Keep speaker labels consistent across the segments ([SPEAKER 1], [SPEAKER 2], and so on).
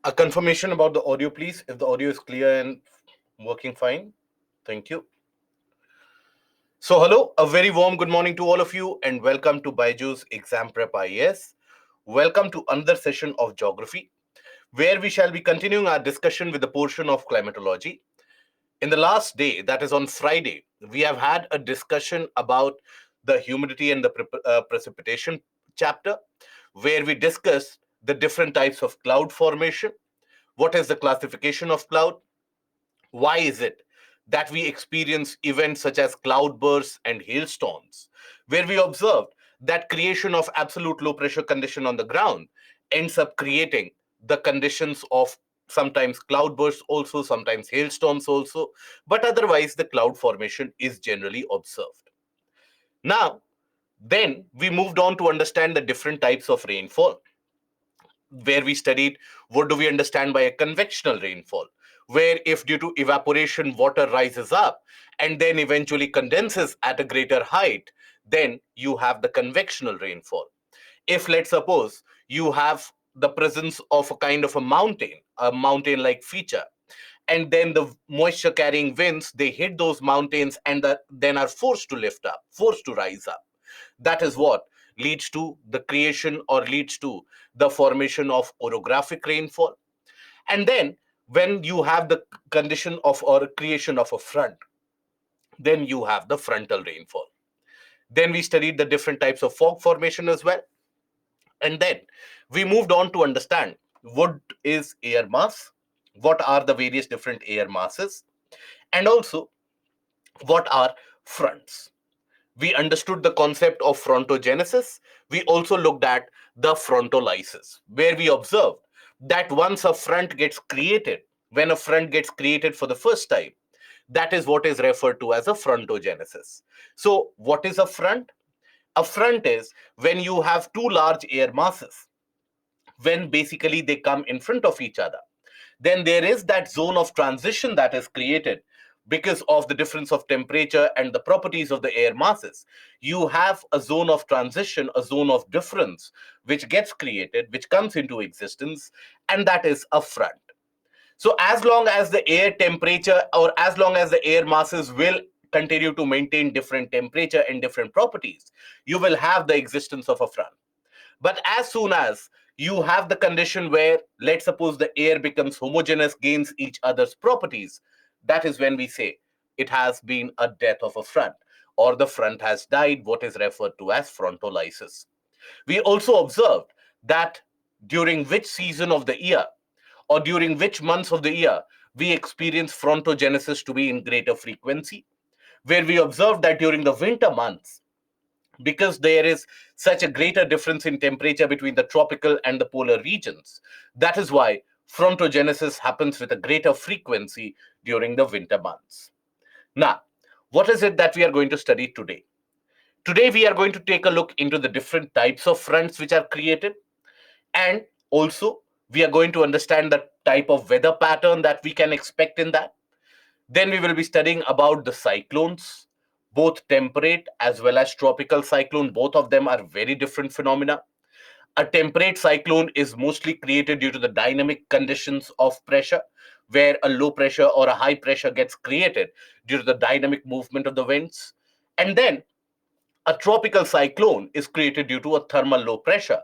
[SPEAKER 1] A confirmation about the audio, please. If the audio is clear and working fine. Thank you. So, hello, a very warm good morning to all of you, and welcome to Baiju's Exam Prep IAS. Welcome to another session of Geography, where we shall be continuing our discussion with the portion of climatology. In the last day, that is on Friday, we have had a discussion about the humidity and the precipitation chapter, where we discussed the different types of cloud formation. What is the classification of cloud? Why is it that we experience events such as cloudbursts and hailstorms, where we observed that creation of absolute low pressure condition on the ground ends up creating the conditions of sometimes cloudbursts also, sometimes hailstorms also, but otherwise the cloud formation is generally observed. Now, then we moved on to understand the different types of rainfall, where we studied what do we understand by a convectional rainfall, where if due to evaporation water rises up and then eventually condenses at a greater height, then you have the convectional rainfall. If let's suppose you have the presence of a kind of a mountain like feature, and then the moisture carrying winds, they hit those mountains and then are forced to lift up, forced to rise up. That is what leads to the creation or leads to the formation of orographic rainfall. And then when you have the condition of or creation of a front, then you have the frontal rainfall. Then we studied the different types of fog formation as well. And then we moved on to understand what is air mass, what are the various different air masses, and also what are fronts. We understood the concept of frontogenesis. We also looked at the frontolysis, where we observed that once a front gets created, when a front gets created for the first time, that is what is referred to as a frontogenesis. So, what is a front? A front is when you have two large air masses, when basically they come in front of each other. Then there is that zone of transition that is created because of the difference of temperature and the properties of the air masses. You have a zone of transition, a zone of difference, which gets created, which comes into existence, and that is a front. So, as long as the air temperature or as long as the air masses will continue to maintain different temperature and different properties, you will have the existence of a front. But as soon as you have the condition where, let's suppose, the air becomes homogeneous, gains each other's properties, that is when we say it has been a death of a front, or the front has died, what is referred to as frontolysis. We also observed that during which season of the year or during which months of the year we experience frontogenesis to be in greater frequency, where we observed that during the winter months, because there is such a greater difference in temperature between the tropical and the polar regions. That is why frontogenesis happens with a greater frequency during the winter months. Now, what is it that we are going to study today? Today, we are going to take a look into the different types of fronts which are created, and also we are going to understand the type of weather pattern that we can expect in that. Then we will be studying about the cyclones, both temperate as well as tropical cyclone. Both of them are very different phenomena. A temperate cyclone is mostly created due to the dynamic conditions of pressure, where a low pressure or a high pressure gets created due to the dynamic movement of the winds. And then a tropical cyclone is created due to a thermal low pressure.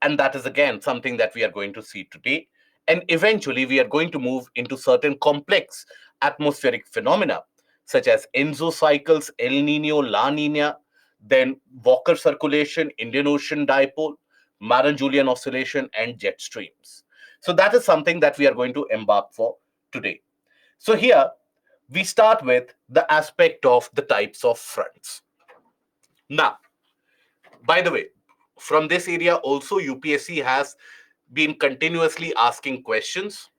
[SPEAKER 1] And that is again something that we are going to see today. And eventually, we are going to move into certain complex atmospheric phenomena, such as Enso cycles, El Nino, La Nina, then Walker circulation, Indian Ocean dipole, Maran-Julian oscillation, and jet streams. So that is something that we are going to embark for today. So here, we start with the aspect of the types of fronts. Now, by the way, from this area also, UPSC has been continuously asking questions,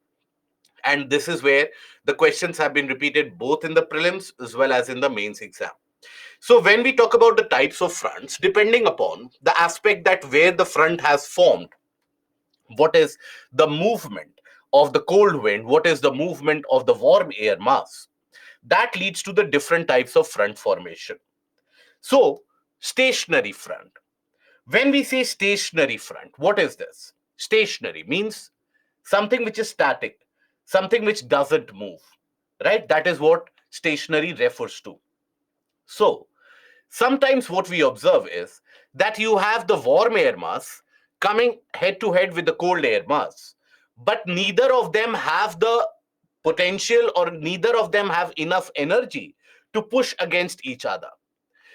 [SPEAKER 1] and this is where the questions have been repeated both in the prelims as well as in the mains exam. So when we talk about the types of fronts, depending upon the aspect that where the front has formed, what is the movement of the cold wind, what is the movement of the warm air mass, that leads to the different types of front formation. So, stationary front. When we say stationary front, what is this? Stationary means something which is static, something which doesn't move, right? That is what stationary refers to. So, sometimes what we observe is that you have the warm air mass coming head to head with the cold air mass, but neither of them have the potential or neither of them have enough energy to push against each other.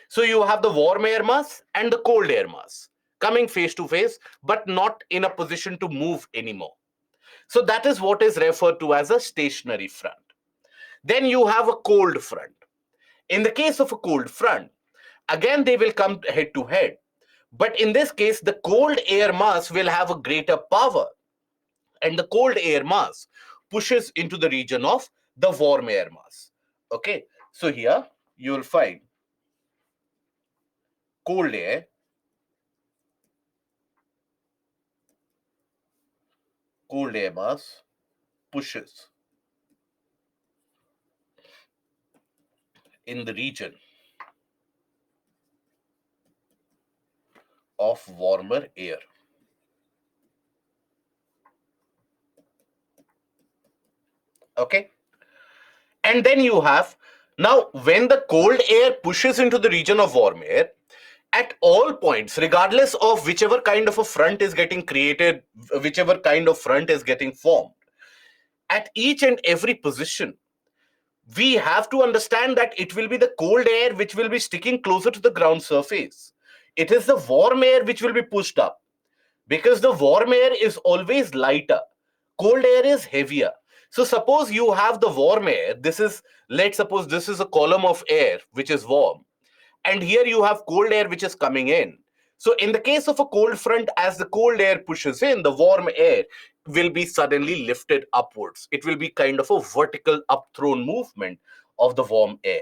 [SPEAKER 1] So you have the warm air mass and the cold air mass coming face to face, but not in a position to move anymore. So that is what is referred to as a stationary front. Then you have a cold front. In the case of a cold front, again they will come head to head. But in this case, the cold air mass will have a greater power, and the cold air mass pushes into the region of the warm air mass. Okay, so here you will find cold air mass pushes in the region of warmer air. Okay, and then you have, now when the cold air pushes into the region of warm air, at all points, regardless of whichever kind of a front is getting created, whichever kind of front is getting formed, at each and every position, we have to understand that it will be the cold air which will be sticking closer to the ground surface. It is the warm air which will be pushed up, because the warm air is always lighter, cold air is heavier. So suppose you have the warm air, this is, let's suppose this is a column of air which is warm, and here you have cold air which is coming in. So in the case of a cold front, as the cold air pushes in, the warm air will be suddenly lifted upwards. It will be kind of a vertical upthrown movement of the warm air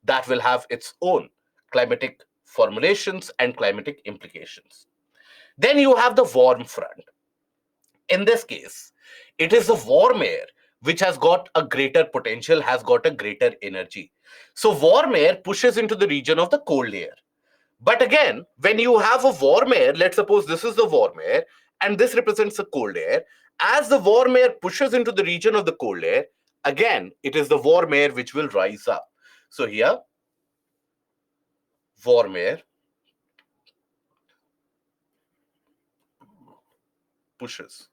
[SPEAKER 1] that will have its own climatic formulations and climatic implications. Then you have the warm front. In this case, it is the warm air which has got a greater potential, has got a greater energy. So warm air pushes into the region of the cold air. But again, when you have a warm air, let's suppose this is the warm air and this represents the cold air. As the warm air pushes into the region of the cold air, again, it is the warm air which will rise up. So here, warm air pushes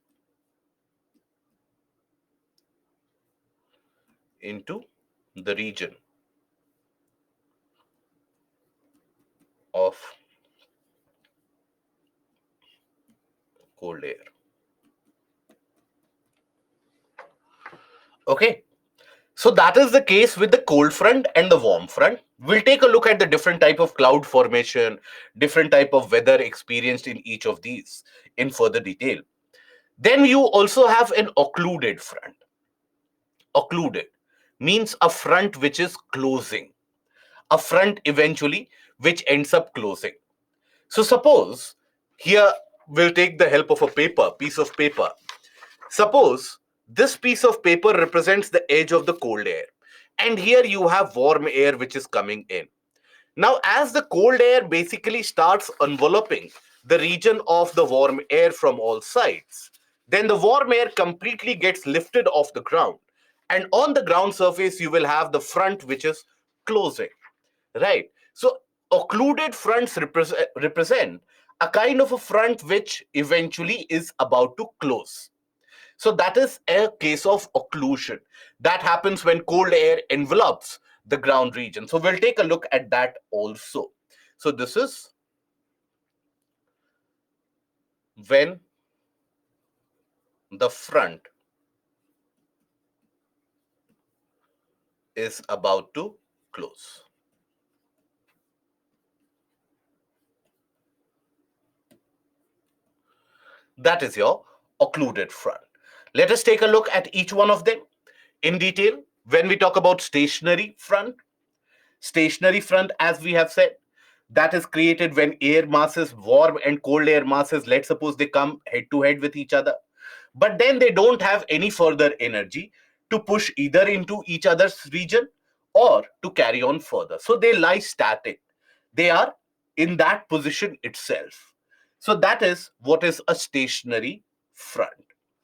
[SPEAKER 1] into the region of cold air. Okay. So that is the case with the cold front and the warm front. We'll take a look at the different type of cloud formation, different type of weather experienced in each of these in further detail. Then you also have an occluded front. Occluded means a front which is closing, a front eventually which ends up closing. So suppose here we'll take the help of a piece of paper. Suppose this piece of paper represents the edge of the cold air, and here you have warm air which is coming in. Now, as the cold air basically starts enveloping the region of the warm air from all sides, then the warm air completely gets lifted off the ground. And on the ground surface, you will have the front which is closing, right? So, occluded fronts represent a kind of a front which eventually is about to close. So that is a case of occlusion. That happens when cold air envelops the ground region. So we'll take a look at that also. So this is when the front is about to close. That is your occluded front. Let us take a look at each one of them in detail. When we talk about stationary front, as we have said, that is created when air masses, warm and cold air masses, let's suppose they come head to head with each other, but then they don't have any further energy to push either into each other's region or to carry on further. So they lie static. They are in that position itself. So that is what is a stationary front.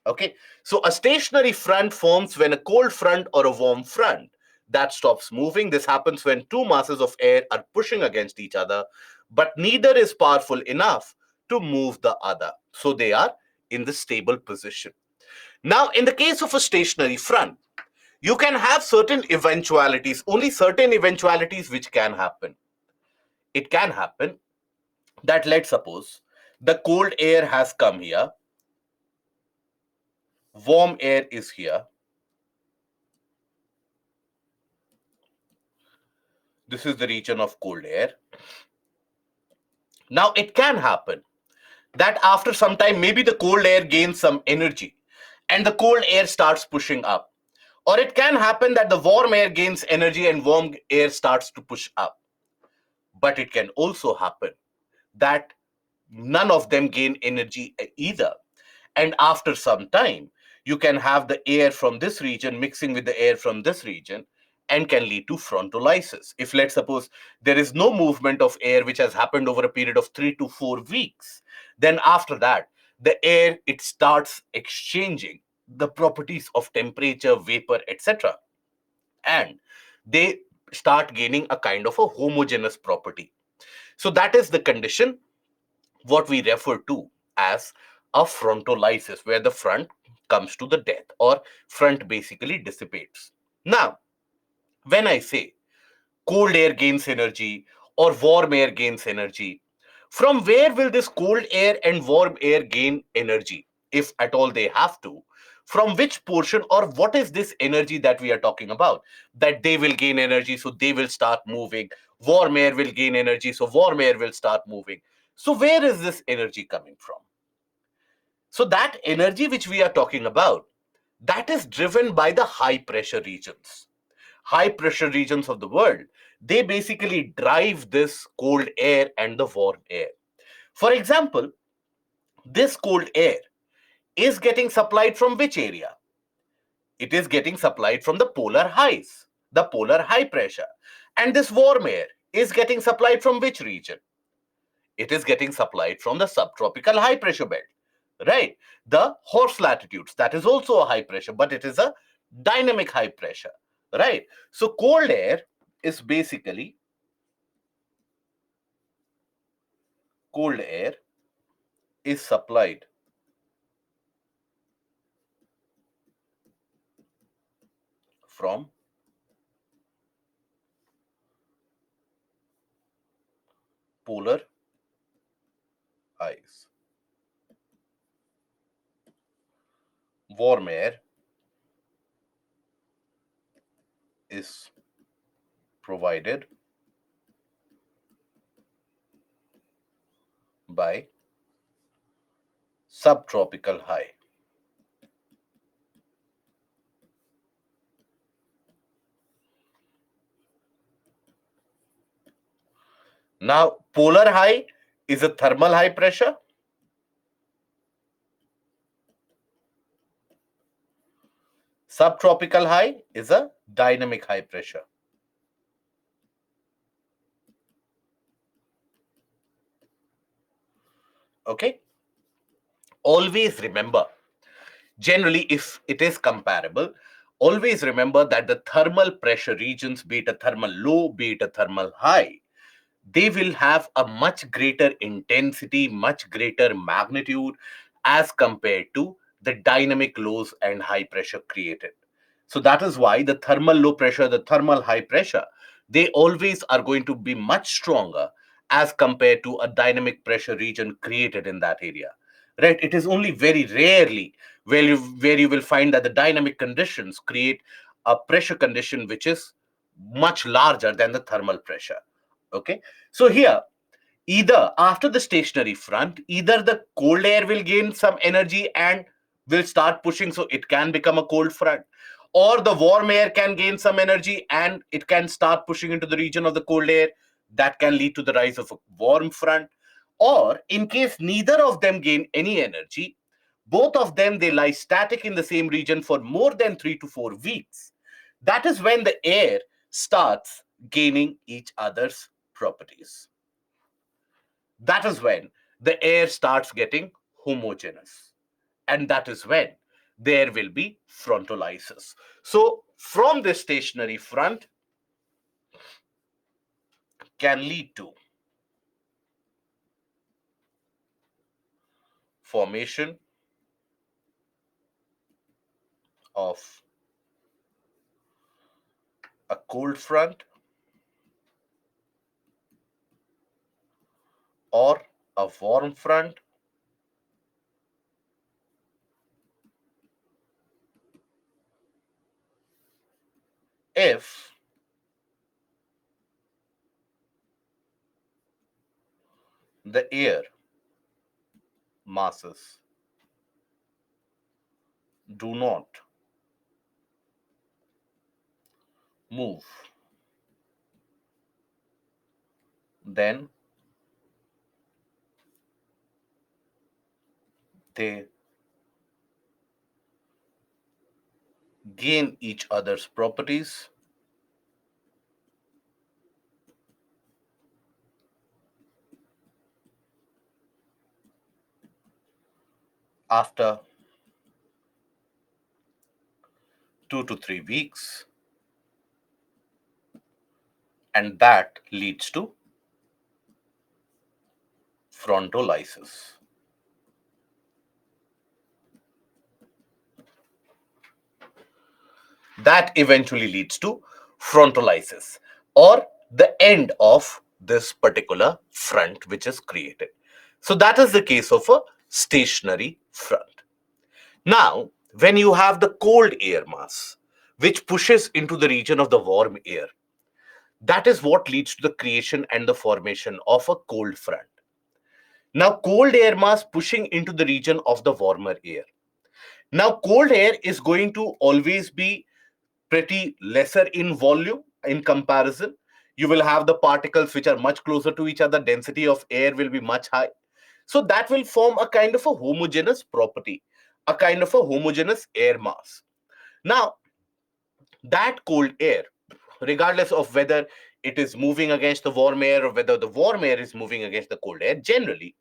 [SPEAKER 1] Okay, so a stationary front forms when a cold front or a warm front that stops moving. This happens when two masses of air are pushing against each other, but neither is powerful enough to move the other. So they are in the stable position. Now, in the case of a stationary front, you can have certain eventualities, only certain eventualities which can happen. It can happen that, let's suppose, the cold air has come here, warm air is here. This is the region of cold air. Now, it can happen that after some time, maybe the cold air gains some energy and the cold air starts pushing up. Or it can happen that the warm air gains energy and warm air starts to push up. But it can also happen that none of them gain energy either. And after some time, you can have the air from this region mixing with the air from this region and can lead to frontolysis. If, let's suppose, there is no movement of air which has happened over a period of 3 to 4 weeks, then after that, the air, it starts exchanging the properties of temperature, vapor, etc. And they start gaining a kind of a homogeneous property. So that is the condition what we refer to as a frontolysis, where the front comes to the death or front basically dissipates. Now, when I say cold air gains energy or warm air gains energy, from where will this cold air and warm air gain energy, if at all they have to? From which portion, or what is this energy that we are talking about? That they will gain energy, so they will start moving. Warm air will gain energy, so warm air will start moving. So, where is this energy coming from? So, that energy which we are talking about, that is driven by the high pressure regions. High pressure regions of the world, they basically drive this cold air and the warm air. For example, this cold air is getting supplied from which area? It is getting supplied from the polar highs, the polar high pressure. And this warm air is getting supplied from which region? It is getting supplied from the subtropical high pressure belt, right? The horse latitudes, that is also a high pressure, but it is a dynamic high pressure, right? So cold air is basically, cold air is supplied from polar highs. Warm air is provided by subtropical high. Now, polar high is a thermal high pressure. Subtropical high is a dynamic high pressure. Okay? Always remember, generally, if it is comparable, always remember that the thermal pressure regions, be it a thermal low, be it a thermal high, they will have a much greater intensity, much greater magnitude as compared to the dynamic lows and high pressure created. So that is why the thermal low pressure, the thermal high pressure, they always are going to be much stronger as compared to a dynamic pressure region created in that area. Right? It is only very rarely where you will find that the dynamic conditions create a pressure condition which is much larger than the thermal pressure. Okay, so here, either after the stationary front, either the cold air will gain some energy and will start pushing, so it can become a cold front, or the warm air can gain some energy and it can start pushing into the region of the cold air. That can lead to the rise of a warm front. Or in case neither of them gain any energy, both of them, they lie static in the same region for more than 3 to 4 weeks. That is when the air starts gaining each other's properties. That is when the air starts getting homogeneous. And that is when there will be frontolysis. So from this stationary front can lead to formation of a cold front or a warm front if the air masses do not move, then they gain each other's properties after 2 to 3 weeks, and that leads to frontolysis. That eventually leads to frontolysis or the end of this particular front which is created. So that is the case of a stationary front. Now, when you have the cold air mass which pushes into the region of the warm air, that is what leads to the creation and the formation of a cold front. Now, cold air mass pushing into the region of the warmer air. Now, cold air is going to always be pretty lesser in volume in comparison. You will have the particles which are much closer to each other, density of air will be much high. So that will form a kind of a homogeneous property, a kind of a homogeneous air mass. Now, that cold air, regardless of whether it is moving against the warm air or whether the warm air is moving against the cold air, generally,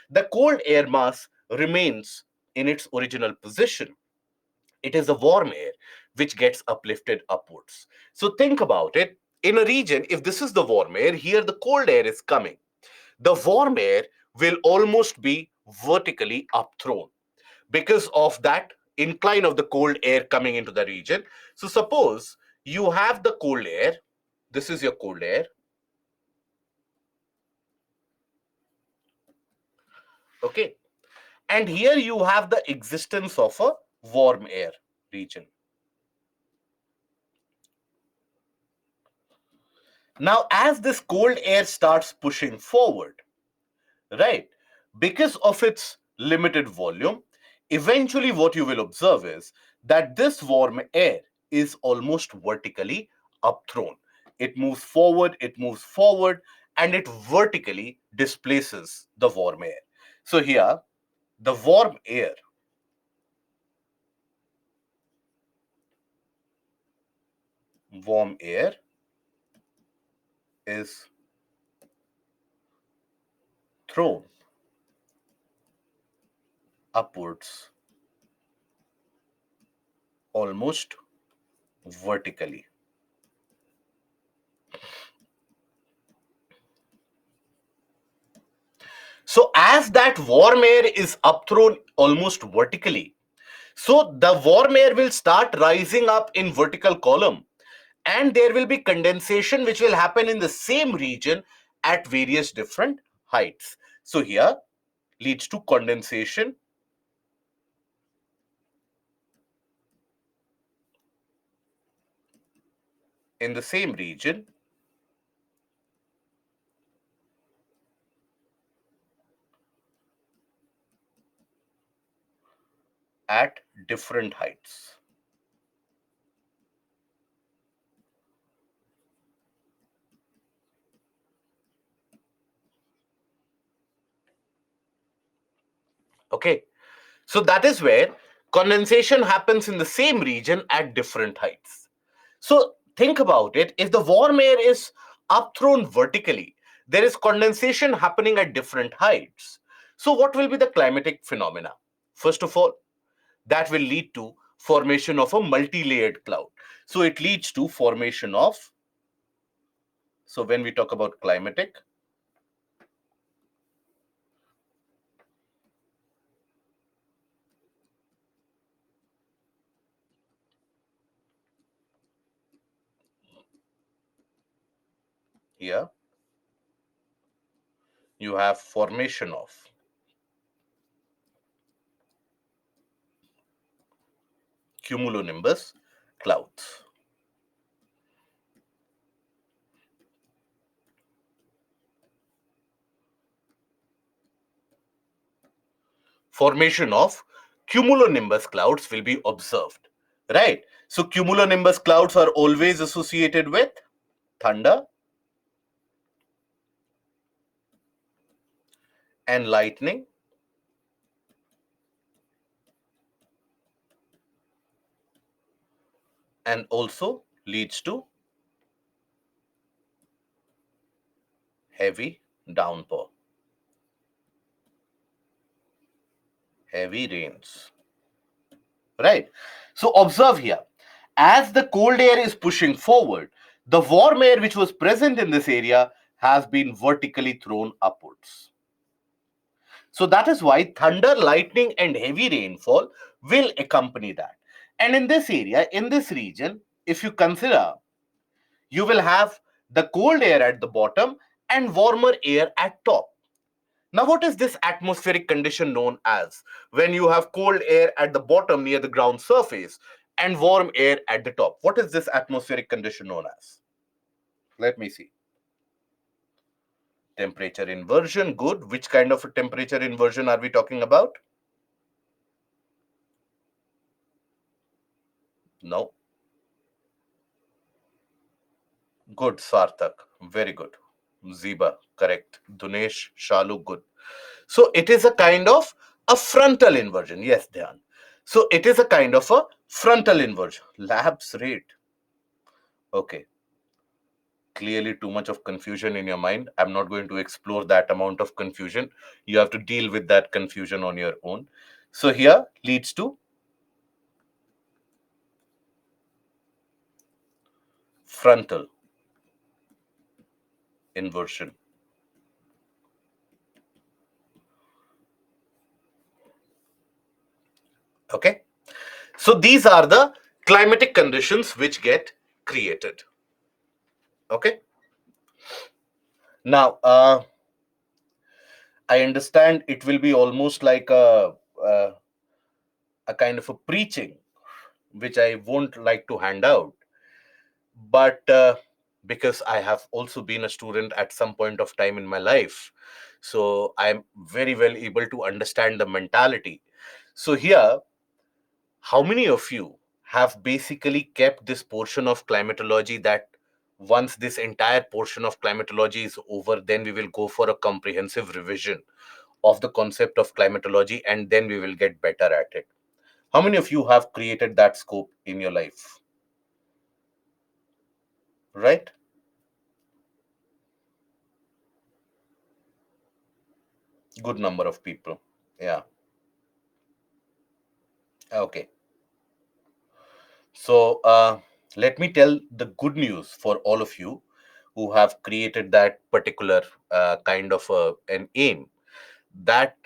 [SPEAKER 1] the cold air mass remains in its original position. It is the warm air which gets uplifted upwards. So think about it. In a region, if this is the warm air, here the cold air is coming. The warm air will almost be vertically upthrown because of that incline of the cold air coming into the region. So suppose you have the cold air, this is your cold air. Okay. And here you have the existence of a warm air region. Now, as this cold air starts pushing forward, right, because of its limited volume, eventually what you will observe is that this warm air is almost vertically upthrown. It moves forward, and it vertically displaces the warm air. So here, the warm air is thrown upwards almost vertically. So as that warm air is upthrown almost vertically, so the warm air will start rising up in vertical column, and there will be condensation which will happen in the same region at various different heights. So here leads to condensation in the same region at different heights. Okay, so that is where condensation happens in the same region at different heights. So think about it. If the warm air is upthrown vertically, there is condensation happening at different heights. So what will be the climatic phenomena? First of all, that will lead to formation of a multi-layered cloud. So it leads to formation of, so when we talk about climatic, here you have formation of cumulonimbus clouds. Formation of cumulonimbus clouds will be observed, right? So cumulonimbus clouds are always associated with thunder and lightning, and also leads to heavy downpour, heavy rains, right? So observe here, as the cold air is pushing forward, the warm air which was present in this area has been vertically thrown upwards. So that is why thunder, lightning, and heavy rainfall will accompany that. And in this area, in this region, if you consider, you will have the cold air at the bottom and warmer air at top. Now, what is this atmospheric condition known as? When you have cold air at the bottom near the ground surface and warm air at the top. What is this atmospheric condition known as? Let me see. Temperature inversion, good. Which kind of a temperature inversion are we talking about? No. Good, Sarthak. Very good. Ziba, correct. Dunesh, Shalu, good. So it is a kind of a frontal inversion. Yes, Dhyan. So it is a kind of a frontal inversion. Labs rate. Okay. Clearly too much of confusion in your mind. I'm not going to explore that amount of confusion. You have to deal with that confusion on your own. So here leads to frontal inversion. Okay. So these are the climatic conditions which get created. Okay. Now, I understand it will be almost like a kind of a preaching, which I won't like to hand out. But because I have also been a student at some point of time in my life, so I'm very well able to understand the mentality. So here, how many of you have basically kept this portion of climatology, that once this entire portion of climatology is over, then we will go for a comprehensive revision of the concept of climatology and then we will get better at it? How many of you have created that scope in your life? Right? Good number of people. Yeah. Okay. So let me tell the good news for all of you who have created that particular kind of an aim, that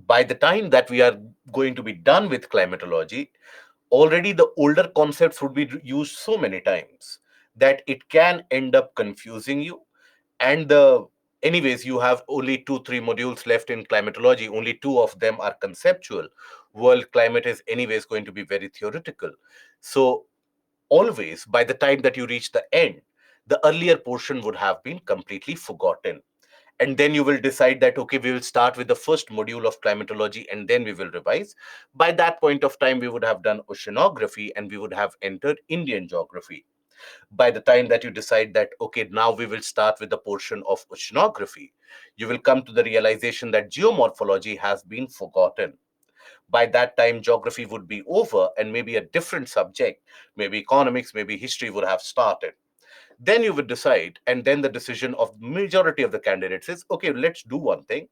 [SPEAKER 1] by the time that we are going to be done with climatology, already the older concepts would be used so many times that it can end up confusing you. And anyways, you have only 2 3 modules left in climatology, only two of them are conceptual. World climate is anyways going to be very theoretical. So always by the time that you reach the end, the earlier portion would have been completely forgotten. And then you will decide that, okay, we will start with the first module of climatology and then we will revise. By that point of time, we would have done oceanography and we would have entered Indian geography. By the time that you decide that, okay, now we will start with the portion of oceanography, you will come to the realization that geomorphology has been forgotten. By that time, geography would be over and maybe a different subject, maybe economics, maybe history would have started. Then you would decide, and then the decision of majority of the candidates is, okay, let's do one thing.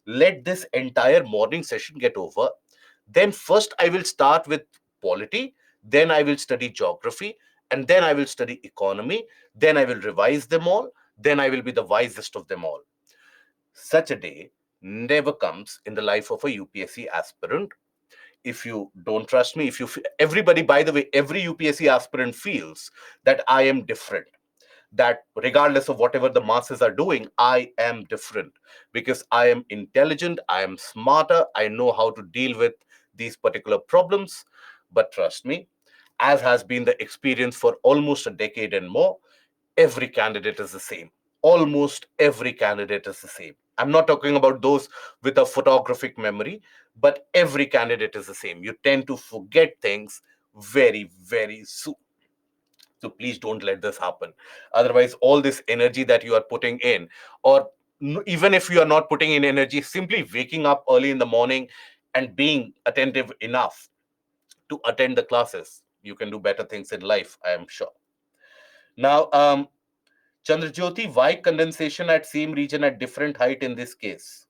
[SPEAKER 1] Let this entire morning session get over. Then first I will start with polity, then I will study geography, and then I will study economy, then I will revise them all, then I will be the wisest of them all. Such a day never comes in the life of a UPSC aspirant. If you don't trust me, everybody, by the way, every UPSC aspirant feels that I am different, that regardless of whatever the masses are doing, I am different because I am intelligent, I am smarter, I know how to deal with these particular problems. But trust me, as has been the experience for almost a decade and more, every candidate is the same. Almost every candidate is the same. I'm not talking about those with a photographic memory, but every candidate is the same. You tend to forget things very, very soon. So please don't let this happen. Otherwise, all this energy that you are putting in, or even if you are not putting in energy, simply waking up early in the morning and being attentive enough to attend the classes, you can do better things in life, I am sure. Now, Chandrajyoti, why condensation at same region at different height in this case?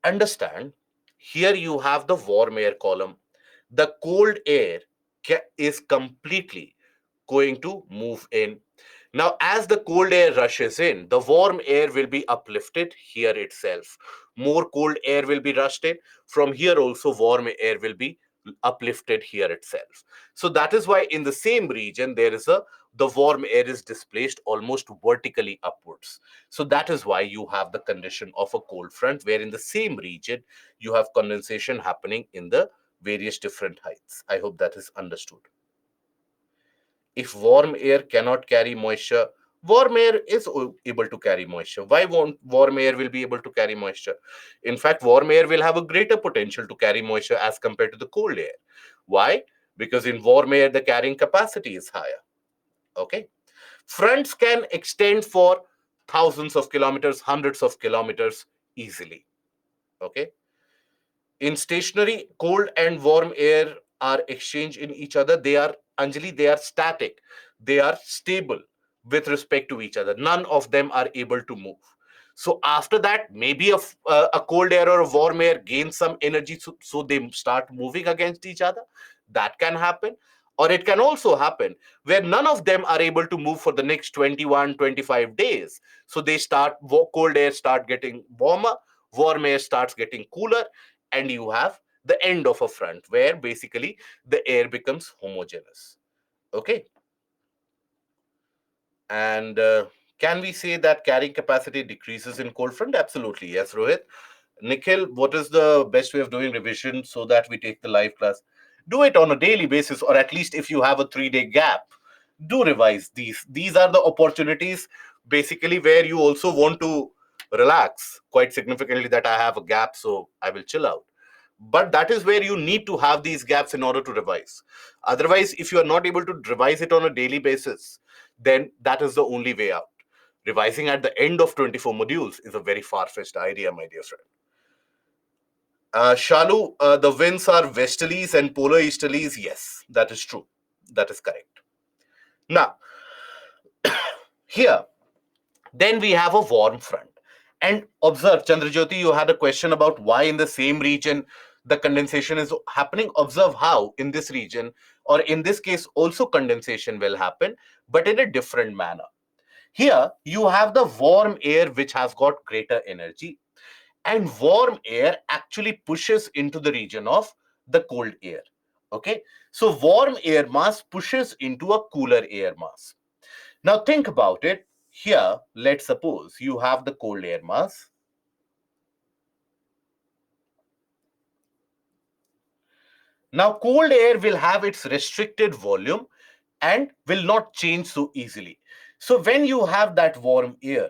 [SPEAKER 1] Understand, here you have the warm air column. The cold air is completely going to move in. Now, as the cold air rushes in, the warm air will be uplifted here itself. More cold air will be rushed in. From here also, warm air will be uplifted here itself. So that is why in the same region, the warm air is displaced almost vertically upwards. So that is why you have the condition of a cold front, where in the same region, you have condensation happening in the various different heights. I hope that is understood. If warm air cannot carry moisture, warm air is able to carry moisture. Why won't warm air will be able to carry moisture? In fact, warm air will have a greater potential to carry moisture as compared to the cold air. Why? Because in warm air, the carrying capacity is higher. Okay. Fronts can extend for thousands of kilometers, hundreds of kilometers easily. Okay. In stationary, cold and warm air are exchanged in each other. They are, Anjali, they are static. They are stable with respect to each other. None of them are able to move. So after that, maybe a cold air or a warm air gains some energy, so they start moving against each other. That can happen. Or it can also happen where none of them are able to move for the next 21, 25 days. So they cold air start getting warmer, warm air starts getting cooler, and you have the end of a front where basically the air becomes homogeneous. Okay. And can we say that carrying capacity decreases in cold front? Absolutely. Yes, Rohit. Nikhil, what is the best way of doing revision so that we take the live class? Do it on a daily basis, or at least if you have a 3-day gap, do revise these. These are the opportunities basically where you also want to relax quite significantly, that I have a gap, so I will chill out. But that is where you need to have these gaps in order to revise. Otherwise, if you are not able to revise it on a daily basis, then that is the only way out. Revising at the end of 24 modules is a very far-fetched idea, my dear friend. Shalu, the winds are westerlies and polar easterlies. Yes, that is true. That is correct. Now, here, then we have a warm front. And observe, Chandrajyoti, you had a question about why in the same region the condensation is happening. Observe how in this region, or in this case, also condensation will happen, but in a different manner. Here, you have the warm air which has got greater energy, and warm air actually pushes into the region of the cold air. Okay, so warm air mass pushes into a cooler air mass. Now think about it. Here, let's suppose you have the cold air mass. Now cold air will have its restricted volume and will not change so easily. So when you have that warm air,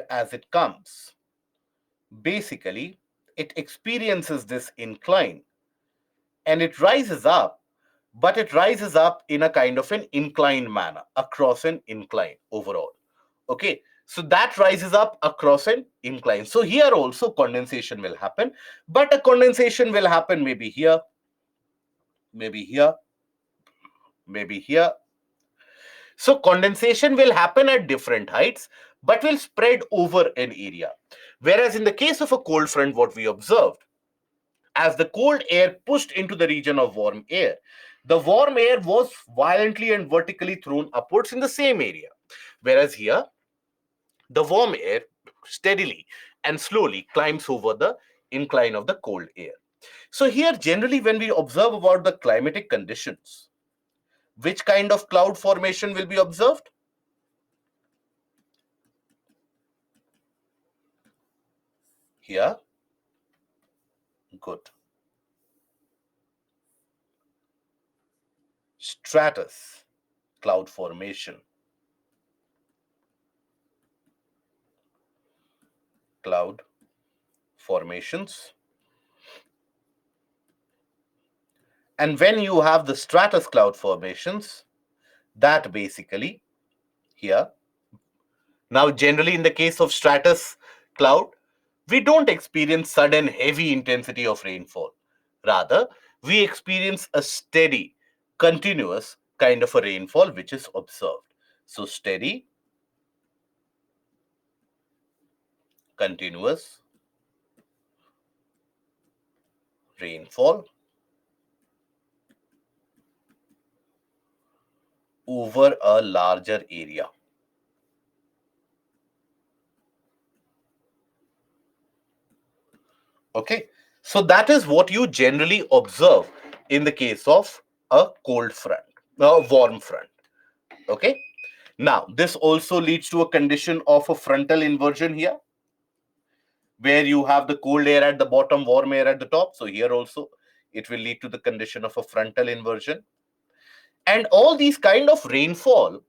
[SPEAKER 1] as it comes, basically it experiences this incline and it rises up, but it rises up in a kind of an inclined manner across an incline overall. Okay, so that rises up across an incline. So here also condensation will happen, but a condensation will happen maybe here, maybe here, maybe here. So condensation will happen at different heights, but will spread over an area. Whereas in the case of a cold front, what we observed, as the cold air pushed into the region of warm air, the warm air was violently and vertically thrown upwards in the same area. Whereas here, the warm air steadily and slowly climbs over the incline of the cold air. So here, generally, when we observe about the climatic conditions, which kind of cloud formation will be observed? Here, good. Stratus cloud formation. Cloud formations. And when you have the stratus cloud formations, that basically here, now generally in the case of stratus cloud, we don't experience sudden heavy intensity of rainfall. Rather, we experience a steady, continuous kind of a rainfall which is observed. So steady, continuous rainfall over a larger area. Okay, so that is what you generally observe in the case of a cold front, a warm front. Okay, now this also leads to a condition of a frontal inversion here, where you have the cold air at the bottom, warm air at the top. So here also it will lead to the condition of a frontal inversion. And all these kind of rainfall,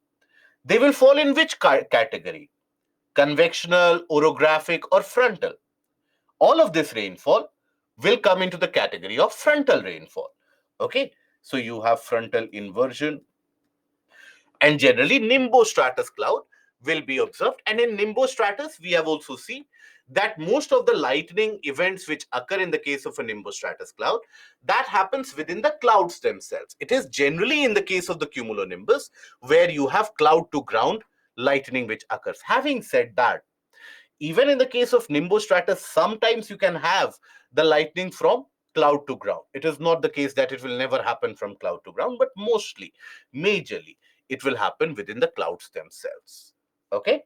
[SPEAKER 1] they will fall in which category? Convectional, orographic, or frontal? All of this rainfall will come into the category of frontal rainfall. Okay, so you have frontal inversion, and generally nimbostratus cloud will be observed. And in nimbostratus, we have also seen that most of the lightning events which occur in the case of a nimbostratus cloud, that happens within the clouds themselves. It is generally in the case of the cumulonimbus where you have cloud to ground lightning which occurs. Having said that, even in the case of nimbostratus, sometimes you can have the lightning from cloud to ground. It is not the case that it will never happen from cloud to ground, but mostly, majorly, it will happen within the clouds themselves. Okay.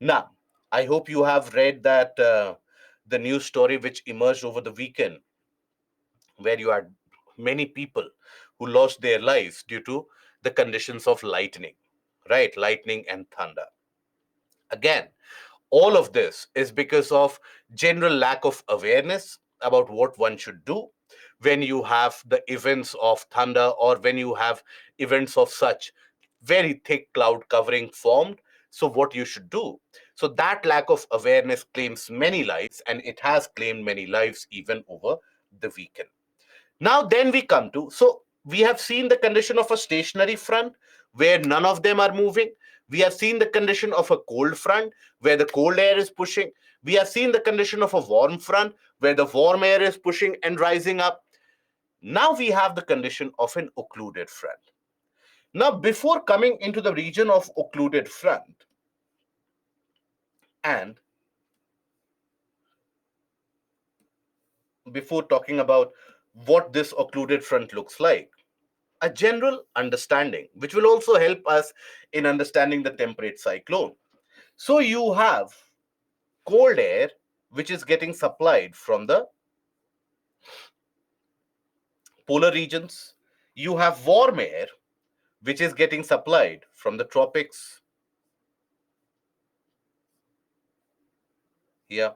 [SPEAKER 1] Now, I hope you have read that the news story which emerged over the weekend, where you had many people who lost their lives due to the conditions of lightning, right? Lightning and thunder. Again, all of this is because of general lack of awareness about what one should do when you have the events of thunder, or when you have events of such very thick cloud covering formed. So what you should do, so that lack of awareness claims many lives, and it has claimed many lives even over the weekend. Now, then we come to, so we have seen the condition of a stationary front where none of them are moving. We have seen the condition of a cold front where the cold air is pushing. We have seen the condition of a warm front where the warm air is pushing and rising up. Now we have the condition of an occluded front. Now, before coming into the region of occluded front, and before talking about what this occluded front looks like, a general understanding, which will also help us in understanding the temperate cyclone. So you have cold air, which is getting supplied from the polar regions. You have warm air, which is getting supplied from the tropics. Yeah,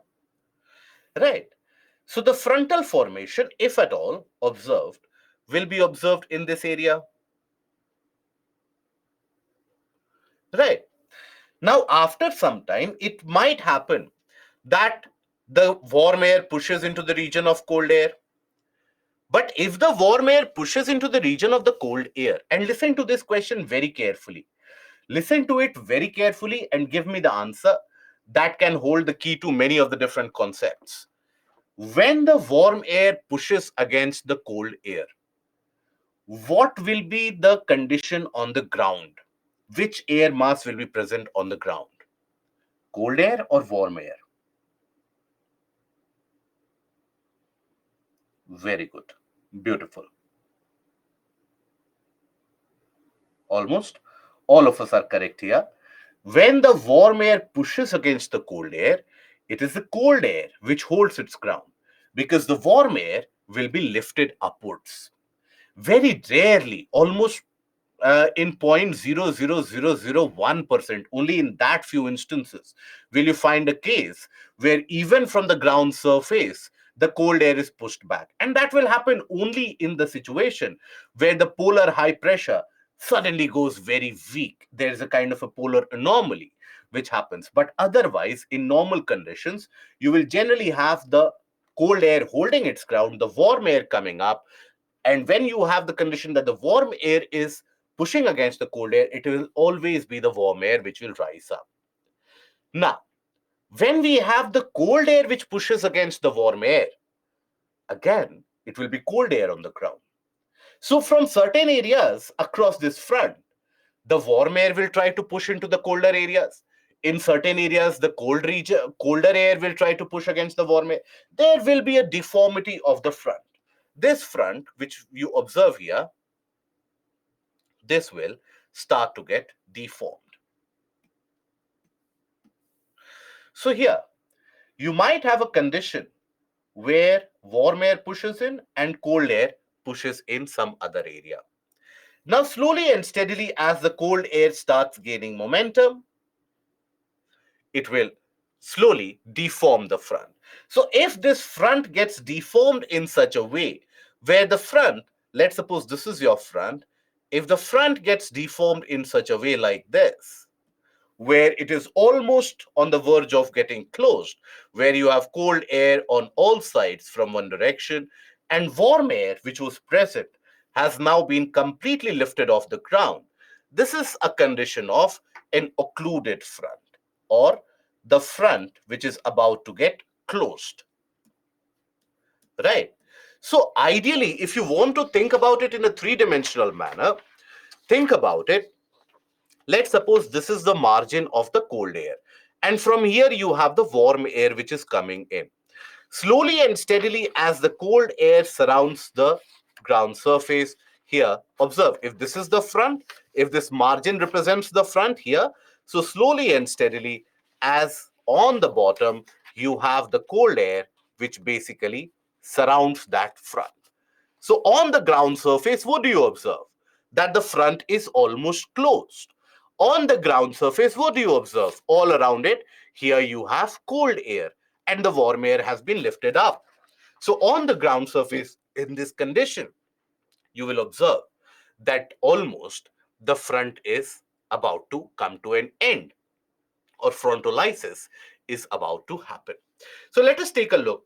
[SPEAKER 1] right. So the frontal formation, if at all observed, will be observed in this area. Right. Now, after some time, it might happen that the warm air pushes into the region of cold air. But if the warm air pushes into the region of the cold air, and listen to this question very carefully, listen to it very carefully and give me the answer that can hold the key to many of the different concepts. When the warm air pushes against the cold air, what will be the condition on the ground? Which air mass will be present on the ground? Cold air or warm air? Very good. Beautiful. Almost all of us are correct here. When the warm air pushes against the cold air, it is the cold air which holds its ground because the warm air will be lifted upwards. Very rarely, almost in 0.00001%, only in that few instances, will you find a case where even from the ground surface, the cold air is pushed back. And that will happen only in the situation where the polar high pressure suddenly goes very weak. There is a kind of a polar anomaly which happens. But otherwise, in normal conditions, you will generally have the cold air holding its ground, the warm air coming up, and when you have the condition that the warm air is pushing against the cold air, it will always be the warm air which will rise up. Now, when we have the cold air which pushes against the warm air, again, it will be cold air on the ground. So, from certain areas across this front, the warm air will try to push into the colder areas. In certain areas, the colder air will try to push against the warm air. There will be a deformity of the front. This front, which you observe here, this will start to get deformed. So here, you might have a condition where warm air pushes in and cold air pushes in some other area. Now, slowly and steadily, as the cold air starts gaining momentum, it will slowly deform the front. So if this front gets deformed in such a way where the front, let's suppose this is your front, if the front gets deformed in such a way like this, where it is almost on the verge of getting closed, where you have cold air on all sides from one direction, and warm air, which was present, has now been completely lifted off the ground. This is a condition of an occluded front, or the front which is about to get closed. Right? So, ideally, if you want to think about it in a three-dimensional manner, think about it. Let's suppose this is the margin of the cold air. And from here, you have the warm air which is coming in. Slowly and steadily, as the cold air surrounds the ground surface, here, observe, if this is the front, if this margin represents the front here, so slowly and steadily, as on the bottom, you have the cold air which basically surrounds that front. So on the ground surface, what do you observe? That the front is almost closed. On the ground surface, what do you observe? All around it, here you have cold air and the warm air has been lifted up. So on the ground surface, in this condition, you will observe that almost the front is about to come to an end, or frontolysis is about to happen. So let us take a look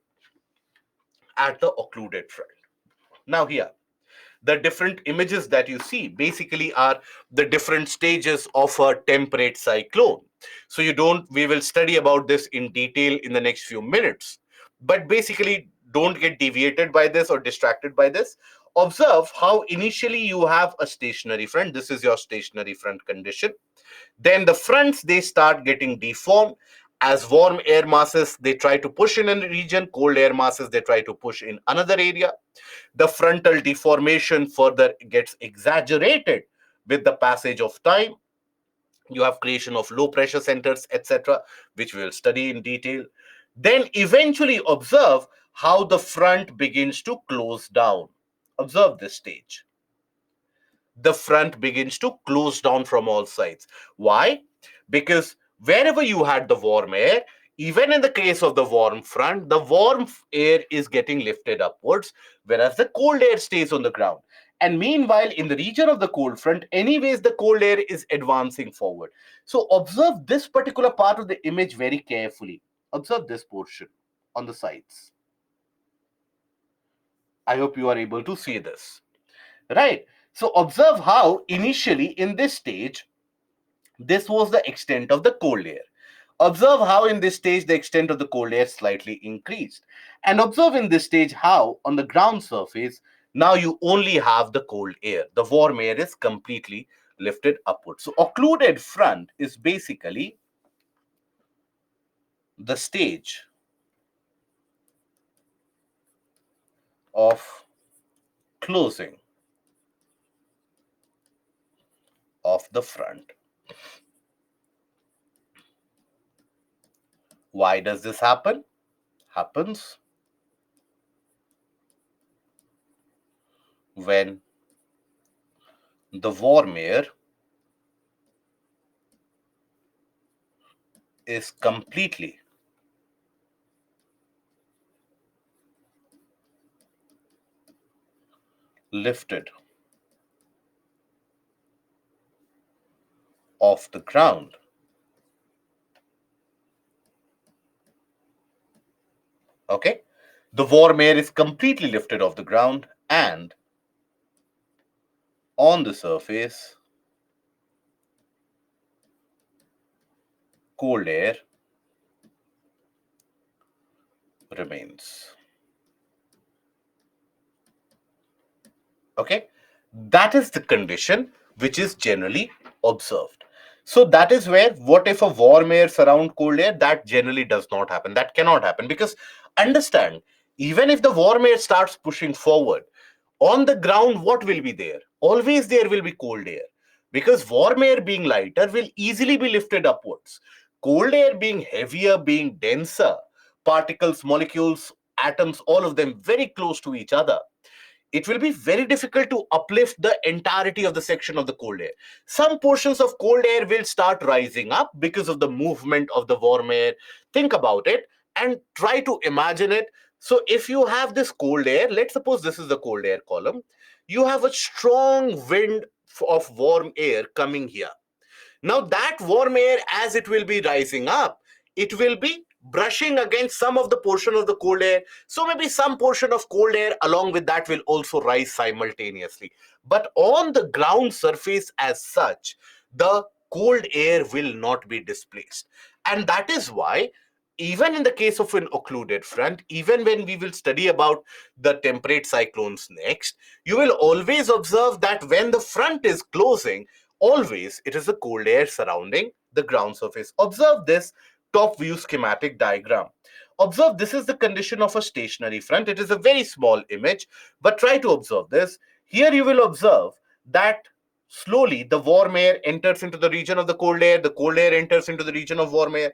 [SPEAKER 1] at the occluded front. Now here, the different images that you see basically are the different stages of a temperate cyclone. So we will study about this in detail in the next few minutes. But basically, don't get deviated by this or distracted by this. Observe how initially you have a stationary front. This is your stationary front condition. Then the fronts, they start getting deformed. As warm air masses, they try to push in a region, cold air masses, they try to push in another area. The frontal deformation further gets exaggerated with the passage of time. You have creation of low pressure centers, etc., which we will study in detail. Then eventually observe how the front begins to close down. Observe this stage. The front begins to close down from all sides. Why? Because wherever you had the warm air, even in the case of the warm front, the warm air is getting lifted upwards, whereas the cold air stays on the ground. And meanwhile, in the region of the cold front, anyways, the cold air is advancing forward. So observe this particular part of the image very carefully. Observe this portion on the sides. I hope you are able to see this. Right? So observe how initially in this stage, this was the extent of the cold air. Observe how in this stage the extent of the cold air slightly increased. And observe in this stage how on the ground surface, now you only have the cold air. The warm air is completely lifted upwards. So occluded front is basically the stage of closing of the front. Why does this happen? Happens when the Vormir is completely lifted off the ground. Okay? The Vormir is completely lifted off the ground, and on the surface, cold air remains. Okay, that is the condition which is generally observed. So that is where, what if a warm air surround cold air? That generally does not happen. That cannot happen, because understand, even if the warm air starts pushing forward, on the ground what will be there? Always there will be cold air, because warm air being lighter will easily be lifted upwards. Cold air being heavier, being denser, particles, molecules, atoms, all of them very close to each other, it will be very difficult to uplift the entirety of the section of the cold air. Some portions of cold air will start rising up because of the movement of the warm air. Think about it and try to imagine it. So if you have this cold air, let's suppose this is the cold air column, you have a strong wind of warm air coming here. Now that warm air, as it will be rising up, it will be brushing against some of the portion of the cold air. So maybe some portion of cold air along with that will also rise simultaneously. But on the ground surface as such, the cold air will not be displaced. And that is why, even in the case of an occluded front, even when we will study about the temperate cyclones next, you will always observe that when the front is closing, always it is the cold air surrounding the ground surface. Observe this top view schematic diagram. Observe, this is the condition of a stationary front. It is a very small image, but try to observe this. Here you will observe that slowly the warm air enters into the region of the cold air enters into the region of warm air.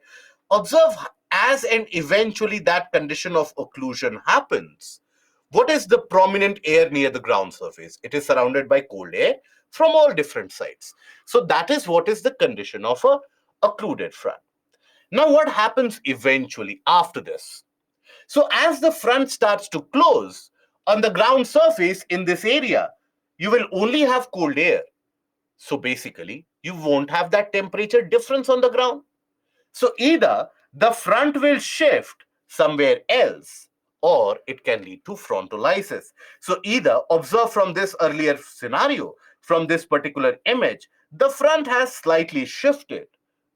[SPEAKER 1] Observe, as and eventually that condition of occlusion happens, what is the prominent air near the ground surface? It is surrounded by cold air from all different sides. So that is what is the condition of a occluded front. Now what happens eventually after this? So as the front starts to close on the ground surface in this area, you will only have cold air. So basically, you won't have that temperature difference on the ground. So either the front will shift somewhere else, or it can lead to frontolysis. So either, observe from this earlier scenario, from this particular image, the front has slightly shifted,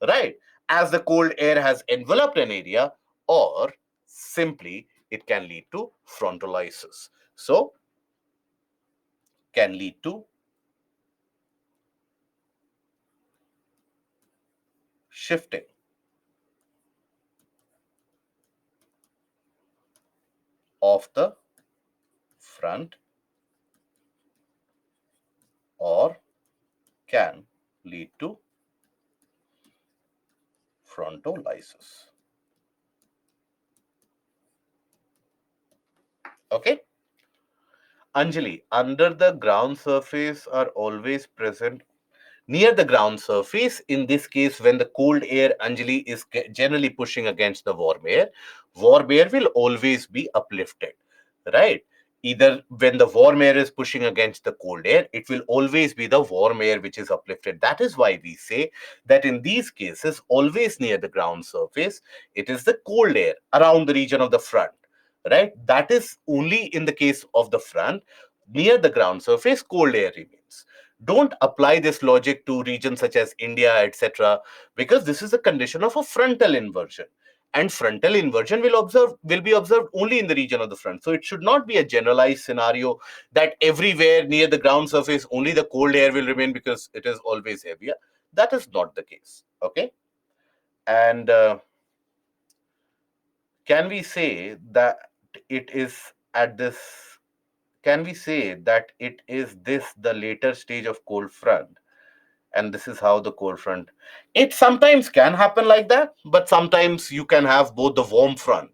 [SPEAKER 1] right, as the cold air has enveloped an area, or simply it can lead to frontolysis. So can lead to shifting of the front, or can lead to frontolysis. Okay. Anjali, under the ground surface are always present near the ground surface. In this case, when the cold air, Anjali, is generally pushing against the warm air will always be uplifted, right? Either when the warm air is pushing against the cold air, it will always be the warm air which is uplifted. That is why we say that in these cases, always near the ground surface, it is the cold air around the region of the front, right? That is only in the case of the front. Near the ground surface, cold air remains. Don't apply this logic to regions such as India, etc., because this is a condition of a frontal inversion. And frontal inversion will be observed only in the region of the front. So it should not be a generalized scenario that everywhere near the ground surface only the cold air will remain because it is always heavier. That is not the case. Okay. And Can we say that it is at this? Can we say that it is this the later stage of cold front? And this is how the cold front. It sometimes can happen like that, but sometimes you can have both the warm front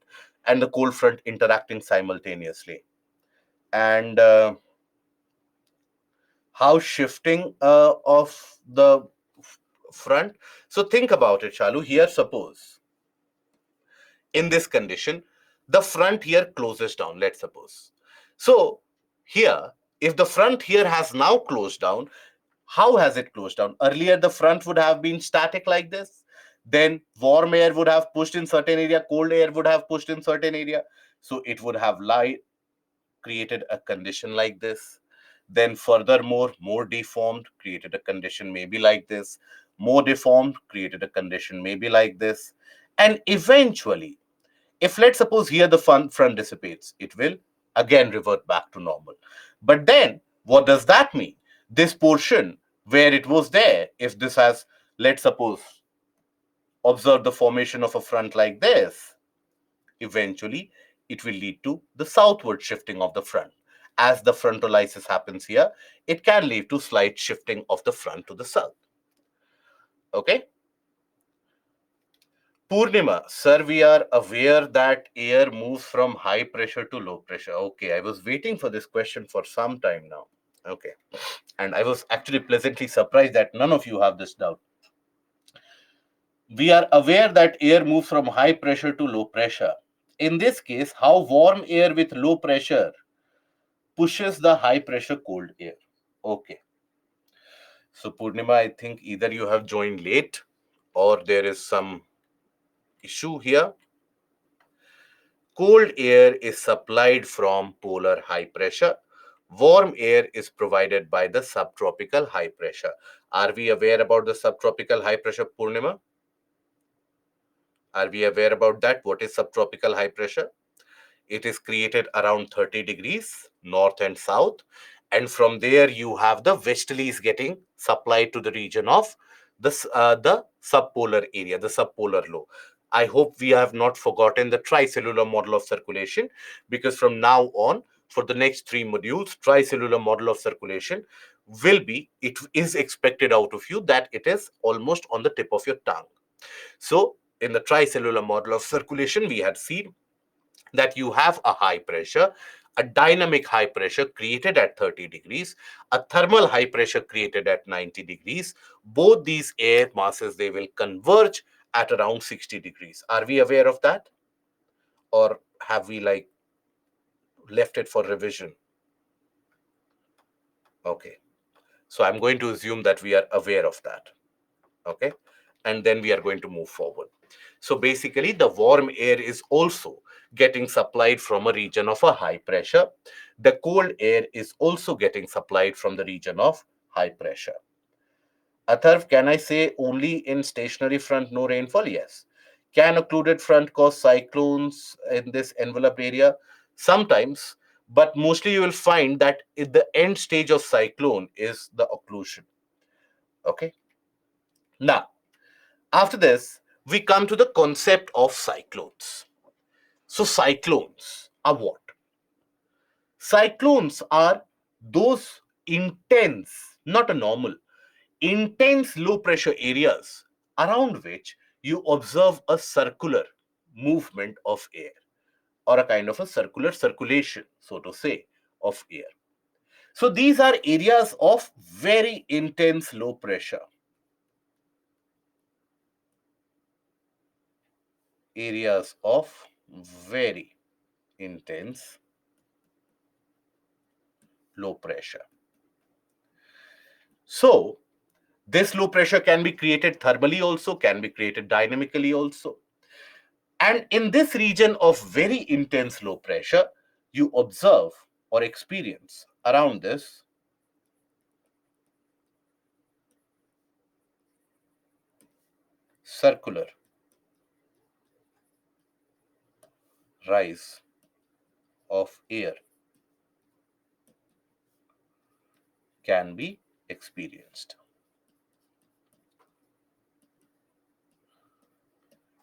[SPEAKER 1] and the cold front interacting simultaneously. And how shifting of the front. So think about it, Shalu. Here, suppose in this condition, the front here closes down, let's suppose. So here, if the front here has now closed down, how has it closed down? Earlier, the front would have been static like this. Then warm air would have pushed in certain area, cold air would have pushed in certain area. So it would have created a condition like this. Then furthermore, more deformed, created a condition maybe like this. More deformed, created a condition maybe like this. And eventually, if let's suppose here the front dissipates, it will again revert back to normal. But then, what does that mean? This portion where it was there, if this has, let's suppose, observe the formation of a front like this, eventually it will lead to the southward shifting of the front. As the frontolysis happens here, it can lead to slight shifting of the front to the south. Okay? Purnima, sir, we are aware that air moves from high pressure to low pressure. Okay, I was waiting for this question for some time now. Okay. And I was actually pleasantly surprised that none of you have this doubt. We are aware that air moves from high pressure to low pressure. In this case, how warm air with low pressure pushes the high pressure cold air? Okay. So, Purnima, I think either you have joined late or there is some issue here. Cold air is supplied from polar high pressure. Warm air is provided by the subtropical high pressure. Are we aware about the subtropical high pressure, Purnima? Are we aware about that? What is subtropical high pressure? It is created around 30 degrees north and south. And from there, you have the westerlies getting supplied to the region of the subpolar area, the subpolar low. I hope we have not forgotten the tricellular model of circulation, because from now on, for the next 3 modules, tricellular model of circulation will be, it is expected out of you that it is almost on the tip of your tongue. So, in the tricellular model of circulation, we had seen that you have a high pressure, a dynamic high pressure created at 30 degrees, a thermal high pressure created at 90 degrees. Both these air masses, they will converge at around 60 degrees. Are we aware of that? Or have we left it for revision? Okay. So I'm going to assume that we are aware of that. Okay. And then we are going to move forward. So basically, the warm air is also getting supplied from a region of a high pressure. The cold air is also getting supplied from the region of high pressure. Atharv, can I say only in stationary front no rainfall? Yes. Can occluded front cause cyclones in this enveloped area? Sometimes, but mostly you will find that the end stage of cyclone is the occlusion. Okay. Now, after this, we come to the concept of cyclones. So, cyclones are what? Cyclones are those intense, not a normal, intense low pressure areas around which you observe a circular movement of air, or a kind of a circular circulation, so to say, of air. So, these are areas of very intense low pressure. Areas of very intense low pressure. So, this low pressure can be created thermally also, can be created dynamically also. And in this region of very intense low pressure, you observe or experience around this circular rise of air can be experienced.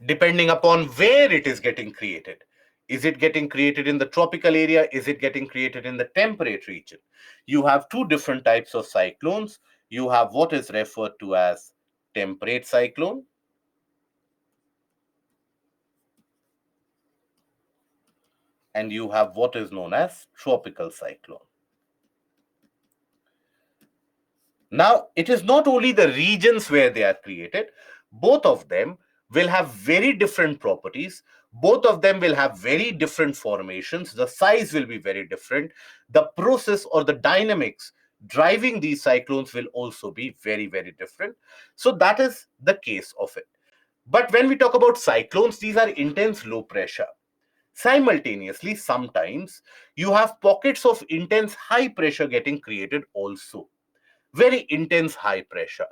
[SPEAKER 1] depending upon where it is getting created. Is it getting created in the tropical area? Is it getting created in the temperate region? You have two different types of cyclones. You have what is referred to as temperate cyclone, and you have what is known as tropical cyclone. Now, it is not only the regions where they are created, both of them will have very different properties. Both of them will have very different formations. The size will be very different. The process or the dynamics driving these cyclones will also be very, very different. So that is the case of it. But when we talk about cyclones, these are intense low pressure. Simultaneously, sometimes you have pockets of intense high pressure getting created also. Very intense high pressure.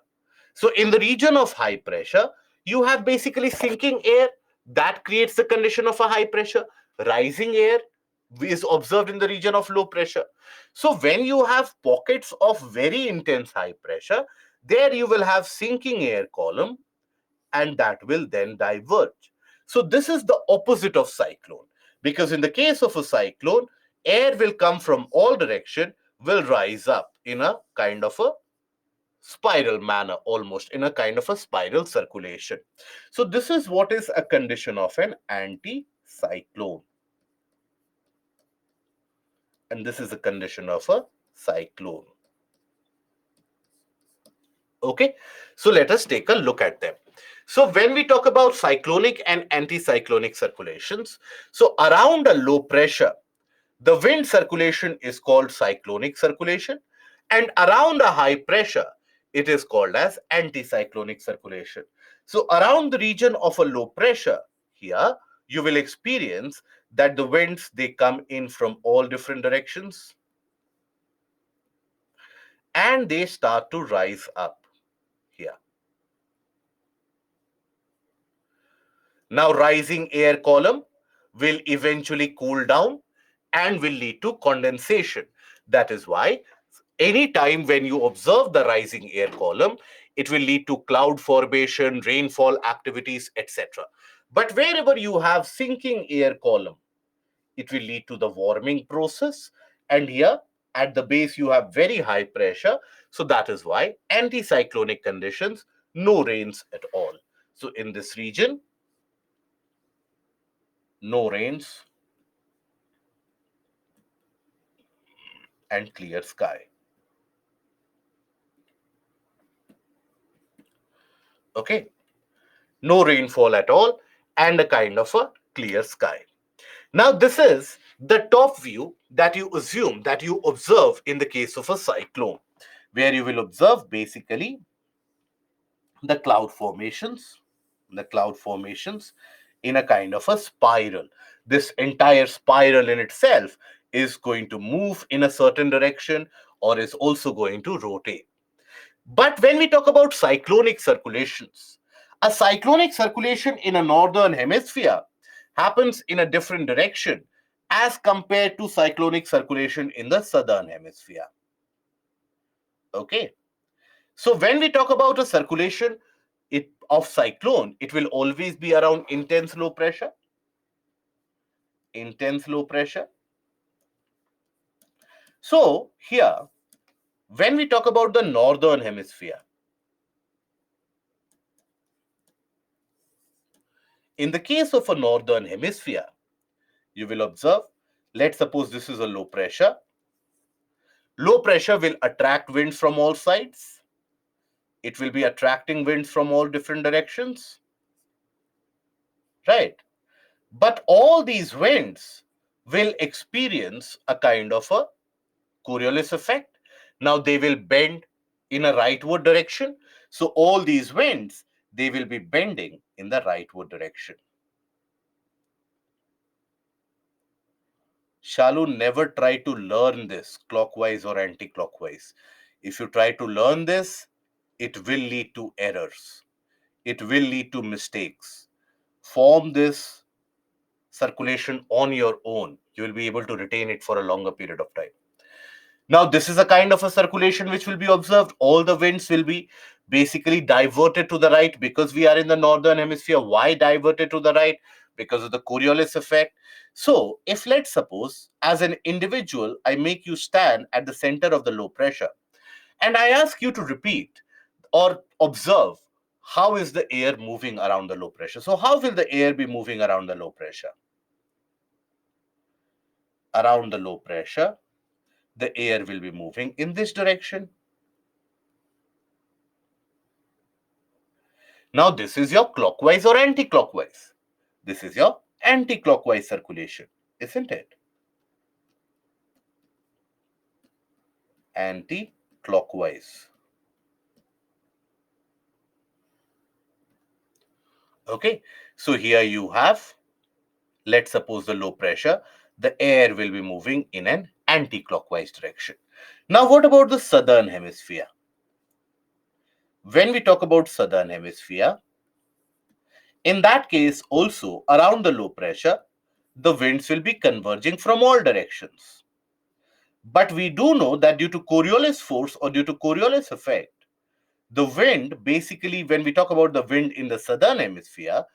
[SPEAKER 1] So in the region of high pressure, you have basically sinking air that creates the condition of a high pressure. Rising air is observed in the region of low pressure. So when you have pockets of very intense high pressure, there you will have sinking air column, and that will then diverge. So this is the opposite of cyclone, because in the case of a cyclone, air will come from all direction, will rise up in a kind of a spiral manner, almost in a kind of a spiral circulation. So this is what is a condition of an anticyclone, and this is a condition of a cyclone. Okay, so let us take a look at them. So when we talk about cyclonic and anticyclonic circulations, so around a low pressure, the wind circulation is called cyclonic circulation, and around a high pressure, it is called as anticyclonic circulation. So around the region of a low pressure, here you will experience that the winds, they come in from all different directions and they start to rise up here. Now rising air column will eventually cool down and will lead to condensation. That is why anytime when you observe the rising air column, it will lead to cloud formation, rainfall activities, etc. But wherever you have sinking air column, it will lead to the warming process. And here at the base, you have very high pressure. So that is why anticyclonic conditions, no rains at all. So in this region, no rains and clear sky. Okay, no rainfall at all and a kind of a clear sky. Now, this is the top view that you assume, that you observe in the case of a cyclone, where you will observe basically the cloud formations, the cloud formations in a kind of a spiral. This entire spiral in itself is going to move in a certain direction or is also going to rotate. But when we talk about cyclonic circulations, a cyclonic circulation in a northern hemisphere happens in a different direction as compared to cyclonic circulation in the southern hemisphere. Okay. So when we talk about a circulation of cyclone, it will always be around intense low pressure. Intense low pressure. So here, when we talk about the northern hemisphere, in the case of a northern hemisphere, you will observe, let's suppose this is a low pressure. Low pressure will attract winds from all sides. It will be attracting winds from all different directions, right? But all these winds will experience a kind of a Coriolis effect. Now they will bend in a rightward direction. So all these winds, they will be bending in the rightward direction. Shalu, never try to learn this clockwise or anti-clockwise. If you try to learn this, it will lead to errors. It will lead to mistakes. Form this circulation on your own. You will be able to retain it for a longer period of time. Now, this is a kind of a circulation which will be observed. All the winds will be basically diverted to the right because we are in the northern hemisphere. Why diverted to the right? Because of the Coriolis effect. So, if let's suppose, as an individual, I make you stand at the center of the low pressure and I ask you to repeat or observe how is the air moving around the low pressure. So, how will the air be moving around the low pressure? Around the low pressure, the air will be moving in this direction. Now, this is your clockwise or anti-clockwise. This is your anti-clockwise circulation, isn't it? Anti-clockwise. Okay, so here you have, let's suppose the low pressure, the air will be moving in an anti-clockwise direction. Now, what about the southern hemisphere? When we talk about southern hemisphere, in that case also around the low pressure, the winds will be converging from all directions. But we do know that due to Coriolis force or due to Coriolis effect, the wind basically, when we talk about the wind in the southern hemisphere,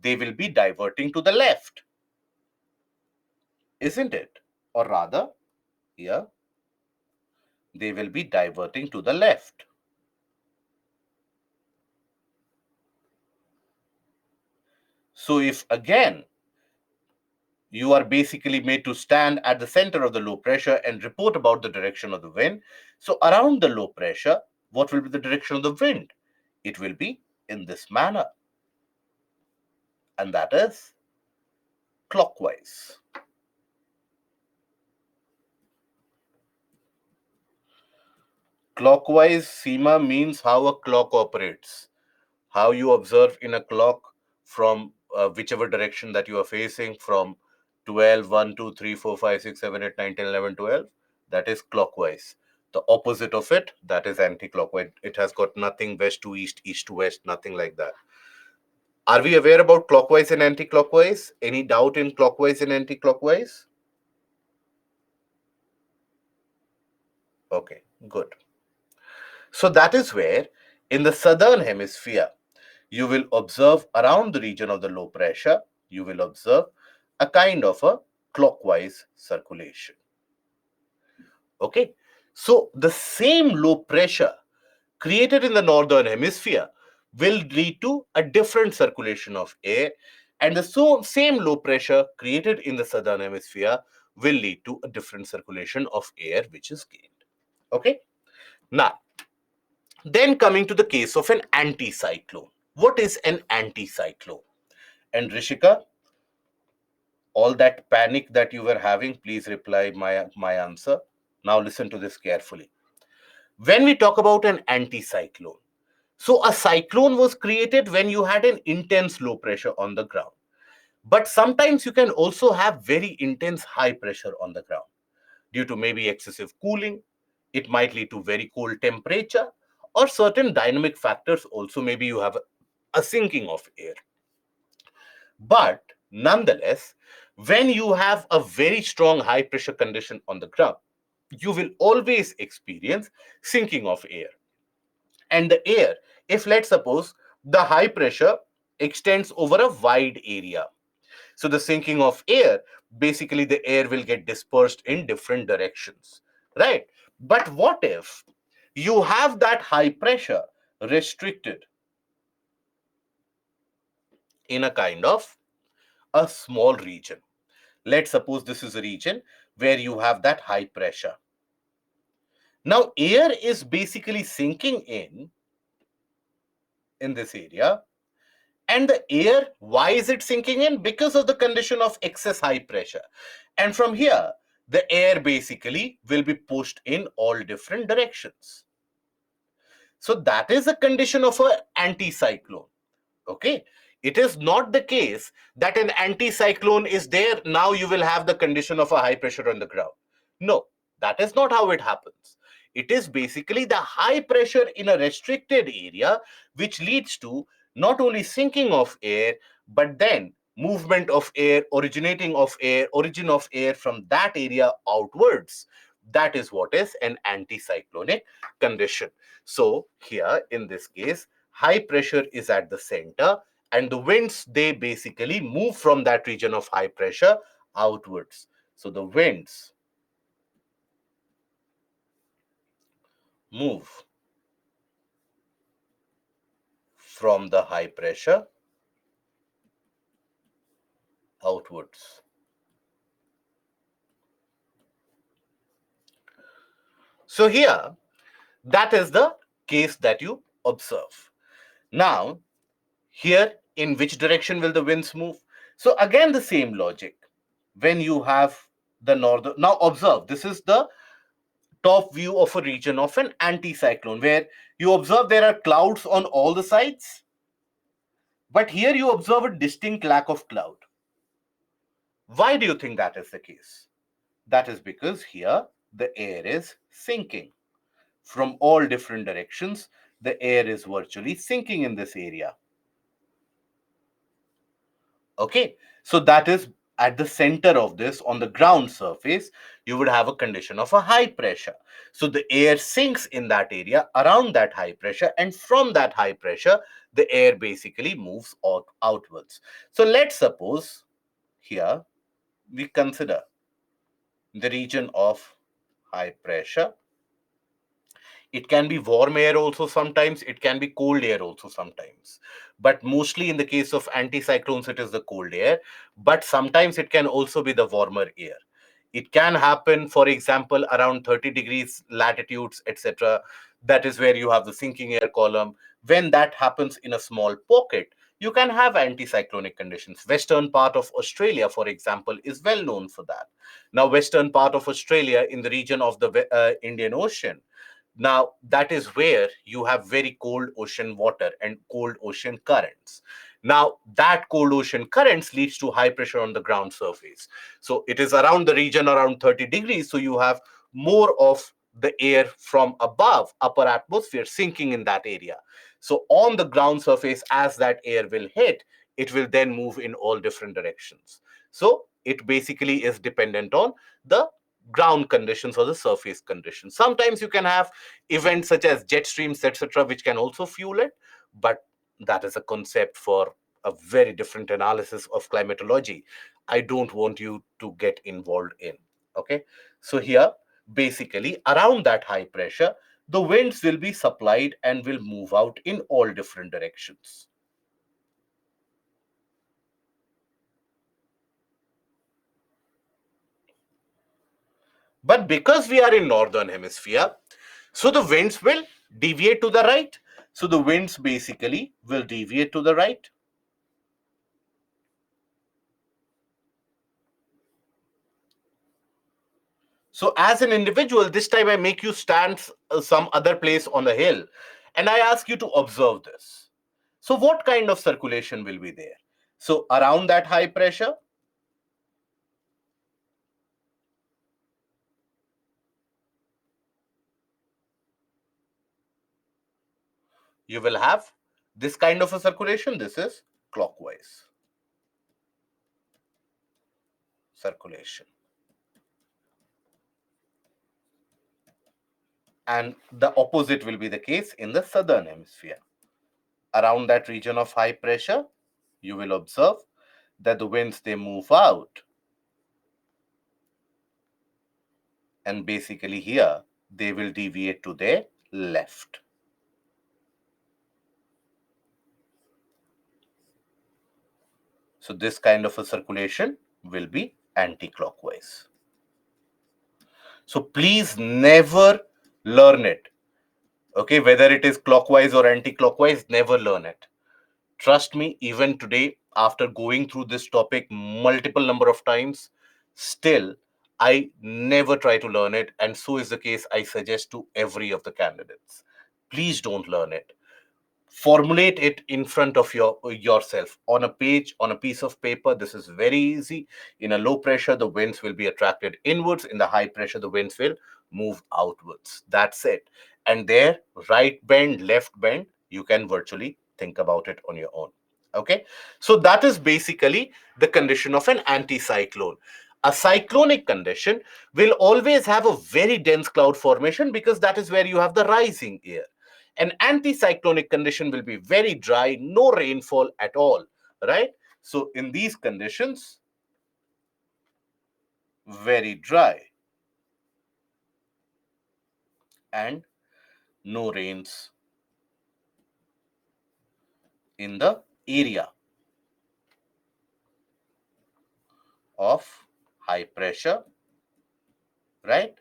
[SPEAKER 1] they will be diverting to the left, isn't it? Or rather, here, they will be diverting to the left. So if again, you are basically made to stand at the center of the low pressure and report about the direction of the wind. So around the low pressure, what will be the direction of the wind? It will be in this manner. And that is clockwise. Clockwise, Seema, means how a clock operates. How you observe in a clock from whichever direction that you are facing, from 12, 1, 2, 3, 4, 5, 6, 7, 8, 9, 10, 11, 12, that is clockwise. The opposite of it, that is anti-clockwise. It has got nothing west to east, east to west, nothing like that. Are we aware about clockwise and anti-clockwise? Any doubt in clockwise and anti-clockwise? Okay, good. So that is where in the southern hemisphere, you will observe around the region of the low pressure, you will observe a kind of a clockwise circulation. Okay, so the same low pressure created in the northern hemisphere will lead to a different circulation of air, and the same low pressure created in the southern hemisphere will lead to a different circulation of air which is gained. Okay, now then coming to the case of an anticyclone. What is an anticyclone? And Rishika, all that panic that you were having, please reply my answer. Now listen to this carefully. When we talk about an anticyclone, so a cyclone was created when you had an intense low pressure on the ground. But sometimes you can also have very intense high pressure on the ground. Due to maybe excessive cooling, it might lead to very cold temperature, or certain dynamic factors also. Maybe you have a sinking of air. But nonetheless, when you have a very strong high pressure condition on the ground, you will always experience sinking of air. And the air, if let's suppose the high pressure extends over a wide area, so the sinking of air, basically the air will get dispersed in different directions, right? But what if you have that high pressure restricted in a kind of a small region? Let's suppose this is a region where you have that high pressure. Now, air is basically sinking in this area. And the air, why is it sinking in? Because of the condition of excess high pressure. And from here, the air basically will be pushed in all different directions. So that is a condition of an anticyclone. Okay, it is not the case that an anticyclone is there, now you will have the condition of a high pressure on the ground. No, that is not how it happens. It is basically the high pressure in a restricted area which leads to not only sinking of air, but then movement of air, origin of air from that area outwards, That is what is an anticyclonic condition. So here in this case, high pressure is at the center, and the winds, they basically move from that region of high pressure outwards. So the winds move from the high pressure outwards. So here, that is the case that you observe. Now, here, in which direction will the winds move? So again, the same logic. When you have the northern, now observe, this is the top view of a region of an anticyclone, where you observe there are clouds on all the sides, but here you observe a distinct lack of cloud. Why do you think that is the case? That is because here the air is sinking. From all different directions, the air is virtually sinking in this area. Okay, so that is at the center of this, on the ground surface, you would have a condition of a high pressure. So the air sinks in that area around that high pressure, and from that high pressure, the air basically moves outwards. So let's suppose here we consider the region of high pressure. It can be warm air also sometimes, it can be cold air also sometimes. But mostly in the case of anticyclones, it is the cold air, but sometimes it can also be the warmer air. It can happen, for example, around 30 degrees latitudes, etc. That is where you have the sinking air column. When that happens in a small pocket, you can have anticyclonic conditions. Western part of Australia, for example, is well known for that. Now, western part of Australia in the region of the Indian Ocean, now, that is where you have very cold ocean water and cold ocean currents. Now, that cold ocean currents leads to high pressure on the ground surface. So it is around the region around 30 degrees. So you have more of the air from above, upper atmosphere, sinking in that area. So on the ground surface, as that air will hit, it will then move in all different directions. So it basically is dependent on the ground conditions or the surface conditions. Sometimes you can have events such as jet streams, etc., which can also fuel it, but that is a concept for a very different analysis of climatology. I don't want you to get involved in. Okay, so here basically around that high pressure, the winds will be supplied and will move out in all different directions. But because we are in northern hemisphere, so the winds will deviate to the right. So the winds basically will deviate to the right. So as an individual, this time I make you stand some other place on the hill, and I ask you to observe this. So what kind of circulation will be there? So around that high pressure, you will have this kind of a circulation. This is clockwise circulation. And the opposite will be the case in the southern hemisphere. Around that region of high pressure, you will observe that the winds, they move out. And basically here, they will deviate to their left. So this kind of a circulation will be anti-clockwise. So please never learn it. Okay, whether it is clockwise or anti-clockwise, never learn it. Trust me, even today, after going through this topic multiple number of times, still I never try to learn it. And so is the case, I suggest to every of the candidates. Please don't learn it. Formulate it in front of yourself on a page, on a piece of paper. This is very easy. In a low pressure, the winds will be attracted inwards. In the high pressure, the winds will move outwards. That's it. And there, right bend, left bend, you can virtually think about it on your own. Okay, so that is basically the condition of an anticyclone. A cyclonic condition will always have a very dense cloud formation because that is where you have the rising air. An anticyclonic condition will be very dry, no rainfall at all, right? So in these conditions, very dry and no rains in the area of high pressure, right?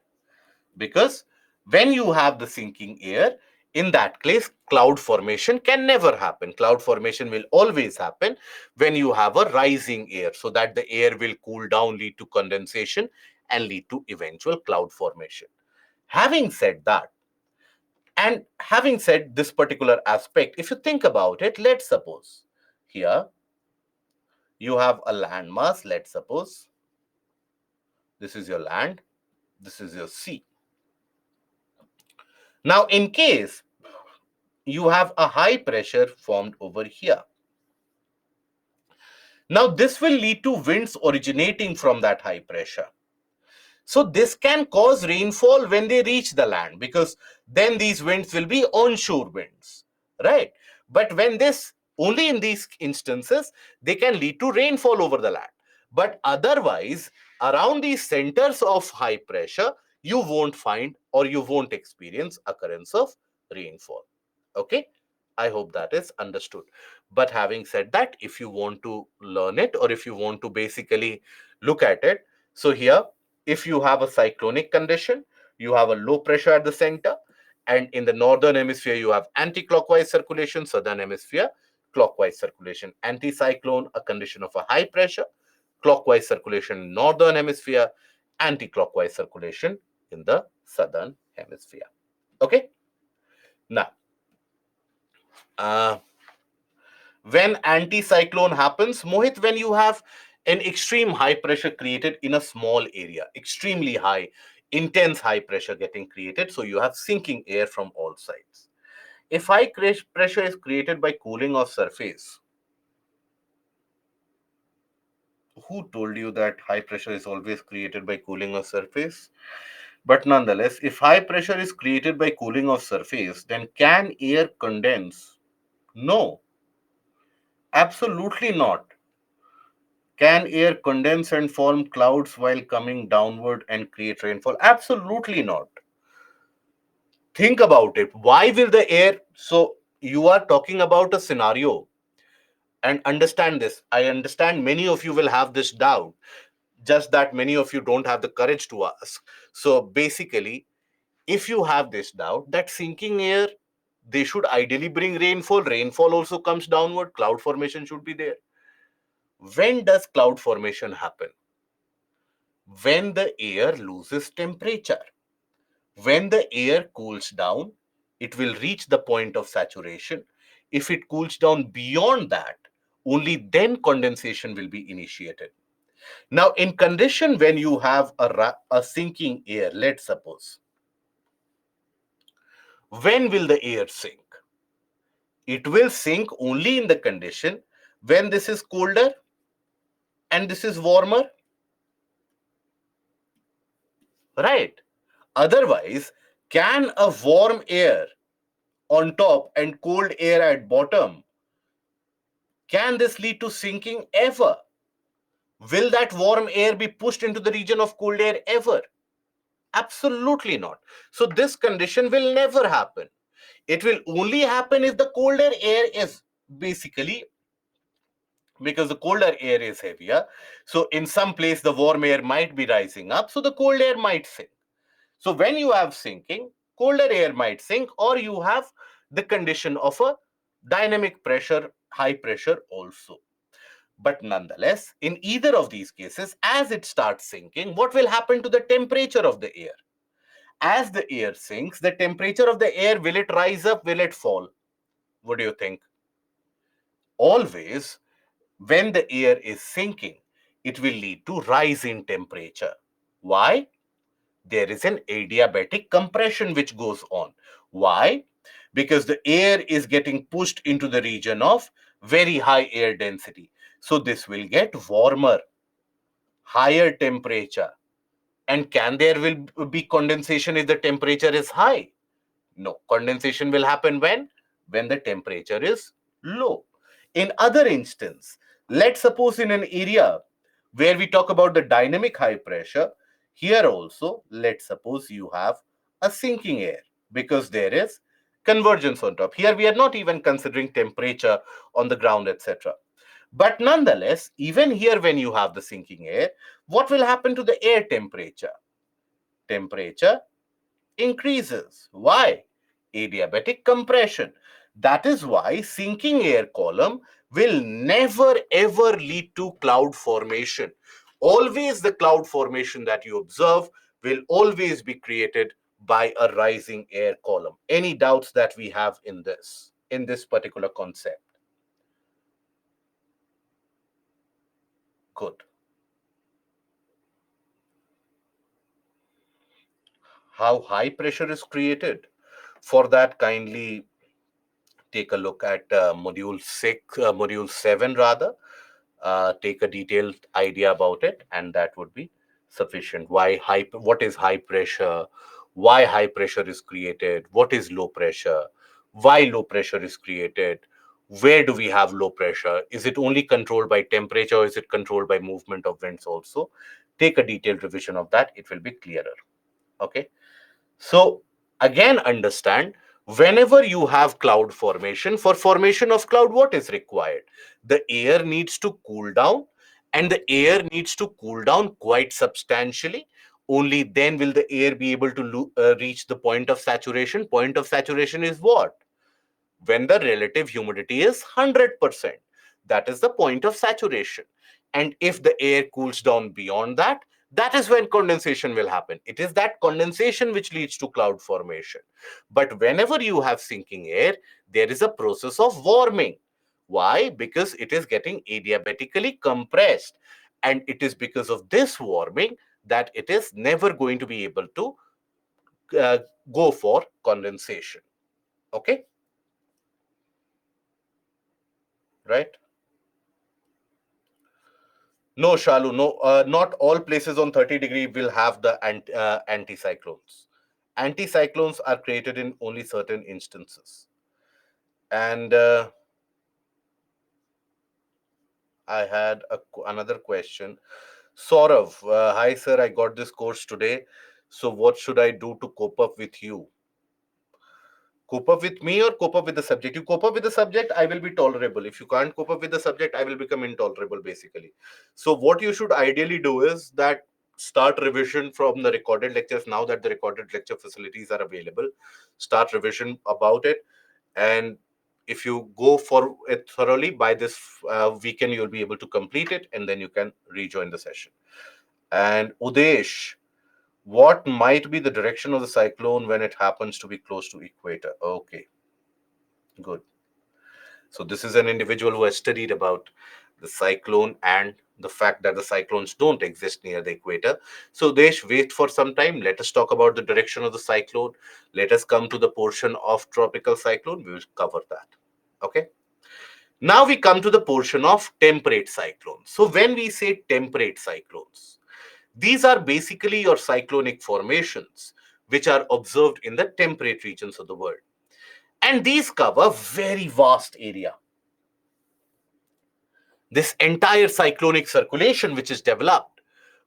[SPEAKER 1] Because when you have the sinking air, in that case, cloud formation can never happen. Cloud formation will always happen when you have a rising air, so that the air will cool down, lead to condensation, and lead to eventual cloud formation. Having said that, and having said this particular aspect, if you think about it, let's suppose here you have a landmass. Let's suppose this is your land, this is your sea. Now, in case you have a high pressure formed over here, now this will lead to winds originating from that high pressure. So this can cause rainfall when they reach the land, because then these winds will be onshore winds, right? But when this, only in these instances, they can lead to rainfall over the land. But otherwise, around these centers of high pressure, you won't find or you won't experience occurrence of rainfall. Okay, I hope that is understood. But having said that, if you want to learn it, or if you want to basically look at it, so here, if you have a cyclonic condition, you have a low pressure at the center, and in the northern hemisphere you have anti-clockwise circulation, southern hemisphere clockwise circulation. Anticyclone, a condition of a high pressure, clockwise circulation in northern hemisphere, anti-clockwise circulation in the southern hemisphere. Okay, now when anticyclone happens, Mohit, when you have an extreme high pressure created in a small area, extremely high, intense high pressure getting created, so you have sinking air from all sides. If high pressure is created by cooling of surface, who told you that high pressure is always created by cooling of surface? But nonetheless, if high pressure is created by cooling of surface, then can air condense? No, absolutely not. Can air condense and form clouds while coming downward and create rainfall? Absolutely not. Think about it. Why will the air? So, you are talking about a scenario, and understand this. I understand many of you will have this doubt, just that many of you don't have the courage to ask. So, basically, if you have this doubt, that sinking air, they should ideally bring rainfall. Rainfall also comes downward, cloud formation should be there. When does cloud formation happen? When the air loses temperature. When the air cools down, it will reach the point of saturation. If it cools down beyond that, only then condensation will be initiated. Now, in condition when you have a sinking air, let's suppose, when will the air sink? It will sink only in the condition when this is colder and this is warmer, right? Otherwise, can a warm air on top and cold air at bottom, can this lead to sinking ever? Will that warm air be pushed into the region of cold air ever? Absolutely not. So this condition will never happen. It will only happen if the colder air is basically, because the colder air is heavier. So in some place the warm air might be rising up, so the cold air might sink. So when you have sinking, colder air might sink, or you have the condition of a dynamic pressure, high pressure also. But nonetheless, in either of these cases, as it starts sinking, what will happen to the temperature of the air? As the air sinks, the temperature of the air, will it rise up? Will it fall? What do you think? Always, when the air is sinking, it will lead to rise in temperature. Why? There is an adiabatic compression which goes on. Why? Because the air is getting pushed into the region of very high air density. So this will get warmer. higher temperature. And can there will be condensation if the temperature is high? No, condensation will happen when the temperature is low. In other instance, let's suppose in an area where we talk about the dynamic high pressure, here also, let's suppose you have a sinking air because there is convergence on top. Here we are not even considering temperature on the ground, etc. But nonetheless, even here when you have the sinking air, what will happen to the air temperature? Temperature increases. Why? Adiabatic compression. That is why sinking air column will never ever lead to cloud formation. Always the cloud formation that you observe will always be created by a rising air column. Any doubts that we have in this particular concept? Good. How high pressure is created? For that, kindly take a look at module 7 rather. Take a detailed idea about it, and that would be sufficient. What is high pressure? Why high pressure is created? What is low pressure? Why low pressure is created? Where do we have low pressure? Is it only controlled by temperature, or is it controlled by movement of winds also? Take a detailed revision of that. It will be clearer. Okay. So again, understand, whenever you have cloud formation, for formation of cloud, what is required? The air needs to cool down, and the air needs to cool down quite substantially. Only then will the air be able to reach the point of saturation. Point of saturation is what? When the relative humidity is 100%. That is the point of saturation. And if the air cools down beyond that, that is when condensation will happen. It is that condensation which leads to cloud formation. But whenever you have sinking air, there is a process of warming. Why? Because it is getting adiabatically compressed. And it is because of this warming that it is never going to be able to uh, go for condensation. Okay? Right? No, Shalu, no. Not all places on 30-degree will have the anticyclones. Anticyclones are created in only certain instances. And I had another question. Saurav, hi sir, I got this course today. So what should I do to cope up with you? Cope up with me or cope up with the subject? You cope up with the subject, I will be tolerable. If you can't cope up with the subject, I will become intolerable, basically. So what you should ideally do is that start revision from the recorded lectures. Now that the recorded lecture facilities are available, start revision about it. And if you go for it thoroughly, by this weekend you'll be able to complete it, and then you can rejoin the session. And Udesh, what might be the direction of the cyclone when it happens to be close to equator? Okay, good. So this is an individual who has studied about the cyclone and the fact that the cyclones don't exist near the equator. So Desh, wait for some time. Let us talk about the direction of the cyclone. Let us come to the portion of tropical cyclone. We will cover that. Okay. Now we come to the portion of temperate cyclones. So when we say temperate cyclones, these are basically your cyclonic formations which are observed in the temperate regions of the world. And these cover very vast area. This entire cyclonic circulation which is developed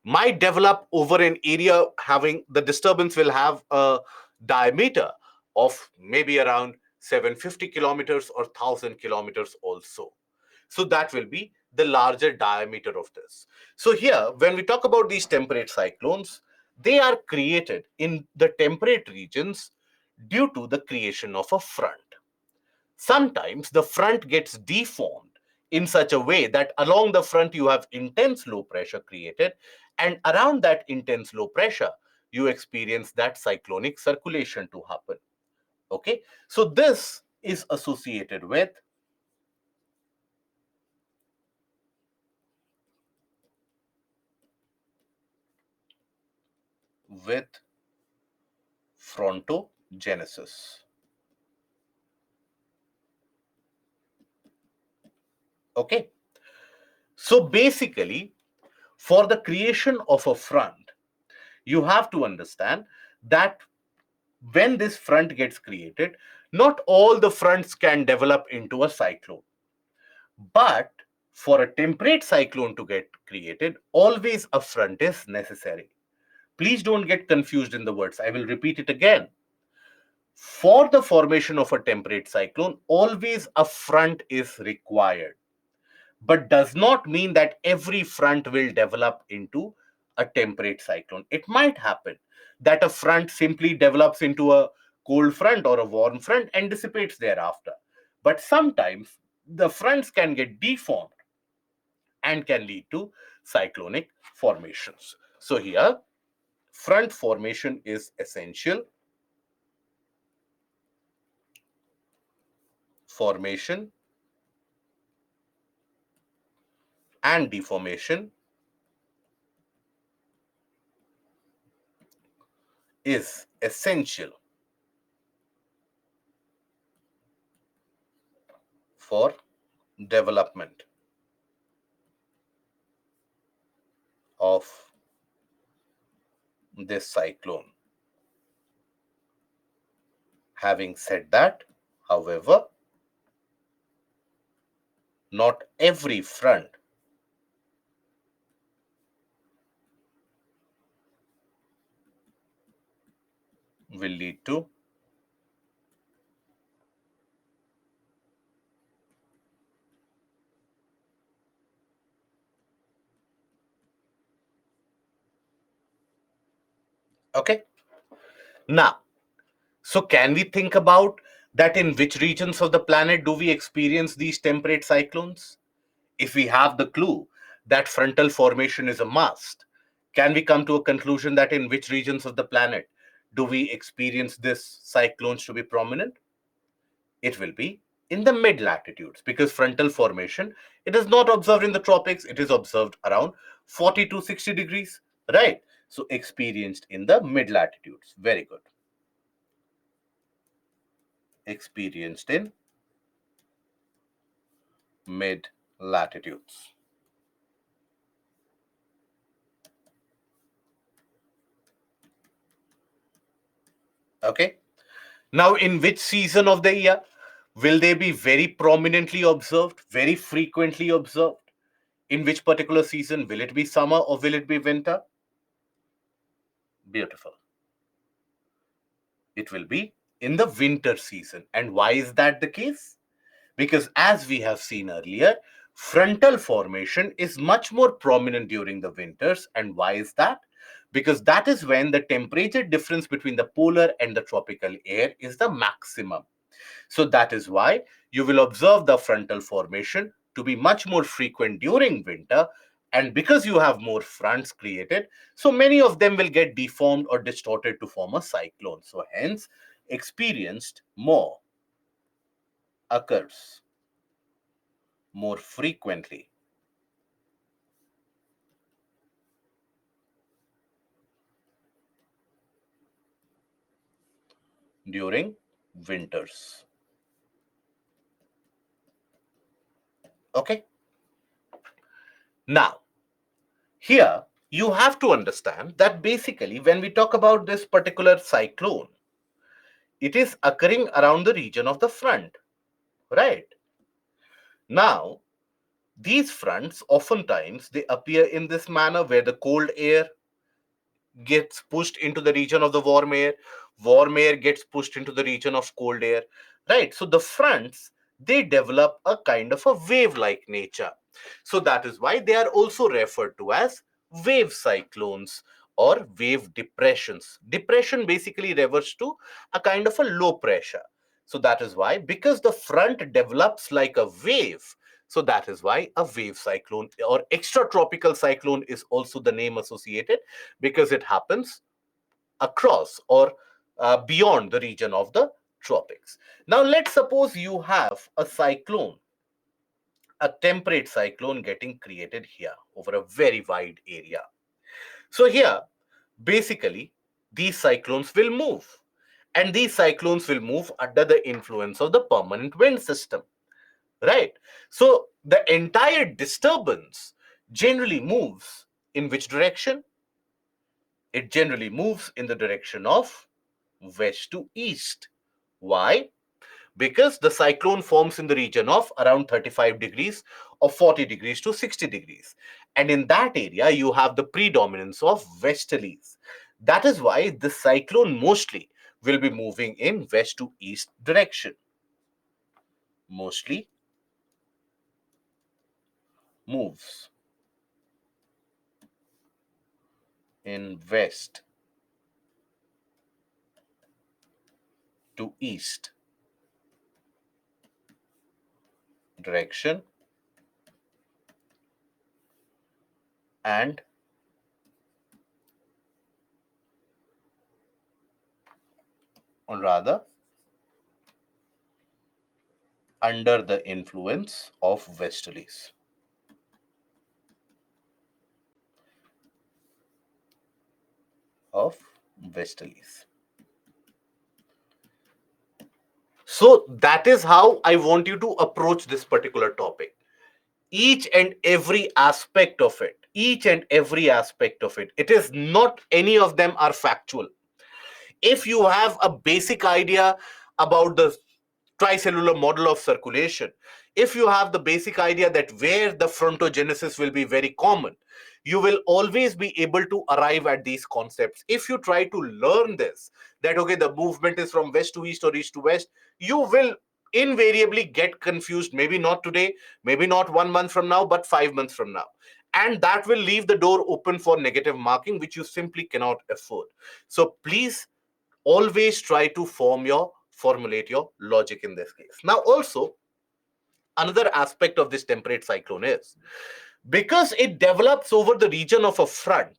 [SPEAKER 1] might develop over an area having the disturbance will have a diameter of maybe around 750 kilometers or 1000 kilometers also. So that will be the larger diameter of this. So here, when we talk about these temperate cyclones, they are created in the temperate regions due to the creation of a front. Sometimes the front gets deformed in such a way that along the front you have intense low pressure created, and around that intense low pressure you experience that cyclonic circulation to happen. Okay, so this is associated with frontogenesis. Okay, so basically For the creation of a front, you have to understand that when this front gets created, not all the fronts can develop into a cyclone. But for a temperate cyclone to get created, always a front is necessary. Please don't get confused in the words. I will repeat it again. For the formation of a temperate cyclone, always a front is required, but does not mean that every front will develop into a temperate cyclone. It might happen that a front simply develops into a cold front or a warm front and dissipates thereafter. But sometimes the fronts can get deformed and can lead to cyclonic formations. So here, front formation is essential. Formation and deformation is essential for development of this cyclone. Having said that, however, not every front will lead to okay. Now, so can we think about that in which regions of the planet do we experience these temperate cyclones? If we have the clue that frontal formation is a must, can we come to a conclusion that in which regions of the planet do we experience this cyclones to be prominent? It will be in the mid latitudes, because frontal formation, it is not observed in the tropics, it is observed around 40 to 60 degrees, right? So experienced in the mid latitudes. Very good. Experienced in mid latitudes. Okay. Now, in which season of the year will they be very prominently observed, very frequently observed? In which particular season? Will it be summer or will it be winter? Beautiful. It will be in the winter season. And why is that the case? Because as we have seen earlier, frontal formation is much more prominent during the winters. And why is that? Because that is when the temperature difference between the polar and the tropical air is the maximum. So that is why you will observe the frontal formation to be much more frequent during winter. And because you have more fronts created, so many of them will get deformed or distorted to form a cyclone. So hence, experienced more occurs more frequently during winters. Okay. Now, here you have to understand that basically when we talk about this particular cyclone, it is occurring around the region of the front, right? Now, these fronts oftentimes they appear in this manner where the cold air gets pushed into the region of the warm air gets pushed into the region of cold air, right? So the fronts, they develop a kind of a wave-like nature. So that is why they are also referred to as wave cyclones or wave depressions. Depression basically refers to a kind of a low pressure. So that is why, because the front develops like a wave, so that is why a wave cyclone or extratropical cyclone is also the name associated, because it happens across or beyond the region of the tropics. Now, let's suppose you have a cyclone, a temperate cyclone getting created here over a very wide area. So, here, basically, these cyclones will move. And these cyclones will move under the influence of the permanent wind system, right? So, the entire disturbance generally moves In which direction? It generally moves in the direction of west to east. Why? Because the cyclone forms in the region of around 35 degrees or 40 degrees to 60 degrees. And in that area, you have the predominance of westerlies. That is why the cyclone mostly will be moving in west to east direction. Mostly moves in west to east direction and or rather under the influence of westerlies. Of westerlies. So that is how I want you to approach this particular topic. Each and every aspect of it, it is not any of them are factual. If you have a basic idea about the tricellular model of circulation, if you have the basic idea that where the frontogenesis will be very common, you will always be able to arrive at these concepts. If you try to learn this, that okay, the movement is from west to east or east to west, you will invariably get confused. Maybe not today, maybe not 1 month from now, but 5 months from now. And that will leave the door open for negative marking, which you simply cannot afford. So please always try to formulate your logic in this case. Now, also, another aspect of this temperate cyclone is because it develops over the region of a front,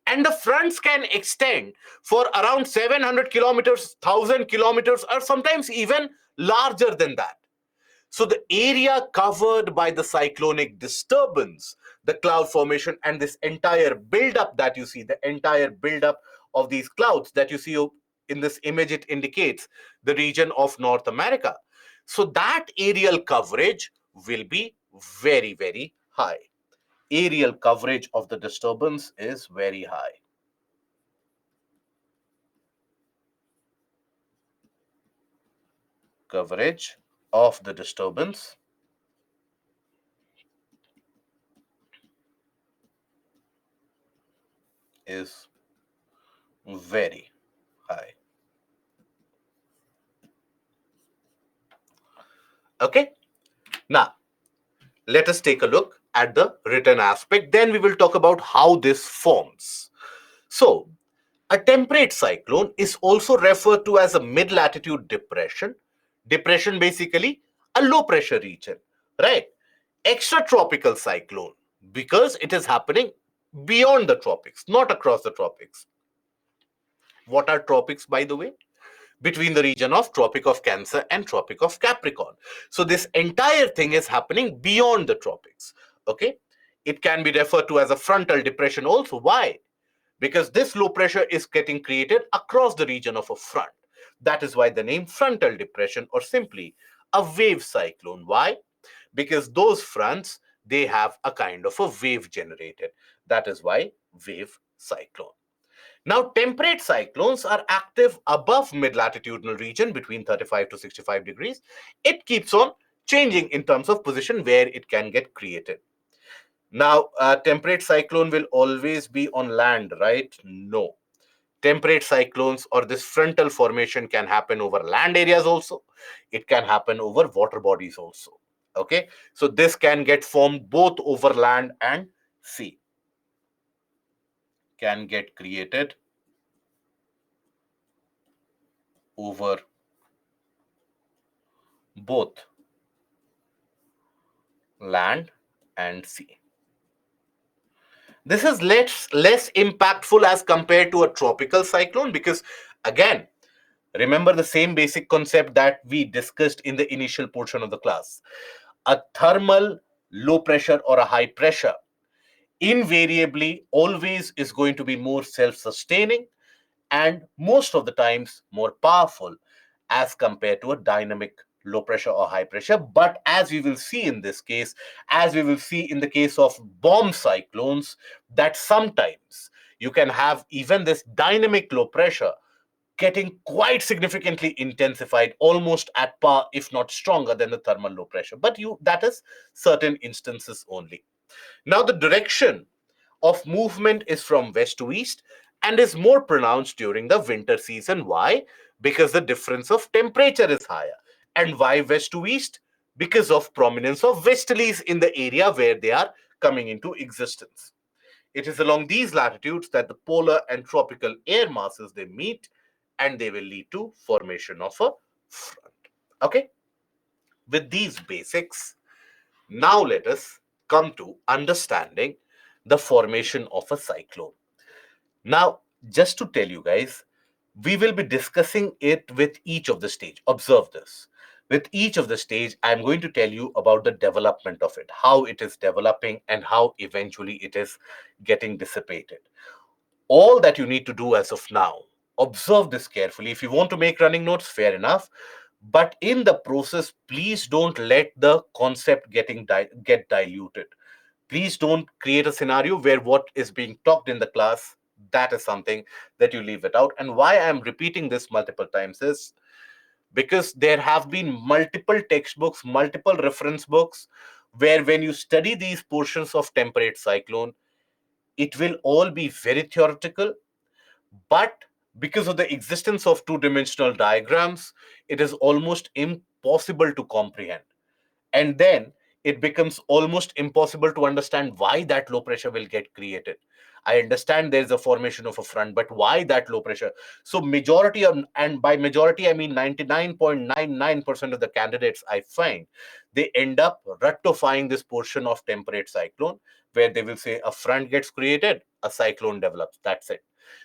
[SPEAKER 1] and the fronts can extend for around 700 kilometers, 1000 kilometers, or sometimes even larger than that. So the area covered by the cyclonic disturbance, the cloud formation, and this entire buildup that you see, the entire buildup of these clouds that you see in this image, it indicates the region of North America. So that aerial coverage will be very, very high. Aerial coverage of the disturbance is very high. Coverage of the disturbance is very high. Okay. Now, let us take a look at the written aspect. Then we will talk about how this forms. So, a temperate cyclone is also referred to as a mid-latitude depression. Depression basically a low pressure region, right? Extratropical cyclone because it is happening beyond the tropics, not across the tropics. What are tropics, by the way? Between the region of Tropic of Cancer and Tropic of Capricorn. So this entire thing is happening beyond the tropics. Okay. It can be referred to as a frontal depression also. Why? Because this low pressure is getting created across the region of a front. That is why the name frontal depression, or simply a wave cyclone. Why? Because those fronts, they have a kind of a wave generated. That is why wave cyclone. Now, temperate cyclones are active above mid-latitudinal region between 35 to 65 degrees. It keeps on changing in terms of position where it can get created. Now, temperate cyclone will always be on land, right? No. Temperate cyclones or this frontal formation can happen over land areas also. It can happen over water bodies also. Okay. So this can get formed both over land and sea. Can get created over both land and sea. This is less impactful as compared to a tropical cyclone because, again, remember the same basic concept that we discussed in the initial portion of the class. A thermal low pressure or a high pressure invariably always is going to be more self-sustaining and most of the times more powerful as compared to a dynamic low pressure or high pressure. But as we will see in this case, as we will see in the case of bomb cyclones, that sometimes you can have even this dynamic low pressure getting quite significantly intensified, almost at par, if not stronger than the thermal low pressure. But that is certain instances only. Now, the direction of movement is from west to east and is more pronounced during the winter season. Why? Because the difference of temperature is higher. And why west to east? Because of prominence of westerlies in the area where they are coming into existence. It is along these latitudes that the polar and tropical air masses they meet, and they will lead to formation of a front. Okay? With these basics, now let us come to understanding the formation of a cyclone. Now, just to tell you guys, we will be discussing it with each of the stage. Observe this. With each of the stage, I'm going to tell you about the development of it, how it is developing and how eventually it is getting dissipated. All that you need to do as of now, observe this carefully. If you want to make running notes, fair enough. But in the process, please don't let the concept get diluted. Please don't create a scenario where what is being talked in the class, that is something that you leave it out. And why I'm repeating this multiple times is because there have been multiple textbooks, multiple reference books, where when you study these portions of temperate cyclone, it will all be very theoretical, but because of the existence of two-dimensional diagrams, it is almost impossible to comprehend. And then it becomes almost impossible to understand why that low pressure will get created. I understand there's a formation of a front, but why that low pressure? So majority of, and by majority I mean 99.99% of the candidates I find, they end up rectifying this portion of temperate cyclone, where they will say a front gets created, a cyclone develops. That's it.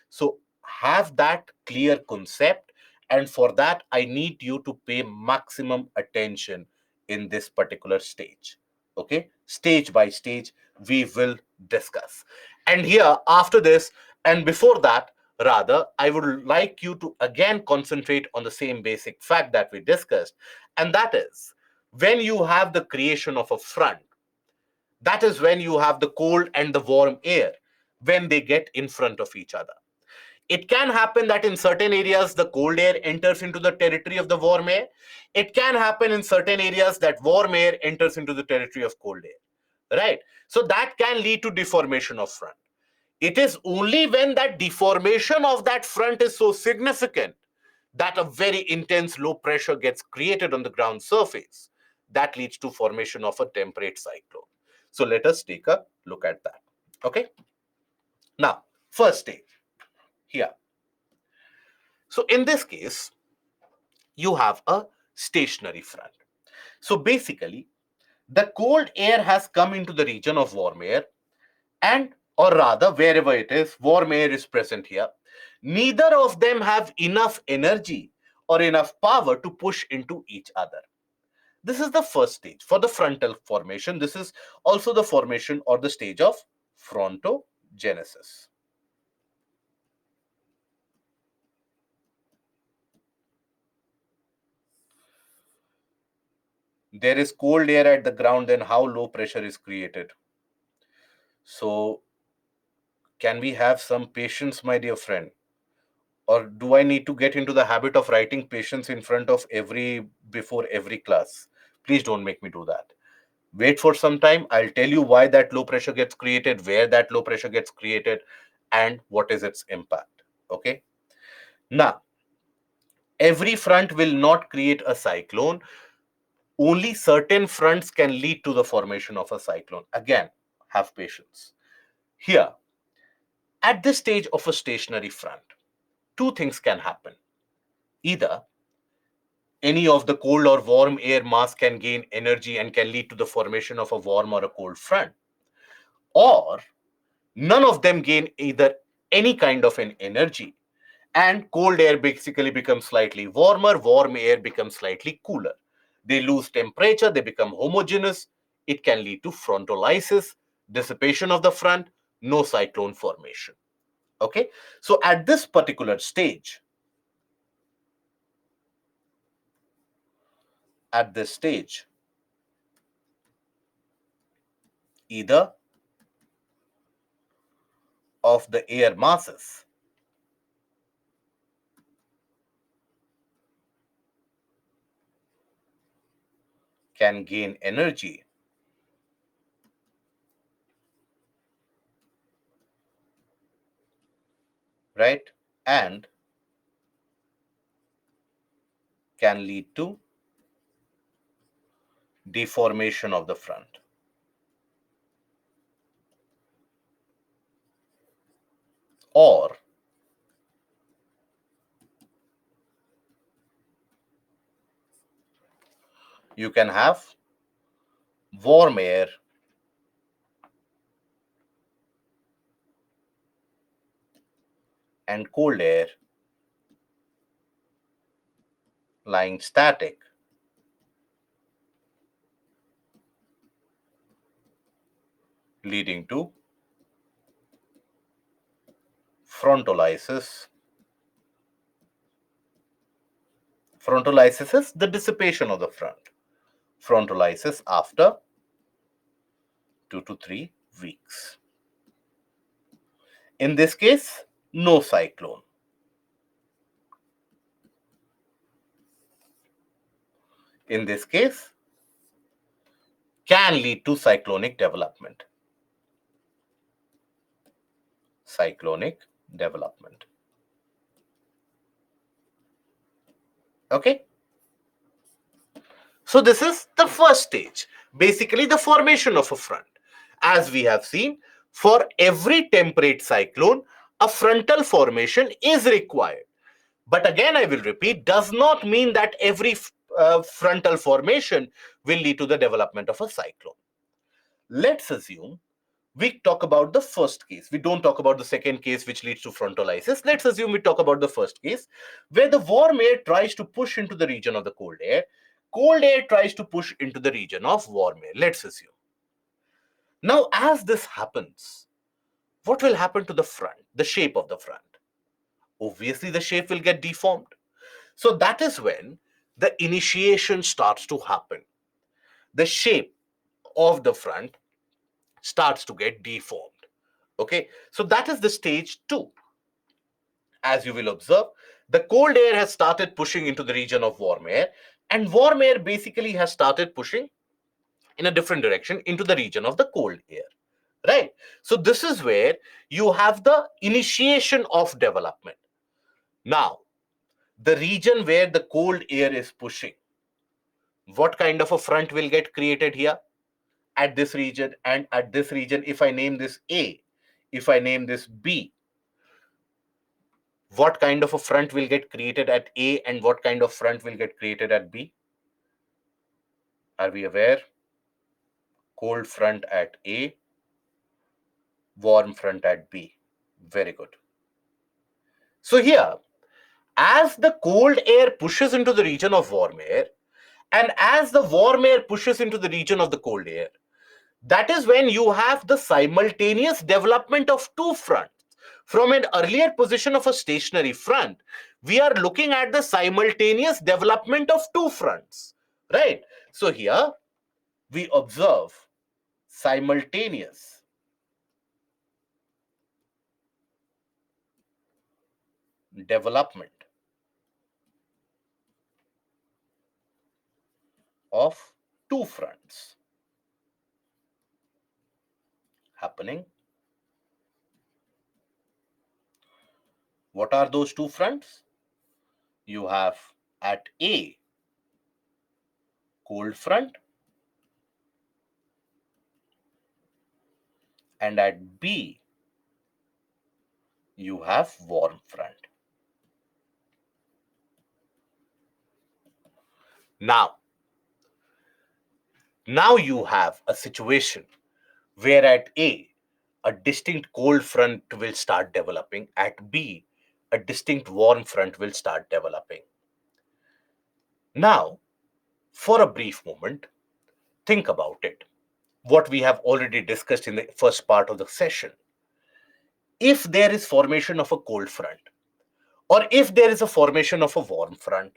[SPEAKER 1] So have that clear concept, and for that I need you to pay maximum attention in this particular stage. Okay, stage by stage we will discuss. And here after this, and before that rather, I would like you to again concentrate on the same basic fact that we discussed, and that is, when you have the creation of a front, that is when you have the cold and the warm air, when they get in front of each other. It can happen that in certain areas the cold air enters into the territory of the warm air. It can happen in certain areas that warm air enters into the territory of cold air, right? So that can lead to deformation of front. It is only when that deformation of that front is so significant that a very intense low pressure gets created on the ground surface that leads to formation of a temperate cyclone. So let us take a look at that. Okay. Now, first stage here. So in this case, you have a stationary front. So basically, the cold air has come into the region of warm air, and or rather wherever it is, warm air is present here. Neither of them have enough energy or enough power to push into each other. This is the first stage for the frontal formation. This is also the formation or the stage of frontogenesis. There is cold air at the ground, then how low pressure is created? So can we have some patience, my dear friend? Or do I need to get into the habit of writing patience in front of before every class? Please don't make me do that. Wait for some time. I'll tell you why that low pressure gets created, where that low pressure gets created, and what is its impact. Okay. Now, every front will not create a cyclone. Only certain fronts can lead to the formation of a cyclone. Again, have patience. Here, at this stage of a stationary front, two things can happen. Either any of the cold or warm air mass can gain energy and can lead to the formation of a warm or a cold front, or none of them gain either any kind of an energy, and cold air basically becomes slightly warmer, warm air becomes slightly cooler. They lose temperature, they become homogeneous. It can lead to frontolysis, dissipation of the front, no cyclone formation. Okay, so at this particular stage, at this stage, either of the air masses can gain energy right, and can lead to deformation of the front. Or you can have warm air and cold air lying static, leading to frontolysis. Frontolysis is the dissipation of the front. Frontolysis after 2 to 3 weeks. In this case, no cyclone. In this case, can lead to cyclonic development. Cyclonic development. Okay? So this is the first stage, basically the formation of a front. As we have seen, for every temperate cyclone, a frontal formation is required. But again, I will repeat, does not mean that every frontal formation will lead to the development of a cyclone. Let's assume we talk about the first case. We don't talk about the second case, which leads to frontolysis. Let's assume we talk about the first case, where the warm air tries to push into the region of the cold air. Cold air tries to push into the region of warm air. Let's assume. Now, as this happens, what will happen to the front, the shape of the front? Obviously, the shape will get deformed. So that is when the initiation starts to happen. The shape of the front starts to get deformed. Okay, so that is the stage 2. As you will observe, the cold air has started pushing into the region of warm air, and warm air basically has started pushing in a different direction into the region of the cold air, right? So this is where you have the initiation of development. Now, the region where the cold air is pushing, what kind of a front will get created here? At this region and at this region, if I name this A, if I name this B, what kind of a front will get created at A and what kind of front will get created at B? Are we aware? Cold front at A, warm front at B. Very good. So here, as the cold air pushes into the region of warm air, and as the warm air pushes into the region of the cold air, that is when you have the simultaneous development of two fronts. From an earlier position of a stationary front, we are looking at the simultaneous development of two fronts, right? So here we observe simultaneous development of two fronts happening. What are those two fronts? You have at A, cold front, and at B, you have warm front. Now you have a situation where at a distinct cold front will start developing. At B, a distinct warm front will start developing. Now, for a brief moment, think about it. What we have already discussed in the first part of the session. If there is formation of a cold front, or if there is a formation of a warm front,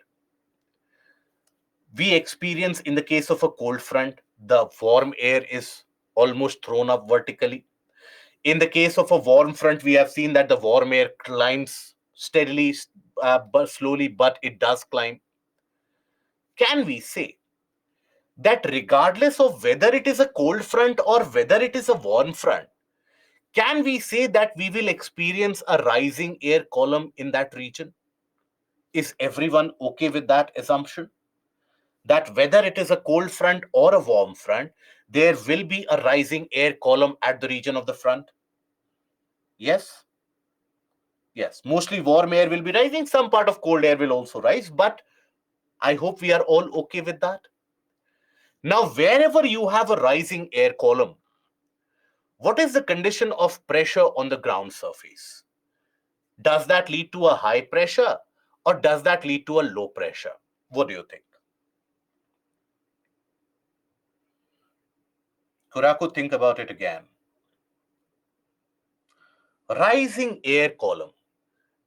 [SPEAKER 1] We experience in the case of a cold front, the warm air is almost thrown up vertically. In the case of a warm front, we have seen that the warm air climbs steadily, but slowly, but it does climb. Can we say that regardless of whether it is a cold front or whether it is a warm front, can we say that we will experience a rising air column in that region? Is everyone okay with that assumption? That whether it is a cold front or a warm front, there will be a rising air column at the region of the front? Yes? Yes. Mostly warm air will be rising. Some part of cold air will also rise, but I hope we are all okay with that. Now, wherever you have a rising air column, what is the condition of pressure on the ground surface? Does that lead to a high pressure or does that lead to a low pressure? What do you think? Kuraku, think about it again. Rising air column.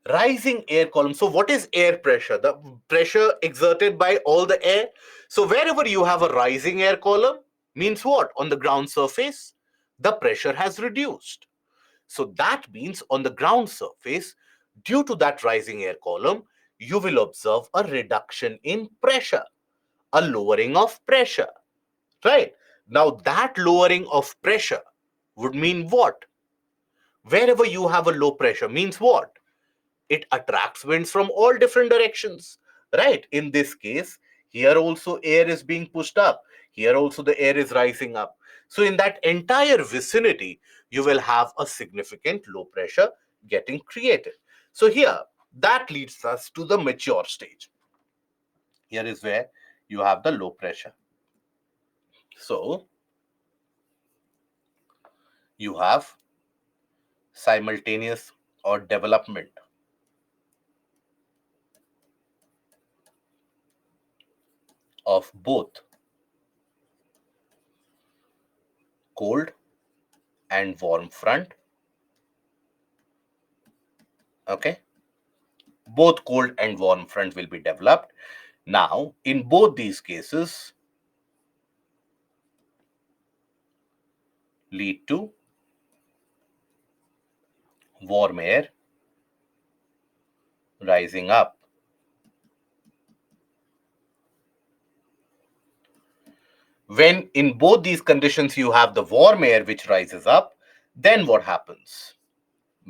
[SPEAKER 1] Rising air column. So what is air pressure? The pressure exerted by all the air. So wherever you have a rising air column, means what? On the ground surface, the pressure has reduced. So that means on the ground surface, due to that rising air column, you will observe a reduction in pressure, a lowering of pressure, right? Now that lowering of pressure would mean what? Wherever you have a low pressure means what? It attracts winds from all different directions, right? In this case, here also air is being pushed up. Here also the air is rising up. So in that entire vicinity, you will have a significant low pressure getting created. So here, that leads us to the mature stage. Here is where you have the low pressure. So you have simultaneous or development of both cold and warm front. Okay, both cold and warm front will be developed. Now, in both these cases, lead to warm air rising up. When in both these conditions you have the warm air which rises up, then what happens?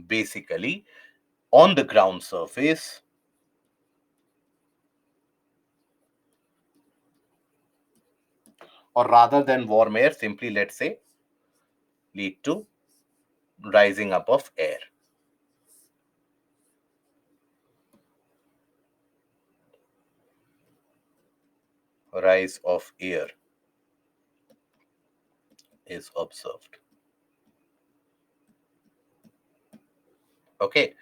[SPEAKER 1] Basically, on the ground surface, or rather than warm air, simply let's say, lead to rising up of air. Rise of air is observed. Okay,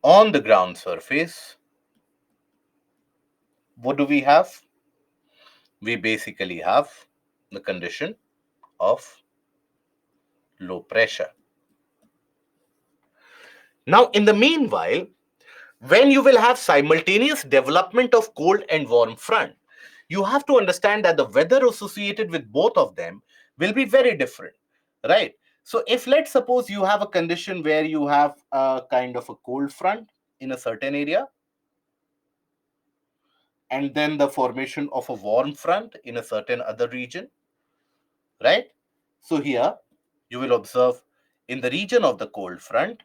[SPEAKER 1] on the ground surface, what do we have? We basically have the condition of low pressure. Now, in the meanwhile, when you will have simultaneous development of cold and warm front, you have to understand that the weather associated with both of them will be very different, right? So if let's suppose you have a condition where you have a kind of a cold front in a certain area, and then the formation of a warm front in a certain other region, right? So here you will observe in the region of the cold front,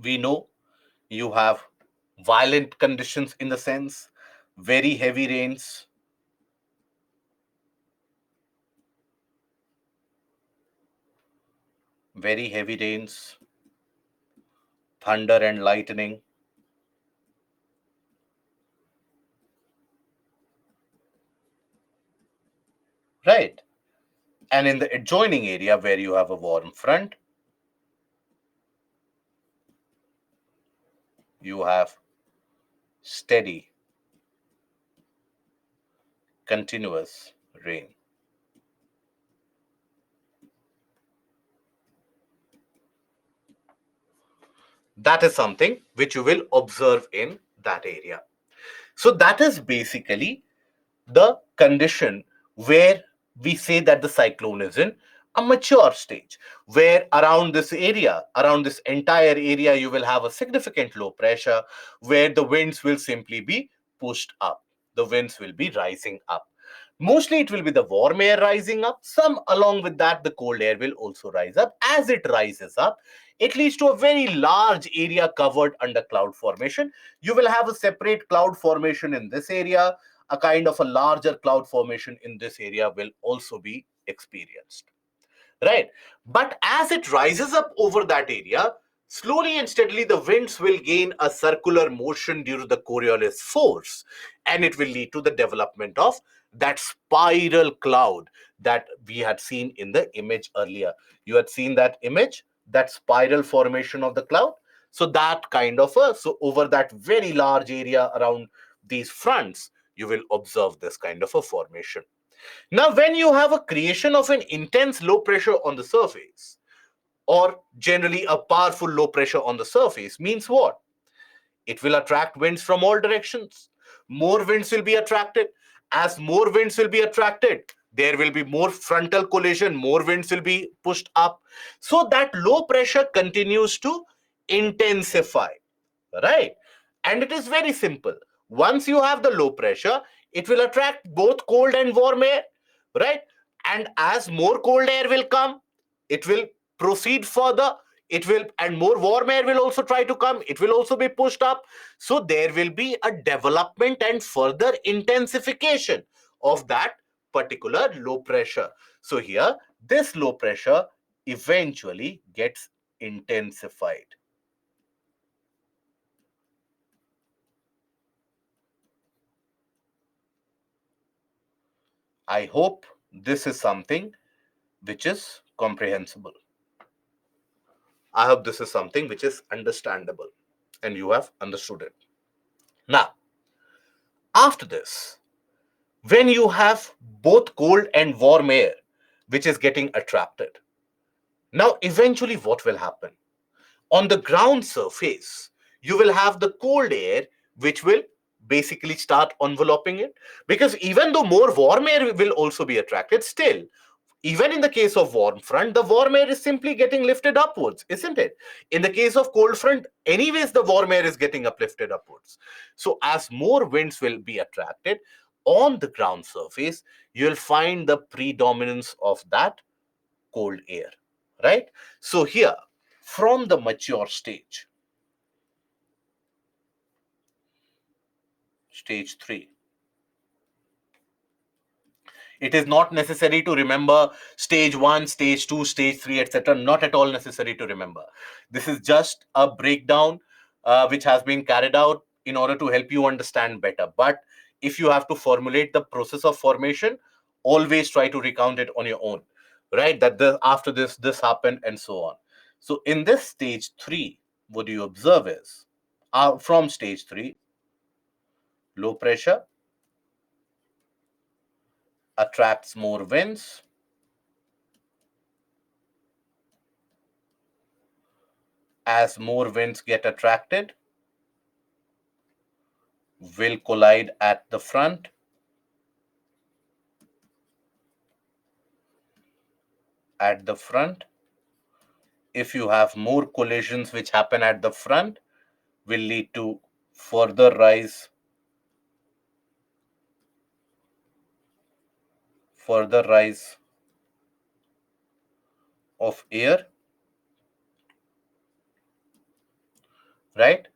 [SPEAKER 1] we know you have violent conditions, in the sense very heavy rains, very heavy rains, thunder and lightning, right? And in the adjoining area where you have a warm front, you have steady, continuous rain. That is something which you will observe in that area. So that is basically the condition where we say that the cyclone is in a mature stage, where around this entire area, you will have a significant low pressure where the winds will simply be pushed up. The winds will be rising up. Mostly it will be the warm air rising up. Some along with that, the cold air will also rise up. As it rises up, it leads to a very large area covered under cloud formation. You will have a separate cloud formation in this area. A kind of a larger cloud formation in this area will also be experienced, right? But as it rises up over that area, slowly and steadily the winds will gain a circular motion due to the Coriolis force, and it will lead to the development of that spiral cloud that we had seen in the image earlier. You had seen that image, that spiral formation of the cloud. So that kind of so over that very large area around these fronts, you will observe this kind of a formation. Now, when you have a creation of an intense low pressure on the surface, or generally a powerful low pressure on the surface, means what? It will attract winds from all directions. More winds will be attracted. As more winds will be attracted, there will be more frontal collision, more winds will be pushed up. So that low pressure continues to intensify, right? And it is very simple. Once you have the low pressure, it will attract both cold and warm air, right? And as more cold air will come, it will proceed further. It will, and more warm air will also try to come. It will also be pushed up. So there will be a development and further intensification of that particular low pressure. So here, this low pressure eventually gets intensified. I hope this is something which is comprehensible. I hope this is something which is understandable and you have understood it. Now, after this, when you have both cold and warm air which is getting attracted, now eventually what will happen? On the ground surface, you will have the cold air which will basically start enveloping it, because even though more warm air will also be attracted, still, even in the case of warm front, the warm air is simply getting lifted upwards, isn't it? In the case of cold front, anyways, the warm air is getting uplifted upwards. So as more winds will be attracted on the ground surface, you'll find the predominance of that cold air, right? So here, from the mature stage, stage 3, it is not necessary to remember stage 1, stage 2, stage 3, etc. Not at all necessary to remember. This is just a breakdown which has been carried out in order to help you understand better. But if you have to formulate the process of formation, always try to recount it on your own, right? That after this happened and so on. So in this stage 3, what you observe is from stage 3, low pressure attracts more winds. As more winds get attracted, will collide at the front. At the front, if you have more collisions which happen at the front, will lead to further rise of air, right?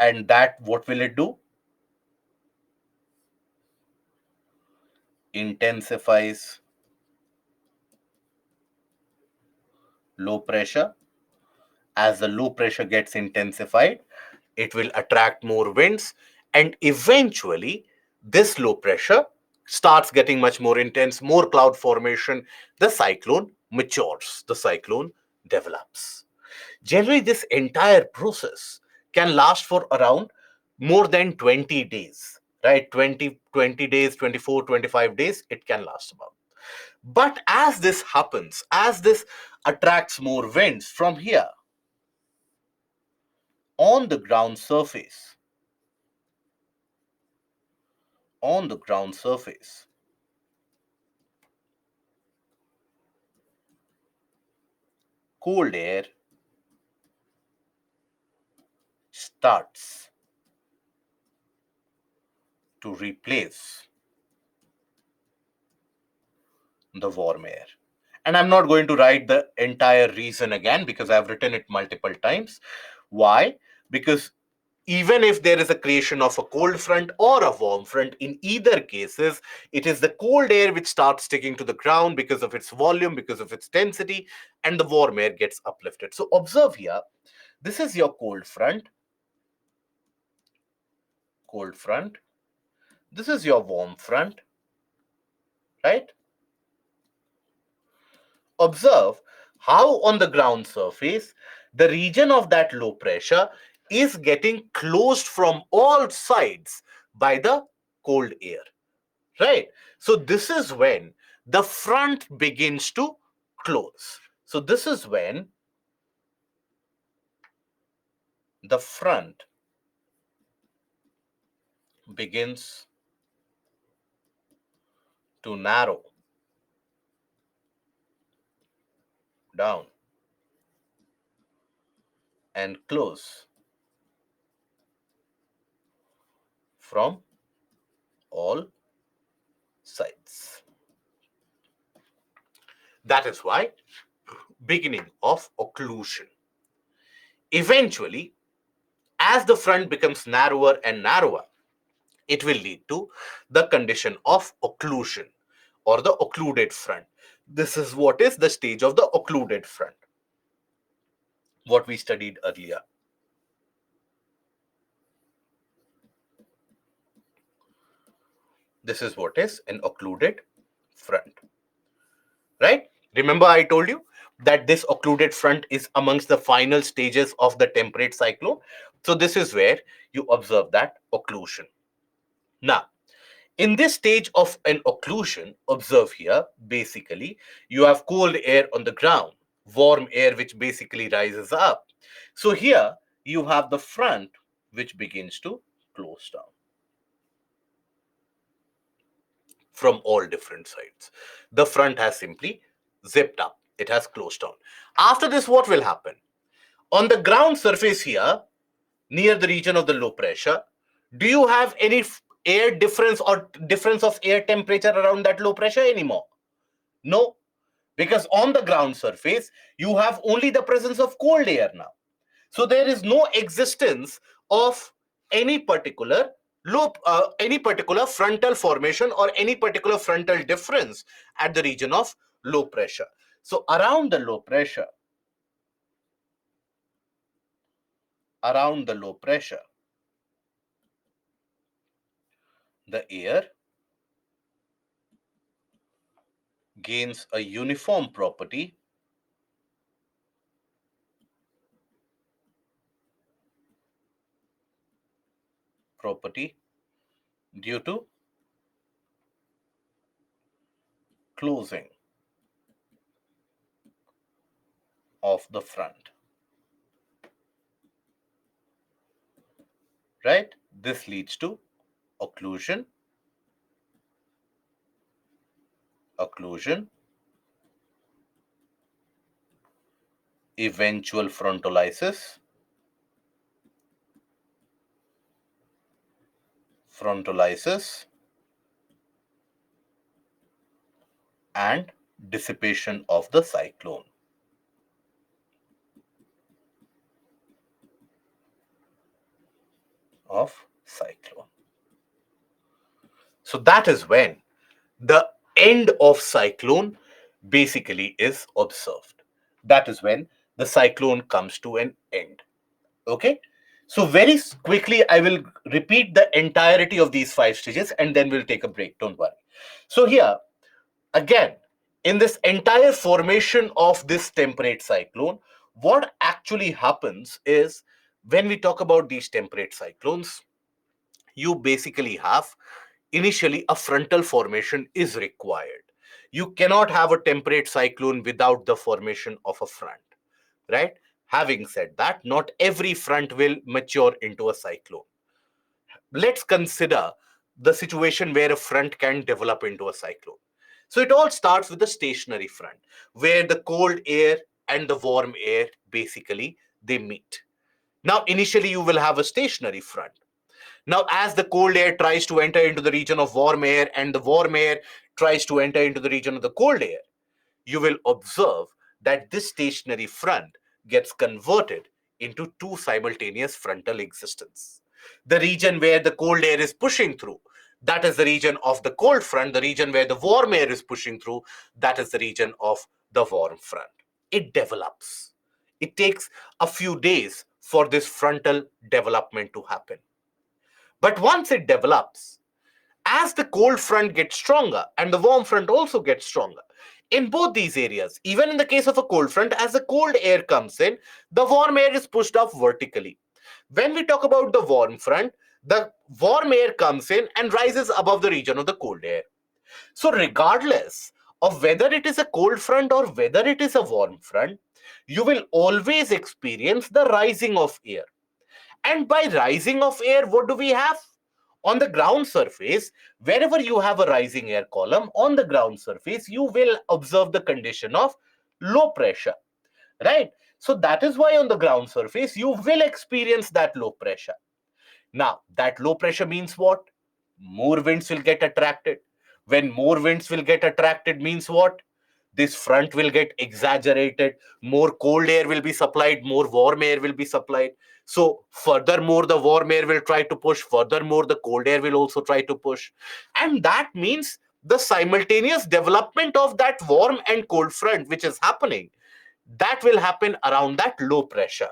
[SPEAKER 1] And that, what will it do? Intensifies low pressure. As the low pressure gets intensified, it will attract more winds, and eventually this low pressure starts getting much more intense, more cloud formation. The cyclone matures, the cyclone develops. Generally, this entire process can last for around more than 20 days, right? 20 days, 24, 25 days, it can last about. But as this happens, as this attracts more winds from here, on the ground surface, on the ground surface, cold air starts to replace the warm air. And I'm not going to write the entire reason again because I've written it multiple times. Why? Because even if there is a creation of a cold front or a warm front, in either cases, it is the cold air which starts sticking to the ground because of its volume, because of its density, and the warm air gets uplifted. So observe here, this is your cold front, cold front. This is your warm front, right? Observe how on the ground surface, the region of that low pressure is getting closed from all sides by the cold air, right? So this is when the front begins to close. So this is when the front begins to narrow down and close from all sides. That is why beginning of occlusion. Eventually, as the front becomes narrower and narrower, it will lead to the condition of occlusion or the occluded front. This is what is the stage of the occluded front, what we studied earlier. This is what is an occluded front, right? Remember I told you that this occluded front is amongst the final stages of the temperate cyclone. So this is where you observe that occlusion. Now, in this stage of an occlusion, observe here, basically, you have cold air on the ground, warm air which basically rises up. So here you have the front which begins to close down from all different sides. The front has simply zipped up, it has closed down. After this, what will happen? On the ground surface here, near the region of the low pressure, do you have any air difference or difference of air temperature around that low pressure anymore? No, because on the ground surface, you have only the presence of cold air now. So there is no existence of any particular any particular frontal formation or any particular frontal difference at the region of low pressure. So around the low pressure, the air gains a uniform property due to closing of the front, right? This leads to occlusion, eventual frontolysis, and dissipation of the cyclone. So that is when the end of cyclone basically is observed. That is when the cyclone comes to an end. Okay. So very quickly, I will repeat the entirety of these 5 stages and then we'll take a break. Don't worry. So here, again, in this entire formation of this temperate cyclone, what actually happens is when we talk about these temperate cyclones, you basically have initially a frontal formation is required. You cannot have a temperate cyclone without the formation of a front, right? Having said that, not every front will mature into a cyclone. Let's consider the situation where a front can develop into a cyclone. So it all starts with a stationary front where the cold air and the warm air basically they meet. Now initially you will have a stationary front. Now as the cold air tries to enter into the region of warm air and the warm air tries to enter into the region of the cold air, you will observe that this stationary front gets converted into two simultaneous frontal existence. The region where the cold air is pushing through, that is the region of the cold front. The region where the warm air is pushing through, that is the region of the warm front. It develops. It takes a few days for this frontal development to happen. But once it develops, as the cold front gets stronger and the warm front also gets stronger, in both these areas, even in the case of a cold front, as the cold air comes in, the warm air is pushed up vertically. When we talk about the warm front, the warm air comes in and rises above the region of the cold air. So, regardless of whether it is a cold front or whether it is a warm front, you will always experience the rising of air. And by rising of air, what do we have? On the ground surface, wherever you have a rising air column, on the ground surface, you will observe the condition of low pressure, right? So that is why on the ground surface, you will experience that low pressure. Now, that low pressure means what? More winds will get attracted. When more winds will get attracted means what? This front will get exaggerated. More cold air will be supplied, more warm air will be supplied. So, furthermore, the warm air will try to push, furthermore, the cold air will also try to push. And that means the simultaneous development of that warm and cold front, which is happening, that will happen around that low pressure.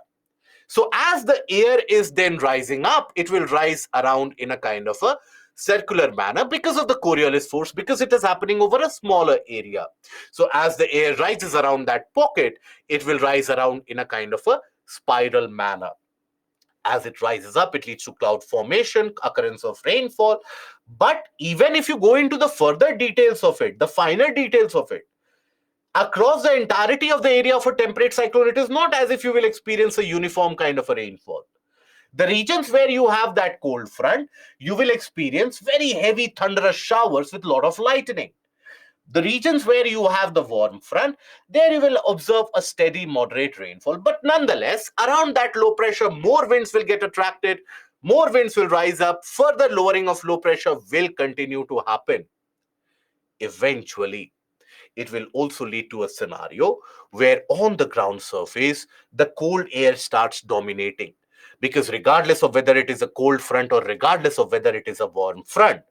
[SPEAKER 1] So as the air is then rising up, it will rise around in a kind of a circular manner because of the Coriolis force, because it is happening over a smaller area. So as the air rises around that pocket, it will rise around in a kind of a spiral manner. As it rises up, it leads to cloud formation, occurrence of rainfall. But even if you go into the further details of it, the finer details of it, across the entirety of the area of a temperate cyclone, it is not as if you will experience a uniform kind of a rainfall. The regions where you have that cold front, you will experience very heavy thunderous showers with a lot of lightning. The regions where you have the warm front, there you will observe a steady moderate rainfall. But nonetheless, around that low pressure, more winds will get attracted, more winds will rise up, further lowering of low pressure will continue to happen. Eventually, it will also lead to a scenario where on the ground surface, the cold air starts dominating. Because regardless of whether it is a cold front or regardless of whether it is a warm front,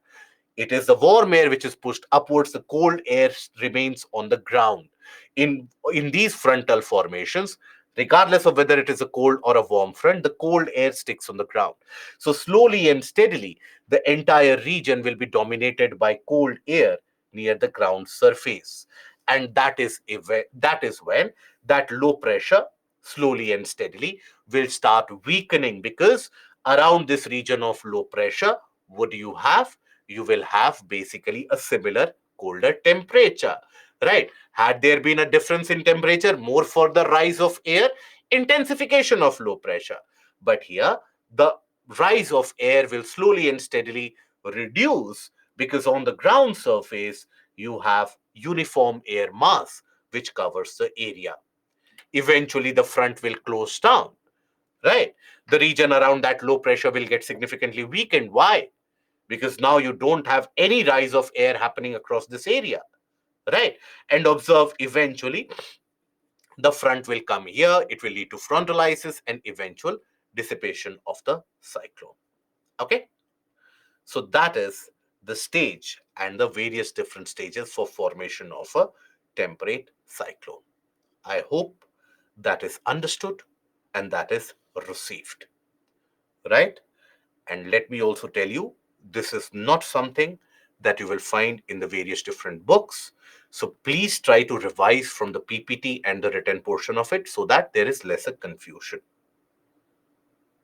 [SPEAKER 1] it is the warm air which is pushed upwards, the cold air remains on the ground. In these frontal formations, regardless of whether it is a cold or a warm front, the cold air sticks on the ground. So slowly and steadily, the entire region will be dominated by cold air near the ground surface. And that is when that low pressure slowly and steadily will start weakening, because around this region of low pressure, what do you have? You will have basically a similar colder temperature, right? Had there been a difference in temperature, more for the rise of air, intensification of low pressure. But here, the rise of air will slowly and steadily reduce, because on the ground surface, you have uniform air mass which covers the area. Eventually, the front will close down, right? The region around that low pressure will get significantly weakened. Why? Because now you don't have any rise of air happening across this area, right? And observe, eventually the front will come here, it will lead to frontalisis and eventual dissipation of the cyclone. Okay, so that is the stage and the various different stages for formation of a temperate cyclone. I hope that is understood and that is received, right? And let me also tell you, this is not something that you will find in the various different books. So please try to revise from the PPT and the written portion of it so that there is lesser confusion.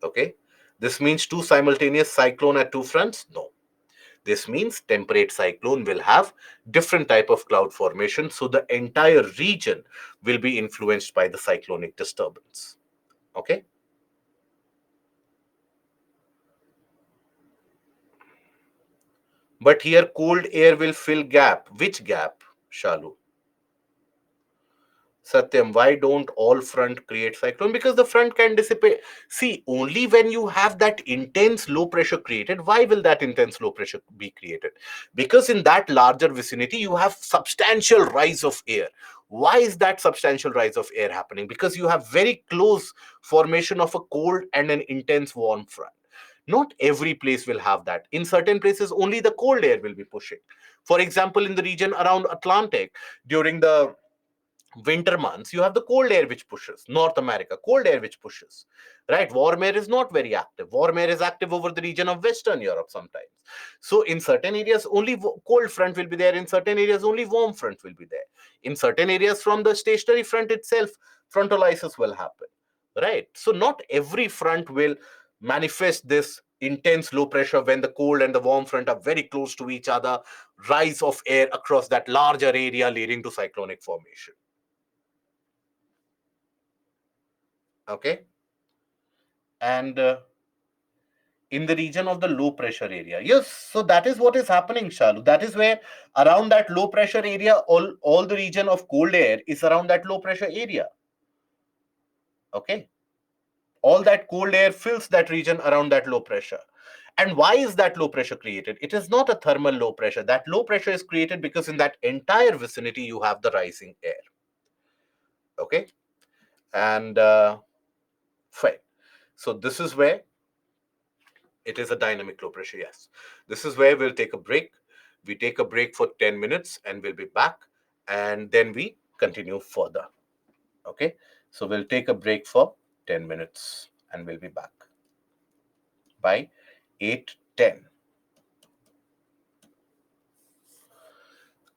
[SPEAKER 1] Okay. This means two simultaneous cyclone at two fronts? No. This means temperate cyclone will have different type of cloud formation. So the entire region will be influenced by the cyclonic disturbance. Okay. But here cold air will fill gap. Which gap, Shalu? Satyam, why don't all front create cyclone? Because the front can dissipate. See, only when you have that intense low pressure created, why will that intense low pressure be created? Because in that larger vicinity, you have substantial rise of air. Why is that substantial rise of air happening? Because you have very close formation of a cold and an intense warm front. Not every place will have that. In certain places, only the cold air will be pushing. For example, in the region around Atlantic, during the winter months, you have the cold air which pushes. North America, cold air which pushes, right? Warm air is not very active. Warm air is active over the region of Western Europe sometimes. So in certain areas only cold front will be there, in certain areas only warm front will be there, in certain areas from the stationary front itself frontalisis will happen, right? So not every front will manifest this intense low pressure when the cold and the warm front are very close to each other, rise of air across that larger area leading to cyclonic formation. Okay. And in the region of the low pressure area, yes, so that is what is happening, Shalu. That is where around that low pressure area, all the region of cold air is around that low pressure area. Okay, all that cold air fills that region around that low pressure. And why is that low pressure created? It is not a thermal low pressure. That low pressure is created because in that entire vicinity you have the rising air. Okay. And fine. So this is where it is a dynamic low pressure, yes. This is where we'll take a break. We take a break for 10 minutes and we'll be back. And then we continue further. Okay. So we'll take a break for 10 minutes and we'll be back by 8:10.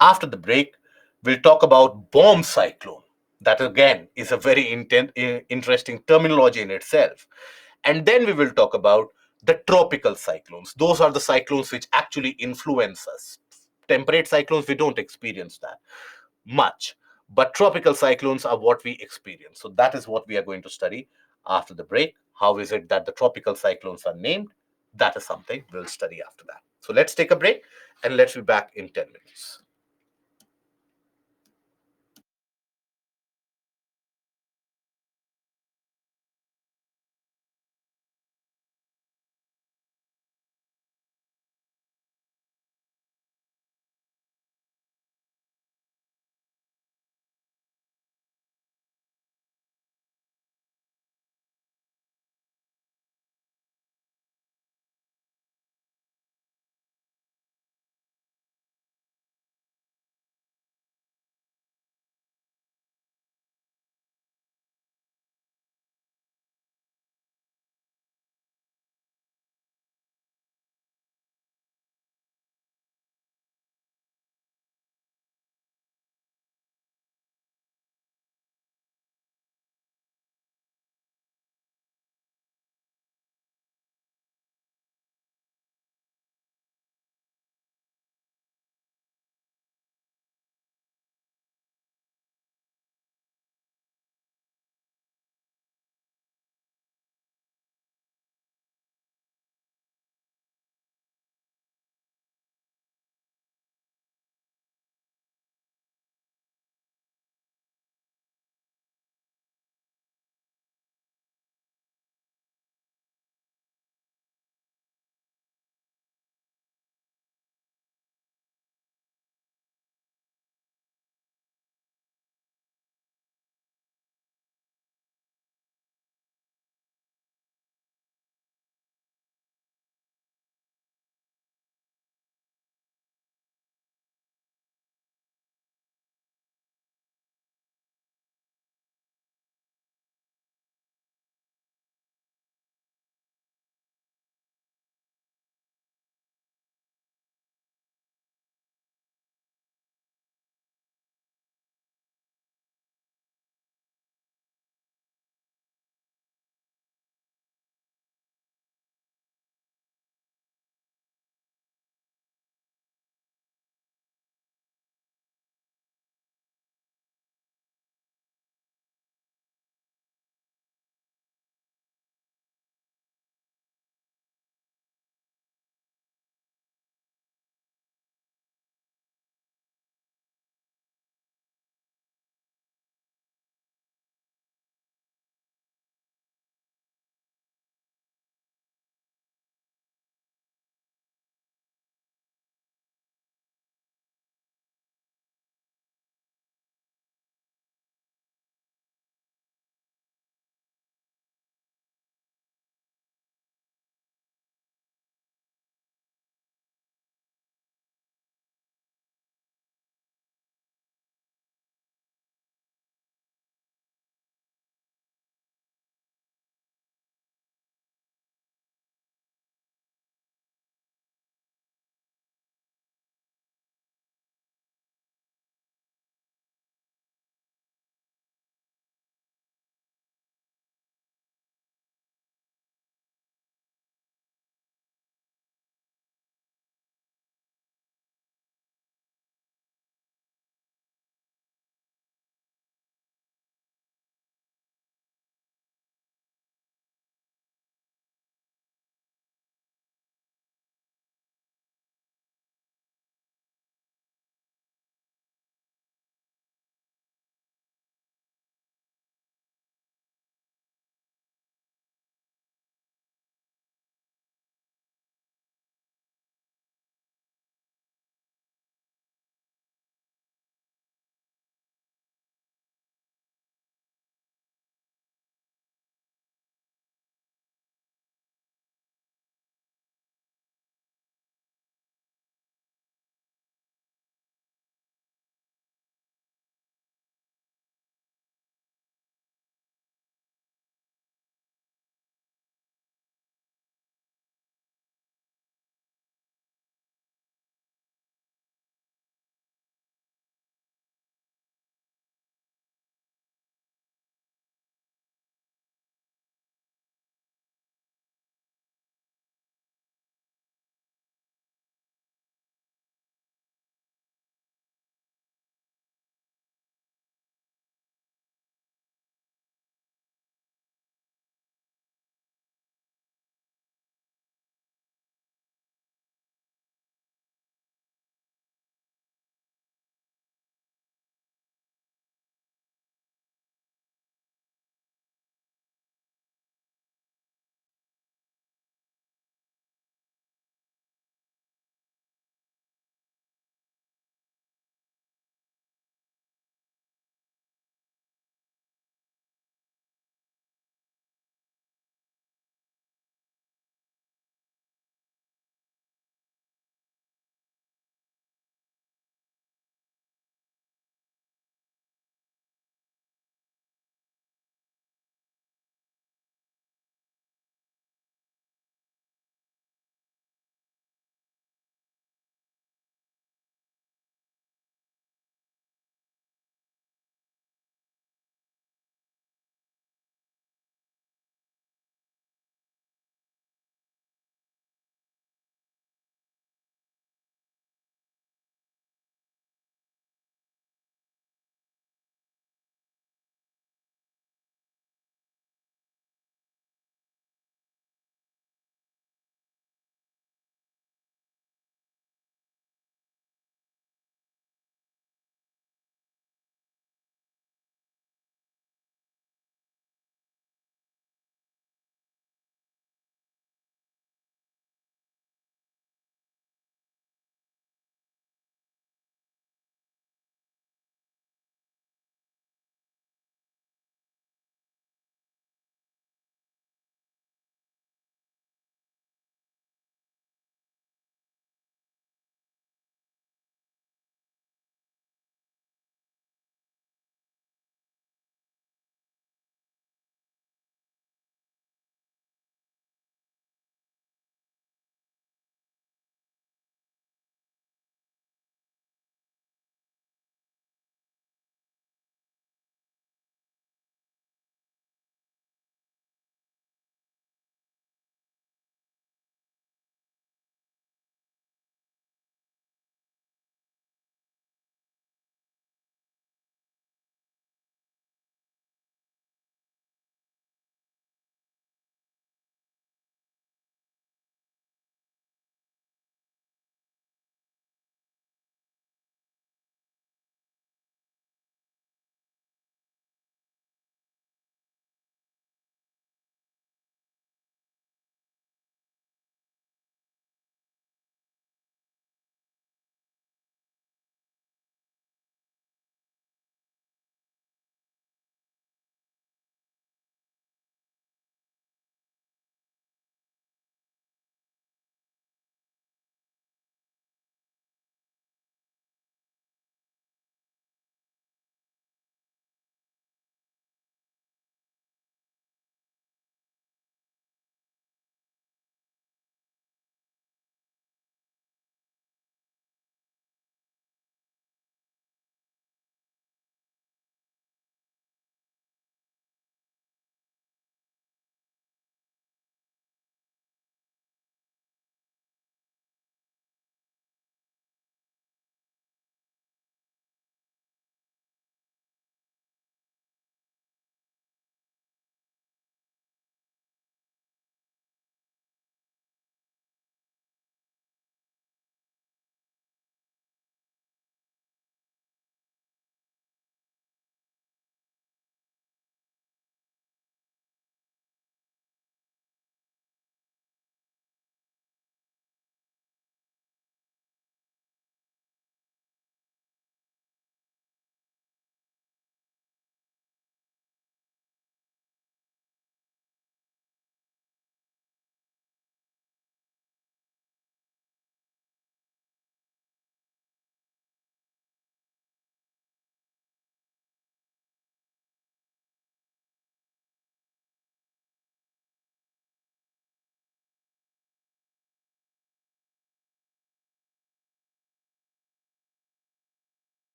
[SPEAKER 1] After the break, we'll talk about bomb cyclone. That again is a very interesting terminology in itself. And then we will talk about the tropical cyclones. Those are the cyclones which actually influence us. Temperate cyclones, we don't experience that much. But tropical cyclones are what we experience. So that is what we are going to study after the break. How is it that the tropical cyclones are named? That is something we'll study after that. So let's take a break and let's be back in 10 minutes.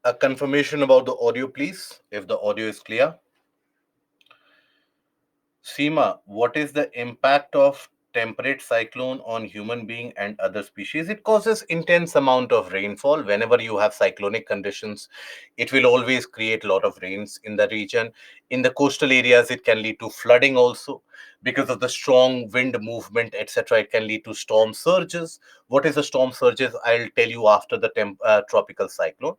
[SPEAKER 1] A confirmation about the audio, please, if the audio is clear. Seema, what is the impact of temperate cyclone on human being and other species? It causes intense amount of rainfall. Whenever you have cyclonic conditions, it will always create a lot of rains in the region. In the coastal areas, it can lead to flooding also because of the strong wind movement, etc. It can lead to storm surges. What is a storm surges? I'll tell you after the tropical cyclone.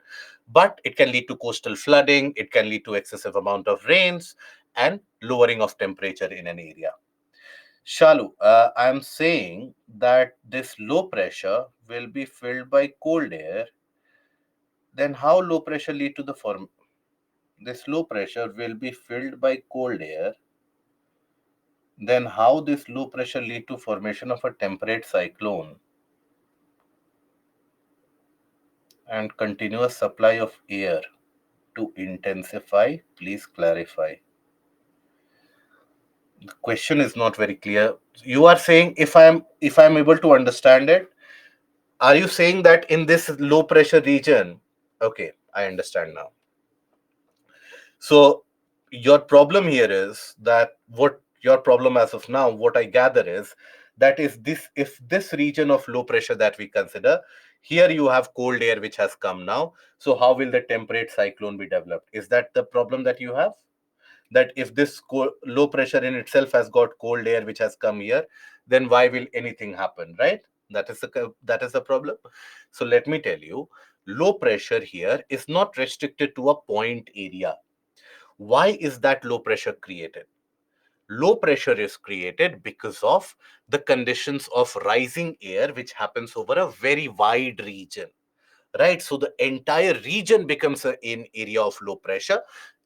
[SPEAKER 1] But it can lead to coastal flooding. It can lead to excessive amount of rains and lowering of temperature in an area. Shalu, I'm saying that this low pressure will be filled by cold air. Then how low pressure lead to the form? This low pressure will be filled by cold air. Then how this low pressure lead to formation of a temperate cyclone and continuous supply of air to intensify? Please clarify. The question is not very clear. You are saying if I'm able to understand it, are you saying that in this low pressure region? Okay, I understand now. So your problem here is that what your problem as of now, what I gather is that is this if this region of low pressure that we consider, here you have cold air which has come now. So how will the temperate cyclone be developed? Is that the problem that you have? That if this low pressure in itself has got cold air which has come here, then why will anything happen, right? That is the problem. So let me tell you, low pressure here is not restricted to a point area. Why is that low pressure created? Low pressure is created because of the conditions of rising air which happens over a very wide region, right? So the entire region becomes an area of low pressure,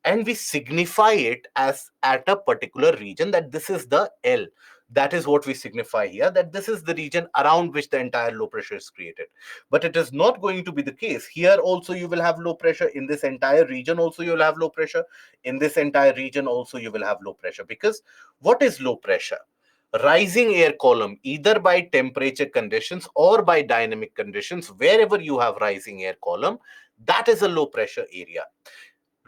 [SPEAKER 1] and we signify it as at a particular region, that this is the L. That is what we signify here, that this is the region around which the entire low pressure is created. But it is not going to be the case. Here also you will have low pressure. In this entire region also you will have low pressure. In this entire region also you will have low pressure. Because what is low pressure? Rising air column, either by temperature conditions or by dynamic conditions. Wherever you have rising air column, that is a low pressure area.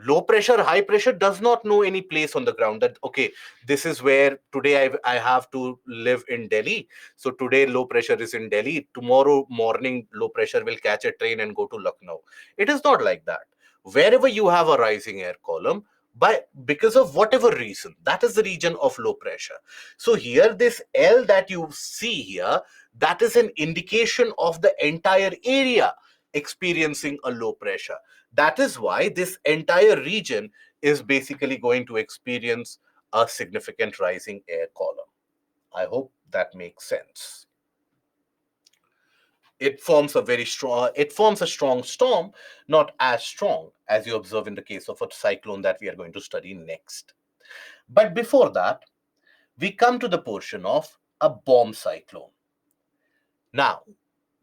[SPEAKER 1] Low pressure, high pressure does not know any place on the ground, that okay, this is where today I have to live in Delhi, so today low pressure is in Delhi, tomorrow morning low pressure will catch a train and go to Lucknow. It is not like that. Wherever you have a rising air column, by because of whatever reason, that is the region of low pressure. So here this L that you see here, that is an indication of the entire area experiencing a low pressure. That is why this entire region is basically going to experience a significant rising air column. I hope that makes sense. It forms a strong storm, not as strong as you observe in the case of a cyclone that we are going to study next. But before that, we come to the portion of a bomb cyclone. Now,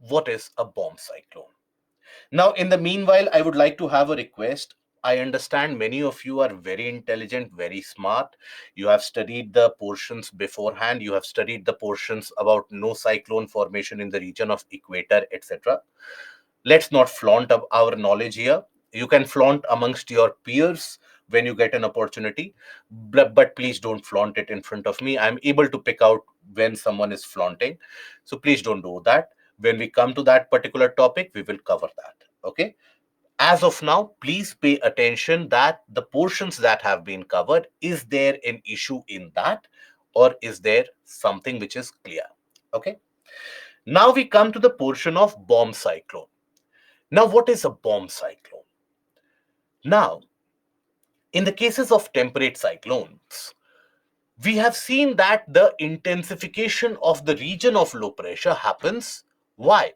[SPEAKER 1] what is a bomb cyclone? Now, in the meanwhile, I would like to have a request. I understand many of you are very intelligent, very smart. You have studied the portions beforehand. You have studied the portions about no cyclone formation in the region of equator, etc. Let's not flaunt our knowledge here. You can flaunt amongst your peers when you get an opportunity, but please don't flaunt it in front of me. I'm able to pick out when someone is flaunting. So please don't do that. When we come to that particular topic, we will cover that. Okay. As of now, please pay attention that the portions that have been covered, is there an issue in that, or is there something which is clear? Okay. Now we come to the portion of bomb cyclone. Now, what is a bomb cyclone? Now, in the cases of temperate cyclones, we have seen that the intensification of the region of low pressure happens. Why?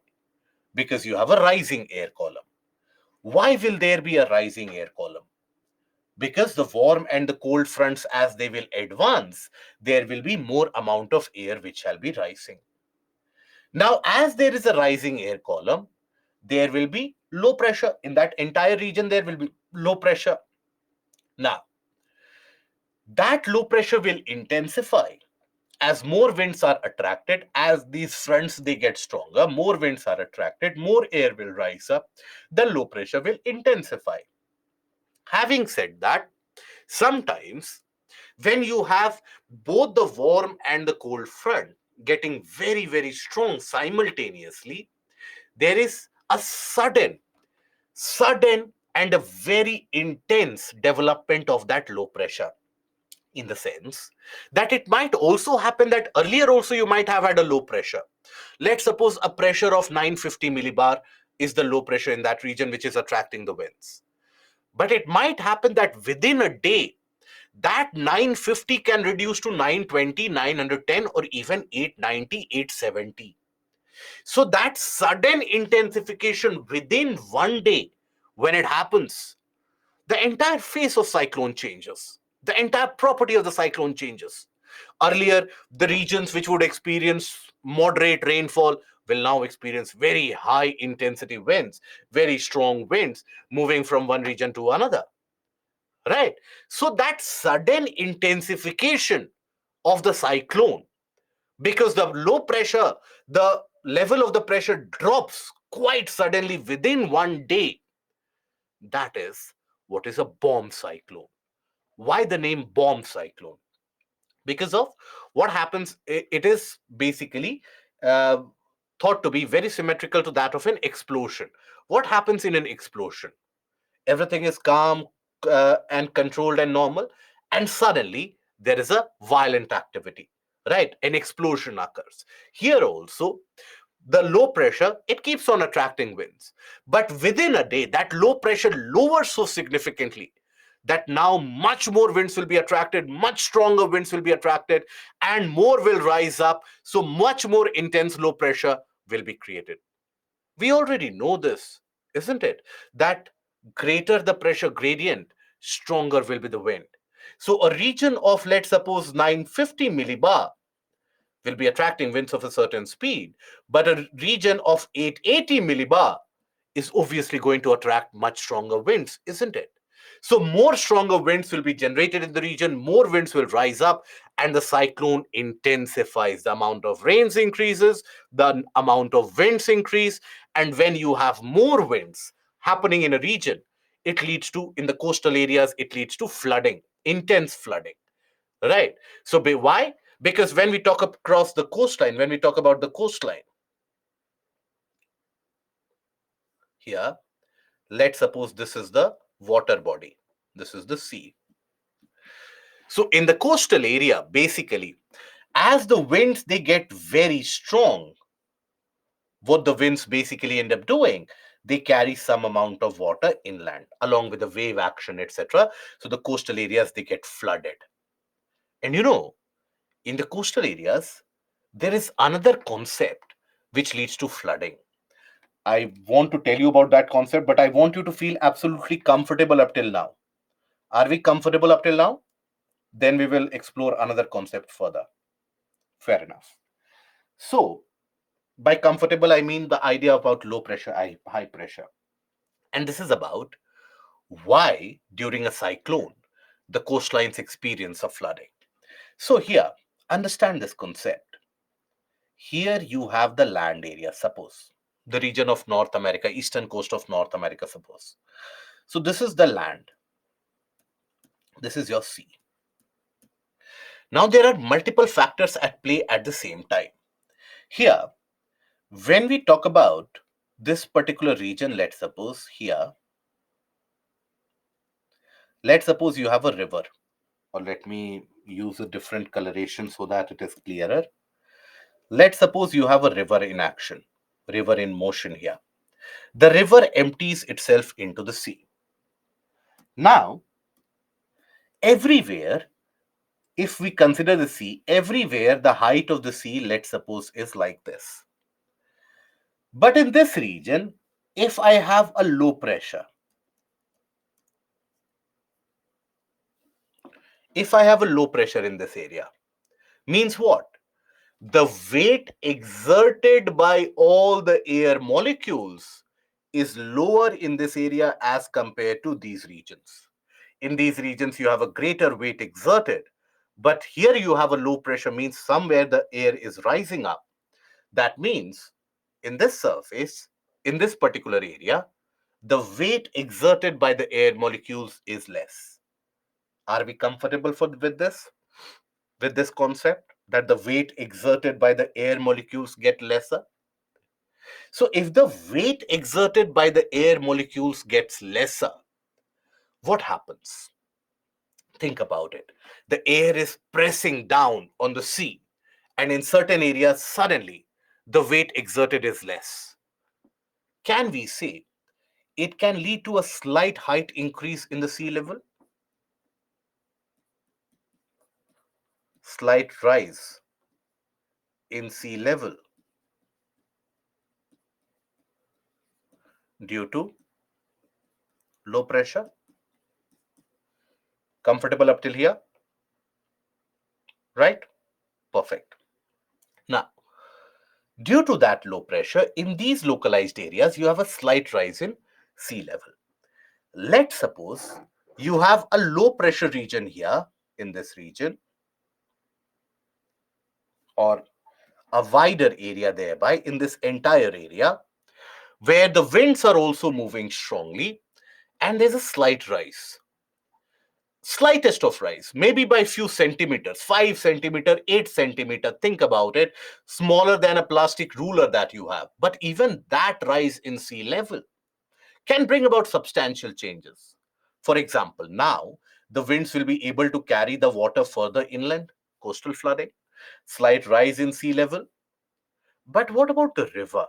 [SPEAKER 1] Because you have a rising air column. Why will there be a rising air column? Because the warm and the cold fronts, as they will advance, there will be more amount of air which shall be rising. Now, as there is a rising air column, there will be low pressure. In that entire region, there will be low pressure. Now, that low pressure will intensify as more winds are attracted, as these fronts they get stronger, more winds are attracted, more air will rise up, the low pressure will intensify. Having said that, sometimes when you have both the warm and the cold front getting very, very strong simultaneously, there is a sudden and a very intense development of that low pressure, in the sense that it might also happen that earlier also you might have had a low pressure. Let's suppose a pressure of 950 millibar is the low pressure in that region which is attracting the winds. But it might happen that within a day, that 950 can reduce to 920, 910, or even 890, 870. So that sudden intensification within one day, when it happens, the entire face of cyclone changes. The entire property of the cyclone changes. Earlier, the regions which would experience moderate rainfall will now experience very high intensity winds, very strong winds moving from one region to another. Right? So that sudden intensification of the cyclone, because the low pressure, the level of the pressure drops quite suddenly within one day, that is what is a bomb cyclone. Why the name bomb cyclone? Because of what happens, it is basically uh, thought to be very symmetrical to that of an explosion. What happens in an explosion? Everything is calm and controlled and normal, and suddenly there is a violent activity, right? An explosion occurs. Here also, the low pressure, it keeps on attracting winds, but within a day that low pressure lowers so significantly that now much more winds will be attracted, much stronger winds will be attracted, and more will rise up, so much more intense low pressure will be created. We already know this, isn't it? That greater the pressure gradient, stronger will be the wind. So a region of, let's suppose, 950 millibar will be attracting winds of a certain speed, but a region of 880 millibar is obviously going to attract much stronger winds, isn't it? So more stronger winds will be generated in the region, more winds will rise up, and the cyclone intensifies. The amount of rains increases, the amount of winds increase, and when you have more winds happening in a region, it leads to, in the coastal areas, it leads to flooding, intense flooding. Right. So why? Because when we talk across the coastline, when we talk about the coastline, here, let's suppose this is the water body. This is the sea. So in the coastal area, basically, as the winds they get very strong, what the winds basically end up doing, they carry some amount of water inland along with the wave action, etc. So the coastal areas they get flooded. And in the coastal areas, there is another concept which leads to flooding. I want to tell you about that concept, but I want you to feel absolutely comfortable up till now. Are we comfortable up till now? Then we will explore another concept further. Fair enough. So, by comfortable, I mean the idea about low pressure, high pressure. And this is about why, during a cyclone, the coastlines experience a flooding. So, here, understand this concept. Here you have the land area, suppose the region of North America, eastern coast of North America, suppose. So, this is the land, this is your sea. Now, there are multiple factors at play at the same time. Here, when we talk about this particular region, let's suppose here, let's suppose you have a river, or let me use a different coloration so that it is clearer. Let's suppose you have a river in action, river in motion here. The river empties itself into the sea. Now, everywhere, if we consider the sea, everywhere the height of the sea, let's suppose, is like this. But in this region, if I have a low pressure, if I have a low pressure in this area, means what? The weight exerted by all the air molecules is lower in this area as compared to these regions. In these regions, you have a greater weight exerted, But here you have a low pressure, means somewhere the air is rising up. That means in this surface, in this particular area, the weight exerted by the air molecules is less. Are we comfortable with this? With this concept that the weight exerted by the air molecules get lesser? So if the weight exerted by the air molecules gets lesser, what happens? Think about it. The air is pressing down on the sea, and in certain areas, suddenly the weight exerted is less. Can we say it can lead to a slight height increase in the sea level? Slight rise in sea level due to low pressure. Comfortable up till here? Right? Perfect. Now, due to that low pressure, in these localized areas, you have a slight rise in sea level. Let's suppose you have a low pressure region here in this region, or a wider area thereby in this entire area, where the winds are also moving strongly, and there's a slight rise. Slightest of rise, maybe by few centimeters, 5 centimeter, 8 centimeter. Think about it, smaller than a plastic ruler that you have. But even that rise in sea level can bring about substantial changes. For example, now the winds will be able to carry the water further inland, coastal flooding, slight rise in sea level. But what about the river?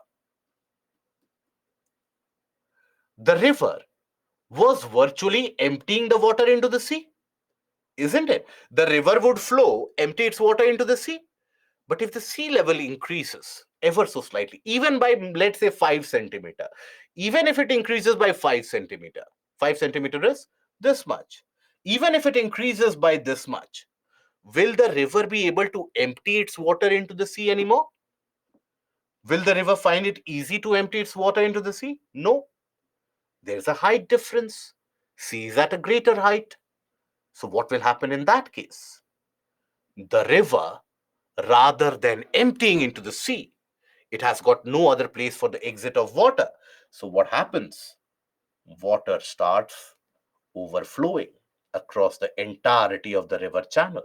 [SPEAKER 1] The river was virtually emptying the water into the sea, isn't it? The river would flow, empty its water into the sea. But if the sea level increases ever so slightly, even by, let's say, 5 centimeter, even if it increases by 5 centimeter is this much. Even if it increases by this much, will the river be able to empty its water into the sea anymore? Will the river find it easy to empty its water into the sea? No. There's a height difference. Sea is at a greater height. So what will happen in that case? The river, rather than emptying into the sea, it has got no other place for the exit of water. So what happens? Water starts overflowing across the entirety of the river channel.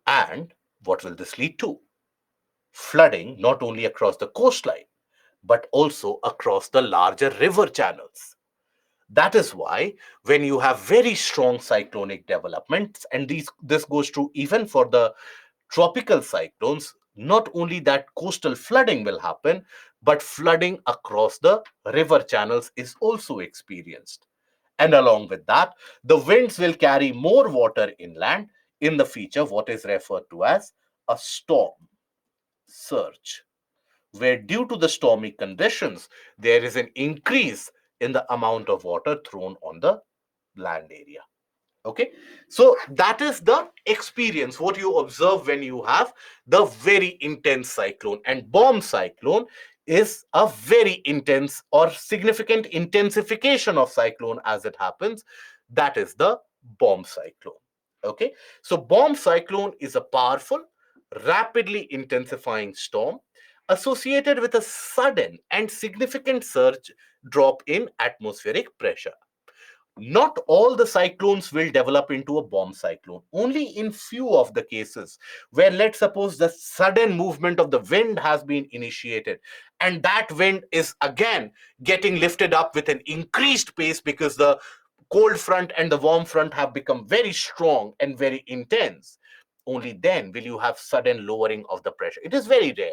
[SPEAKER 1] And what will this lead to? Flooding not only across the coastline, but also across the larger river channels. That is why when you have very strong cyclonic developments, and this goes true even for the tropical cyclones, not only that coastal flooding will happen, but flooding across the river channels is also experienced. And along with that, the winds will carry more water inland in the feature what is referred to as a storm surge, where due to the stormy conditions, there is an increase in the amount of water thrown on the land area. Okay, so that is the experience, what you observe when you have the very intense cyclone. And bomb cyclone is a very intense or significant intensification of cyclone as it happens. That is the bomb cyclone. Okay, so bomb cyclone is a powerful, rapidly intensifying storm associated with a sudden and significant surge drop in atmospheric pressure. Not all the cyclones will develop into a bomb cyclone. Only in few of the cases where, let's suppose, the sudden movement of the wind has been initiated, and that wind is again getting lifted up with an increased pace because the cold front and the warm front have become very strong and very intense. Only then will you have sudden lowering of the pressure. It is very rare,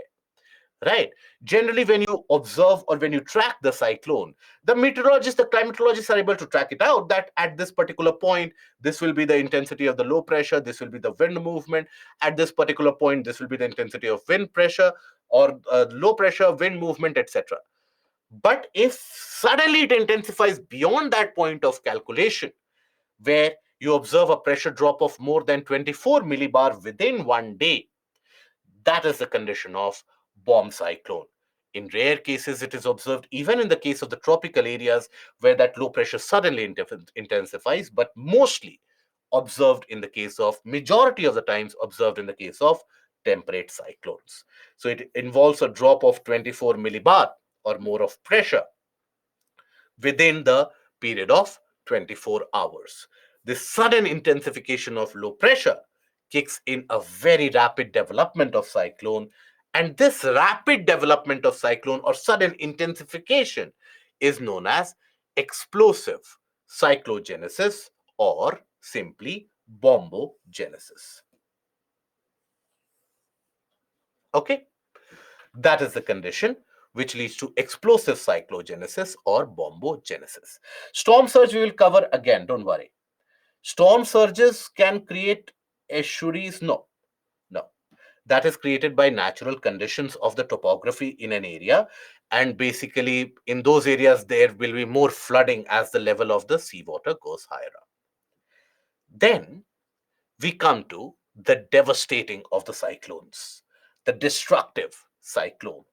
[SPEAKER 1] right? Generally, when you observe or when you track the cyclone, the meteorologists, the climatologists are able to track it out that at this particular point, this will be the intensity of the low pressure, this will be the wind movement. At this particular point, this will be the intensity of wind pressure or low pressure, wind movement, etc. But if suddenly it intensifies beyond that point of calculation, where you observe a pressure drop of more than 24 millibar within one day, that is the condition of bomb cyclone. In rare cases, it is observed even in the case of the tropical areas where that low pressure suddenly intensifies, but mostly observed in the case of majority of the times observed in the case of temperate cyclones. So it involves a drop of 24 millibar or more of pressure within the period of 24 hours. This sudden intensification of low pressure kicks in a very rapid development of cyclone, and this rapid development of cyclone or sudden intensification is known as explosive cyclogenesis or simply bombogenesis. Okay, that is the condition which leads to explosive cyclogenesis or bombogenesis. Storm surge we will cover again, don't worry. Storm surges can create estuaries? No, no. That is created by natural conditions of the topography in an area. And basically, in those areas, there will be more flooding as the level of the seawater goes higher up. Then we come to the devastating of the cyclones, the destructive cyclone.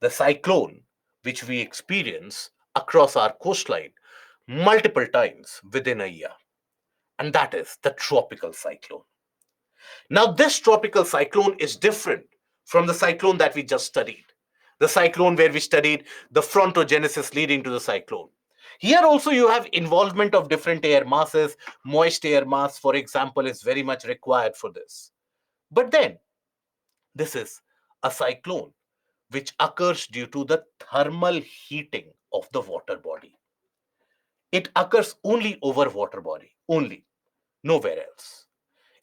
[SPEAKER 1] The cyclone which we experience across our coastline multiple times within a year, and that is the tropical cyclone. Now, this tropical cyclone is different from the cyclone that we just studied, the cyclone where we studied the frontogenesis leading to the cyclone. Here also you have involvement of different air masses. Moist air mass, for example, is very much required for this. But then, this is a cyclone which occurs due to the thermal heating of the water body. It occurs only over water body, only, nowhere else.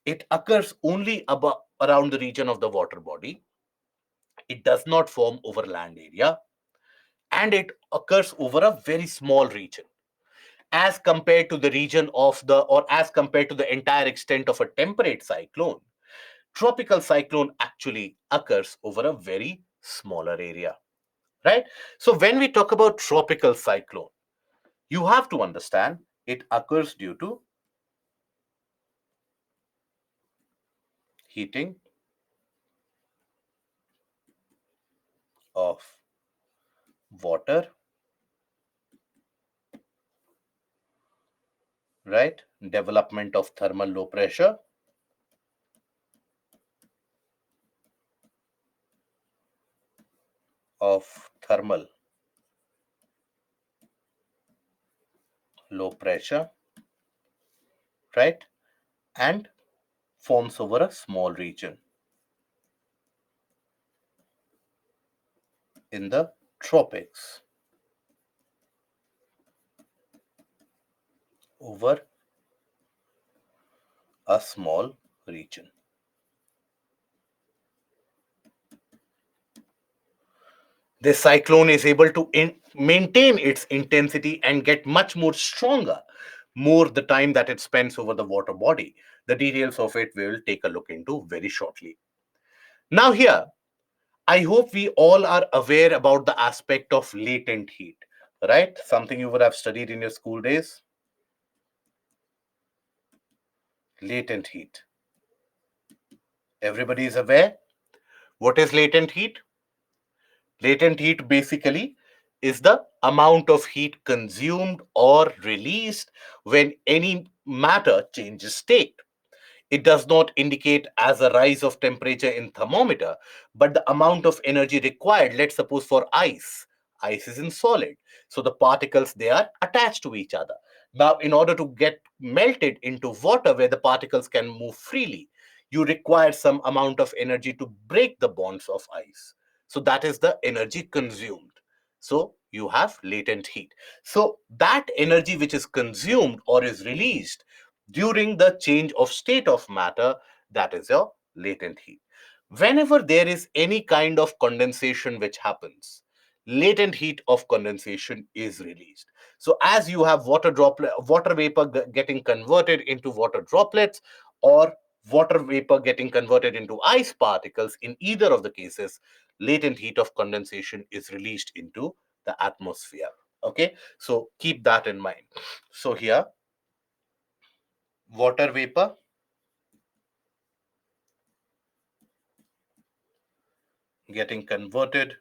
[SPEAKER 1] It occurs only above, around the region of the water body. It does not form over land area, and it occurs over a very small region as compared to the region of the, or as compared to the entire extent of a temperate cyclone. Tropical cyclone actually occurs over a very smaller area, right? So when we talk about tropical cyclone, you have to understand it occurs due to heating of water, right? Development of thermal low pressure, of thermal low pressure, right? And forms over a small region in the tropics over a small region. This cyclone is able to maintain its intensity and get much more stronger more the time that it spends over the water body. The details of it we will take a look into very shortly. Now here, I hope we all are aware about the aspect of latent heat, right? Something you would have studied in your school days. Latent heat. Everybody is aware. What is latent heat? Latent heat basically is the amount of heat consumed or released when any matter changes state. It does not indicate as a rise of temperature in thermometer, but the amount of energy required. Let's suppose for ice, ice is in solid, so the particles, they are attached to each other. Now, in order to get melted into water where the particles can move freely, you require some amount of energy to break the bonds of ice. So that is the energy consumed. So you have latent heat. So that energy which is consumed or is released during the change of state of matter, that is your latent heat. Whenever there is any kind of condensation which happens, latent heat of condensation is released. So as you have water vapor getting converted into water droplets, or water vapor getting converted into ice particles, in either of the cases, latent heat of condensation is released into the atmosphere. Okay, so keep that in mind. So here, water vapor getting converted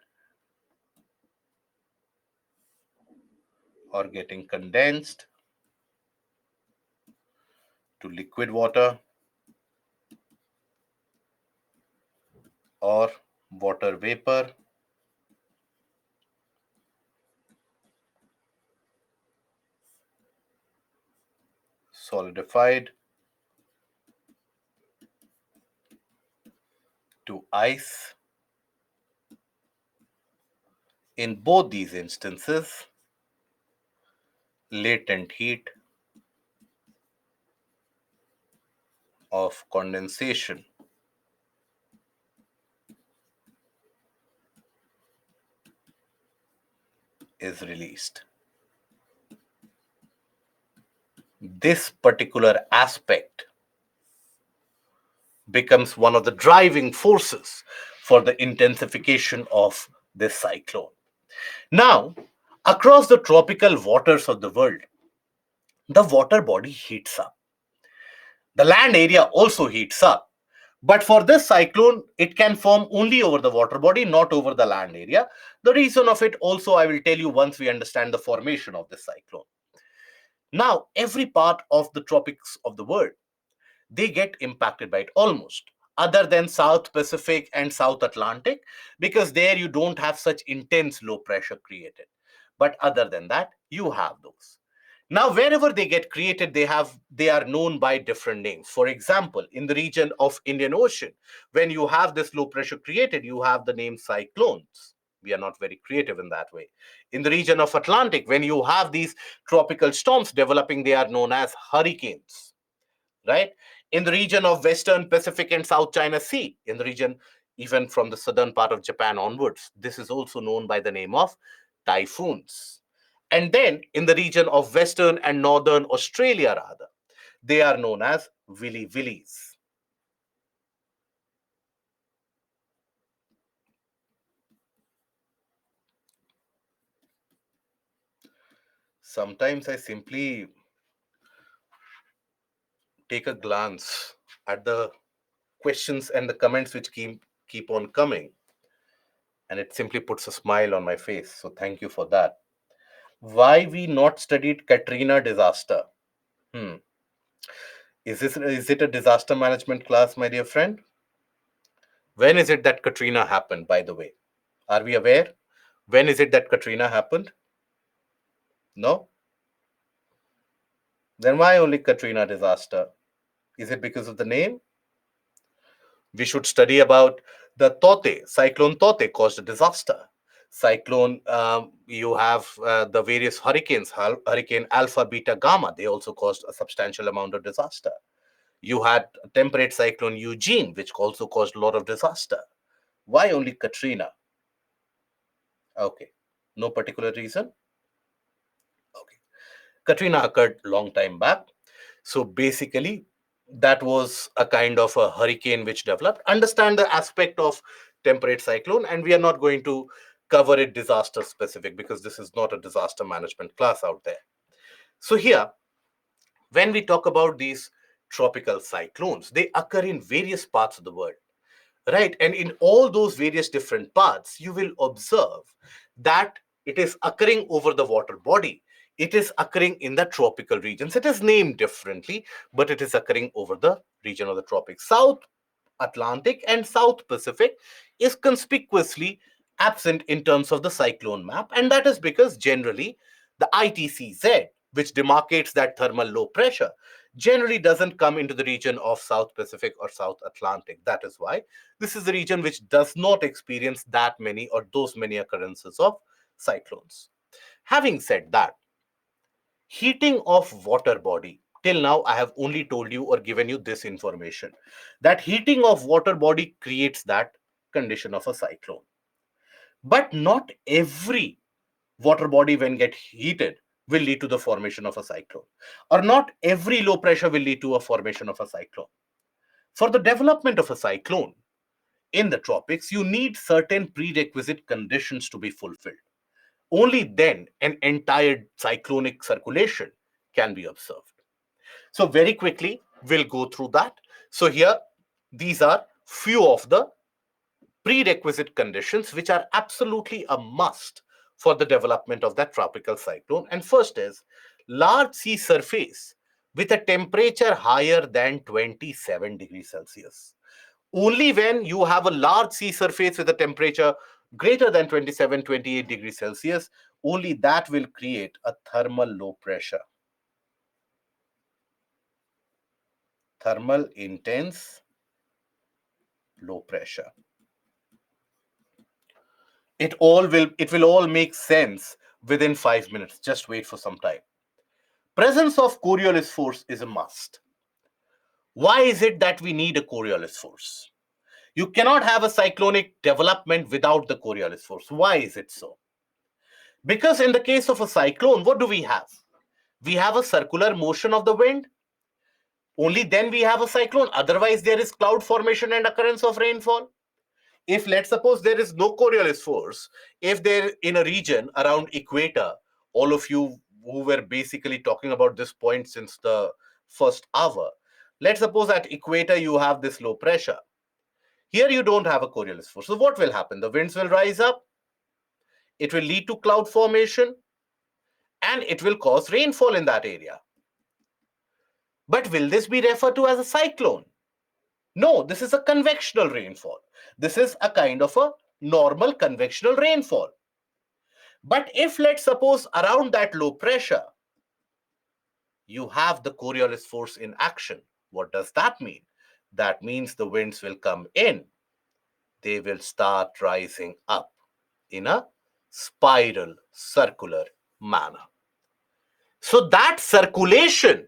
[SPEAKER 1] or getting condensed to liquid water or water vapor solidified to ice. In both these instances, latent heat of condensation is released. This particular aspect becomes one of the driving forces for the intensification of this cyclone. Now, across the tropical waters of the world, the water body heats up. The land area also heats up. But for this cyclone, it can form only over the water body, not over the land area. The reason of it also I will tell you once we understand the formation of this cyclone. Now, every part of the tropics of the world, they get impacted by it almost, other than South Pacific and South Atlantic, because there you don't have such intense low pressure created. But other than that, you have those. Now, wherever they get created, they are known by different names. For example, in the region of Indian Ocean, when you have this low pressure created, you have the name cyclones. We are not very creative in that way. In the region of Atlantic, when you have these tropical storms developing, they are known as hurricanes, right? In the region of Western Pacific and South China Sea, in the region even from the southern part of Japan onwards, this is also known by the name of typhoons. And then in the region of Western and Northern Australia, rather, they are known as willy willies. Sometimes I simply take a glance at the questions and the comments which keep on coming, and it simply puts a smile on my face. So thank you for that. Why we not studied Katrina disaster? Hmm. Is it a disaster management class, my dear friend? When is it that Katrina happened, by the way? Are we aware? When is it that Katrina happened? No? Then why only Katrina disaster? Is it because of the name? We should study about the Tote, Cyclone Tote caused a disaster. Cyclone, you have the various hurricanes, Hurricane Alpha, Beta, Gamma, they also caused a substantial amount of disaster. You had temperate cyclone Eugene, which also caused a lot of disaster. Why only Katrina? Okay, no particular reason. Okay, Katrina occurred long time back. So basically, that was a kind of a hurricane which developed. Understand the aspect of temperate cyclone, and we are not going to cover it disaster specific because this is not a disaster management class out there. So here, when we talk about these tropical cyclones, they occur in various parts of the world. Right. And in all those various different paths, you will observe that it is occurring over the water body. It is occurring in the tropical regions. It is named differently, but it is occurring over the region of the tropics. South Atlantic and South Pacific is conspicuously absent in terms of the cyclone map. And that is because generally the ITCZ, which demarcates that thermal low pressure, generally doesn't come into the region of South Pacific or South Atlantic. That is why this is the region which does not experience that many or those many occurrences of cyclones. Having said that, heating of water body, till now I have only told you or given you this information, that heating of water body creates that condition of a cyclone. But not every water body when get heated will lead to the formation of a cyclone, or not every low pressure will lead to a formation of a cyclone. For the development of a cyclone in the tropics, you need certain prerequisite conditions to be fulfilled. Only then an entire cyclonic circulation can be observed. So very quickly, we'll go through that. So here, these are few of the prerequisite conditions which are absolutely a must for the development of that tropical cyclone. And first is large sea surface with a temperature higher than 27 degrees Celsius. Only when you have a large sea surface with a temperature greater than 27, 28 degrees Celsius, only that will create a thermal low pressure. Thermal intense low pressure. It will all make sense within 5 minutes. Just wait for some time. Presence of Coriolis force is a must. Why is it that we need a Coriolis force? You cannot have a cyclonic development without the Coriolis force. Why is it so? Because in the case of a cyclone, what do we have? We have a circular motion of the wind. Only then we have a cyclone. Otherwise, there is cloud formation and occurrence of rainfall. If let's suppose there is no Coriolis force, if they're in a region around equator, all of you who were basically talking about this point since the first hour, let's suppose at equator you have this low pressure. Here you don't have a Coriolis force. So what will happen? The winds will rise up, it will lead to cloud formation, and it will cause rainfall in that area. But will this be referred to as a cyclone? No, this is a convectional rainfall. This is a kind of a normal convectional rainfall. But if let's suppose around that low pressure, you have the Coriolis force in action, what does that mean? That means the winds will come in. They will start rising up in a spiral, circular manner. So that circulation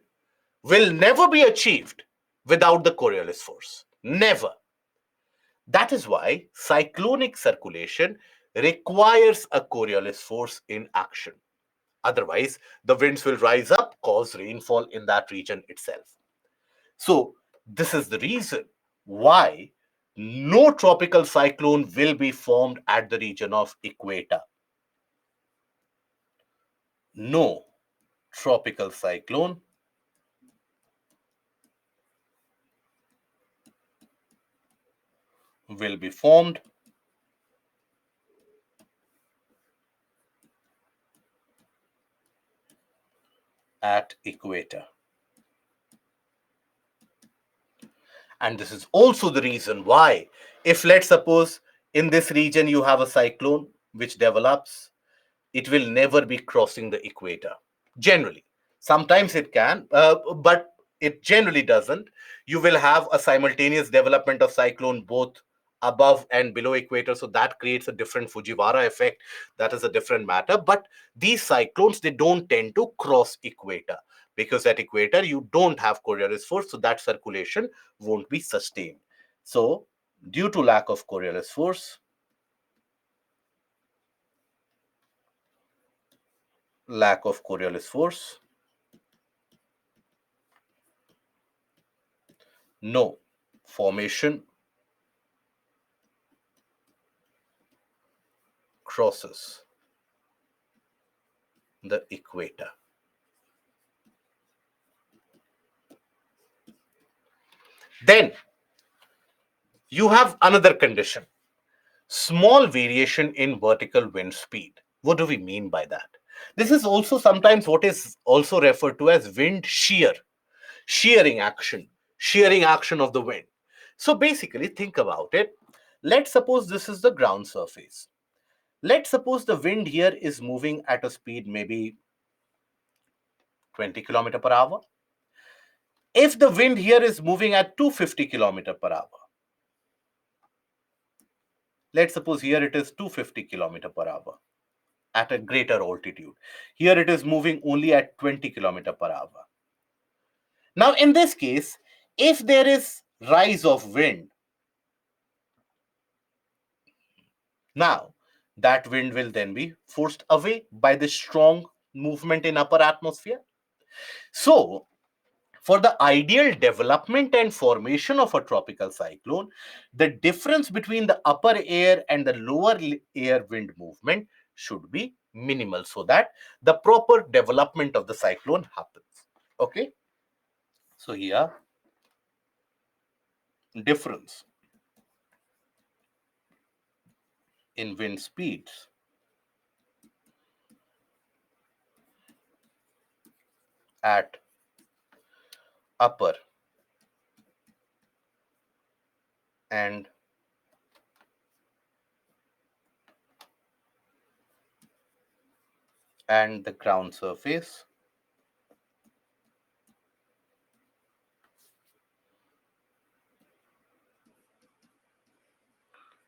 [SPEAKER 1] will never be achieved without the Coriolis force. Never. That is why cyclonic circulation requires a Coriolis force in action. Otherwise, the winds will rise up, cause rainfall in that region itself. So, this is the reason why no tropical cyclone will be formed at the region of equator. No tropical cyclone will be formed at equator. And this is also the reason why, if let's suppose in this region you have a cyclone which develops, it will never be crossing the equator. Generally, sometimes it can, but it generally doesn't. You will have a simultaneous development of cyclone both above and below equator, so that creates a different Fujiwara effect. That is a different matter. But these cyclones, they don't tend to cross equator, because at equator you don't have Coriolis force, so that circulation won't be sustained. So due to lack of Coriolis force, no formation crosses the equator. Then you have another condition: small variation in vertical wind speed. What do we mean by that? This is also sometimes what is also referred to as wind shear, shearing action of the wind. So basically, think about it. Let's suppose this is the ground surface. Let's suppose the wind here is moving at a speed maybe 20 kilometer per hour. If the wind here is moving at 250 kilometer per hour, let's suppose here it is 250 kilometer per hour at a greater altitude. Here it is moving only at 20 kilometer per hour. Now, in this case, if there is rise of wind, now that wind will then be forced away by the strong movement in upper atmosphere. So, for the ideal development and formation of a tropical cyclone, the difference between the upper air and the lower air wind movement should be minimal, so that the proper development of the cyclone happens. Okay. So here, difference in wind speeds at upper and the ground surface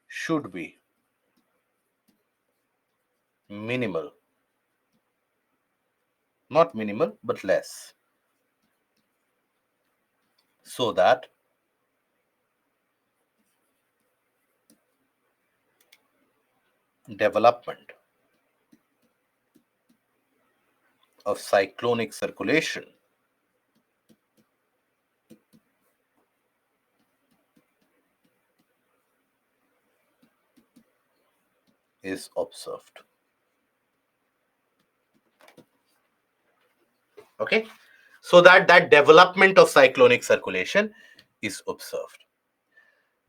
[SPEAKER 1] should be minimal, not minimal but less, so that development of cyclonic circulation is observed. Okay, so that development of cyclonic circulation is observed.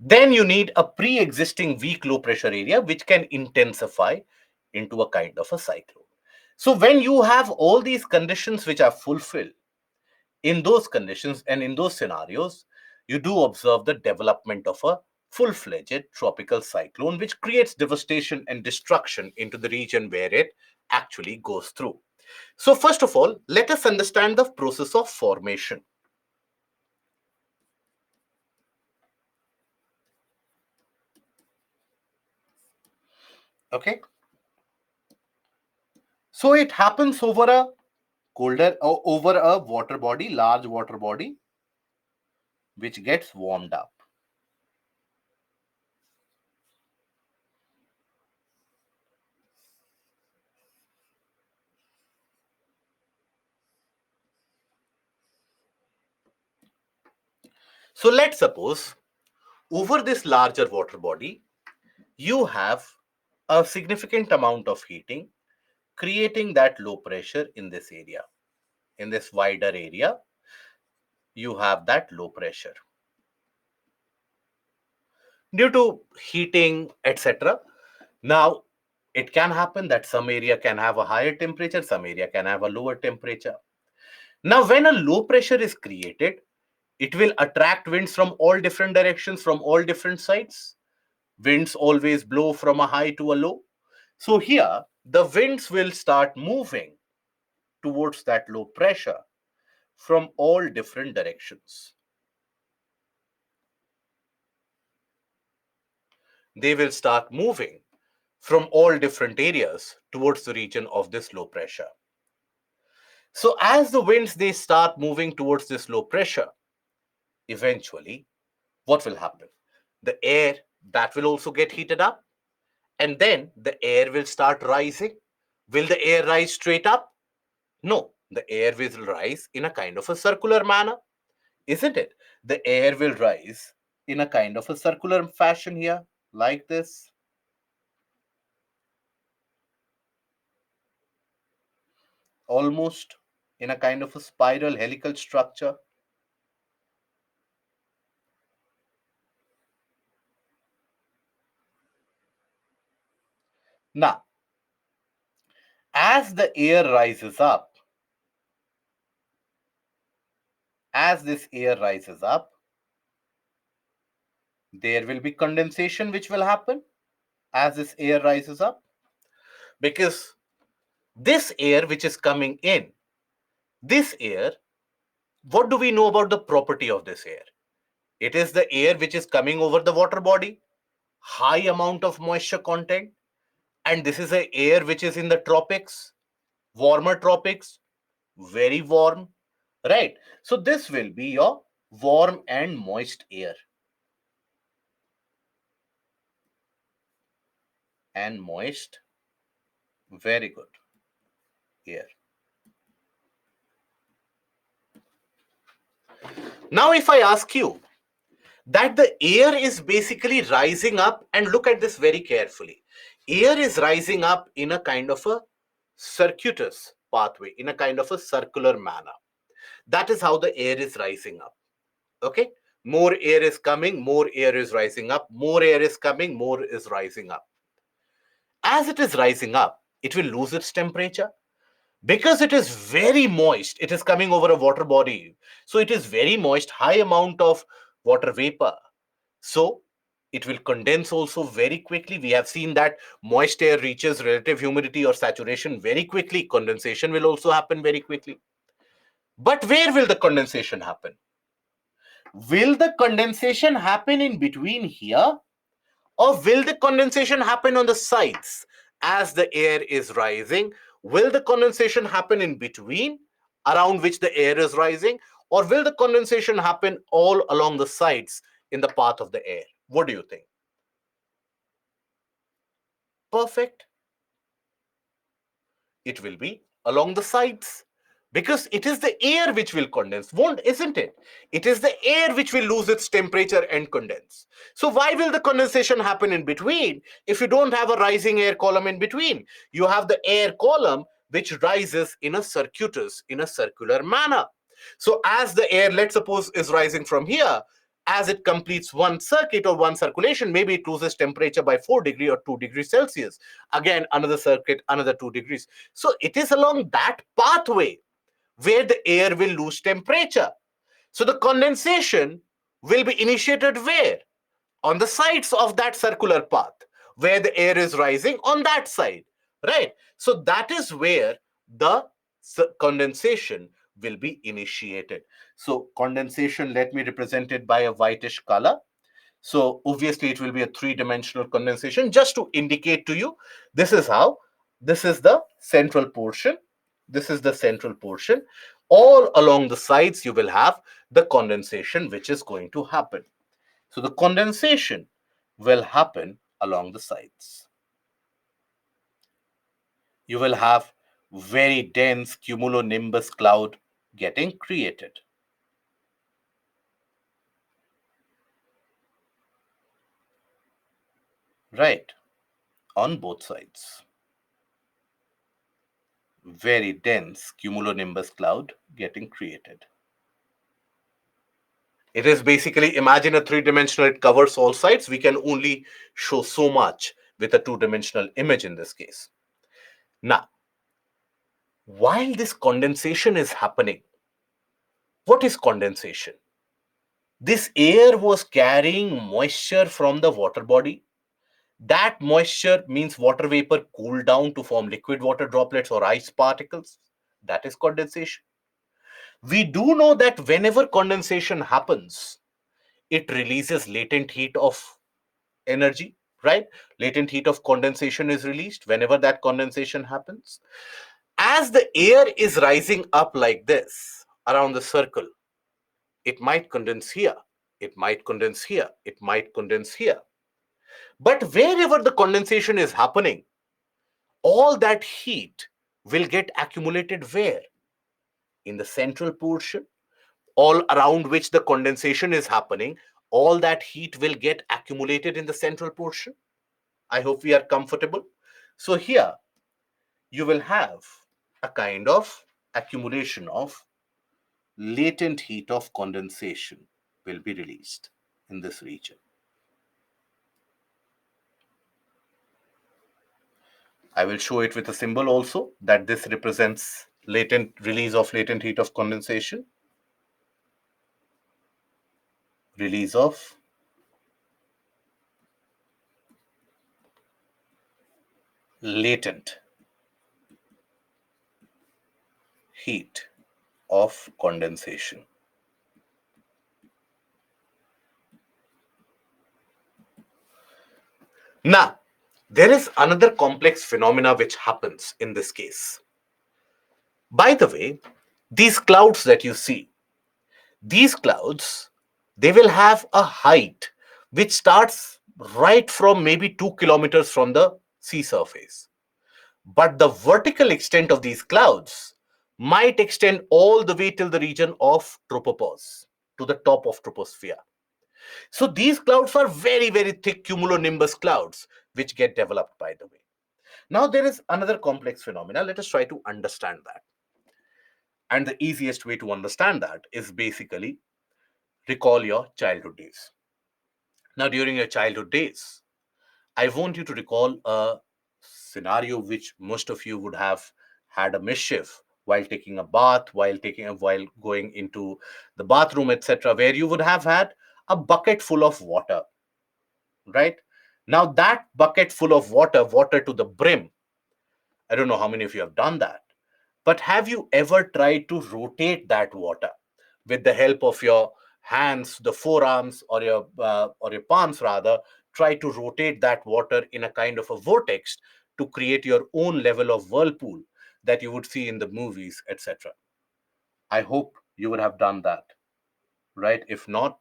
[SPEAKER 1] Then you need a pre-existing weak low pressure area which can intensify into a kind of a cyclone. So when you have all these conditions which are fulfilled, in those conditions and in those scenarios, you do observe the development of a full-fledged tropical cyclone, which creates devastation and destruction into the region where it actually goes through. So first of all, let us understand the process of formation. Okay. So it happens over a over a water body, large water body, which gets warmed up. So let's suppose over this larger water body, you have a significant amount of heating, creating that low pressure in this area. In this wider area, you have that low pressure. Due to heating, etc. Now, it can happen that some area can have a higher temperature, some area can have a lower temperature. Now, when a low pressure is created, it will attract winds from all different directions, from all different sides. Winds always blow from a high to a low. So here, the winds will start moving towards that low pressure from all different directions. They will start moving from all different areas towards the region of this low pressure. So as the winds, they start moving towards this low pressure, eventually, what will happen? The air, that will also get heated up, and then the air will start rising. Will the air rise straight up? No, the air will rise in a kind of a circular manner, isn't it? The air will rise in a kind of a circular fashion here, like this. Almost in a kind of a spiral helical structure. Now, as the air rises up, as this air rises up, there will be condensation which will happen as this air rises up. Because this air which is coming in, this air, what do we know about the property of this air? It is the air which is coming over the water body, high amount of moisture content, and this is an air which is in the tropics, warmer tropics, very warm, right? So this will be your warm and moist air. And moist, very good, air. Now if I ask you that the air is basically rising up, and look at this very carefully, air is rising up in a kind of a circuitous pathway, in a kind of a circular manner. That is how the air is rising up. Okay, more air is coming, more air is rising up, more air is coming, more is rising up. As it is rising up, it will lose its temperature. Because it is very moist, it is coming over a water body. So it is very moist, high amount of water vapor. So it will condense also very quickly. We have seen that moist air reaches relative humidity or saturation very quickly. Condensation will also happen very quickly. But where will the condensation happen? Will the condensation happen in between here? Or will the condensation happen on the sides as the air is rising? Will the condensation happen in between, around which the air is rising? Or will the condensation happen all along the sides in the path of the air? What do you think? Perfect. It will be along the sides, because it is the air which will condense, won't, isn't it? It is the air which will lose its temperature and condense. So why will the condensation happen in between if you don't have a rising air column in between? You have the air column which rises in a circuitous, in a circular manner. So as the air, let's suppose, is rising from here, as it completes one circuit or one circulation, maybe it loses temperature by 4 degree or 2 degrees Celsius. Again, another circuit, another 2 degrees. So it is along that pathway where the air will lose temperature. So the condensation will be initiated where? On the sides of that circular path, where the air is rising on that side, right? So that is where the condensation will be initiated. So condensation, let me represent it by a whitish color. So obviously it will be a three-dimensional condensation. Just to indicate to you, this is how, this is the central portion. This is the central portion. All along the sides, you will have the condensation which is going to happen. So the condensation will happen along the sides. You will have very dense cumulonimbus cloud getting created. Right, on both sides. Very dense cumulonimbus cloud getting created. It is basically, imagine a three-dimensional, it covers all sides. We can only show so much with a two-dimensional image in this case. Now, while this condensation is happening, what is condensation? This air was carrying moisture from the water body. That moisture means water vapor cooled down to form liquid water droplets or ice particles. That is condensation. We do know that whenever condensation happens, it releases latent heat of energy, right? Latent heat of condensation is released whenever that condensation happens. As the air is rising up like this around the circle, it might condense here, it might condense here, it might condense here. But wherever the condensation is happening, all that heat will get accumulated where? In the central portion, all around which the condensation is happening, all that heat will get accumulated in the central portion. I hope we are comfortable. So here you will have a kind of accumulation of latent heat of condensation will be released in this region. I will show it with a symbol also, that this represents latent release of latent heat of condensation. Release of latent heat of condensation. Now, there is another complex phenomena which happens in this case. By the way, these clouds that you see, these clouds, they will have a height which starts right from maybe 2 kilometers from the sea surface. But the vertical extent of these clouds might extend all the way till the region of tropopause, to the top of troposphere. So these clouds are very, very thick cumulonimbus clouds which get developed, by the way. Now there is another complex phenomena. Let us try to understand that. And the easiest way to understand that is basically recall your childhood days. Now, during your childhood days, I want you to recall a scenario which most of you would have had a mischief while taking a bath, while going into the bathroom, etc., where you would have had a bucket full of water, right? Now that bucket full of water to the brim. I don't know how many of you have done that, but have you ever tried to rotate that water with the help of your hands, the forearms, or your palms rather? Try to rotate that water in a kind of a vortex to create your own level of whirlpool that you would see in the movies, etc. I hope you would have done that, right? If not,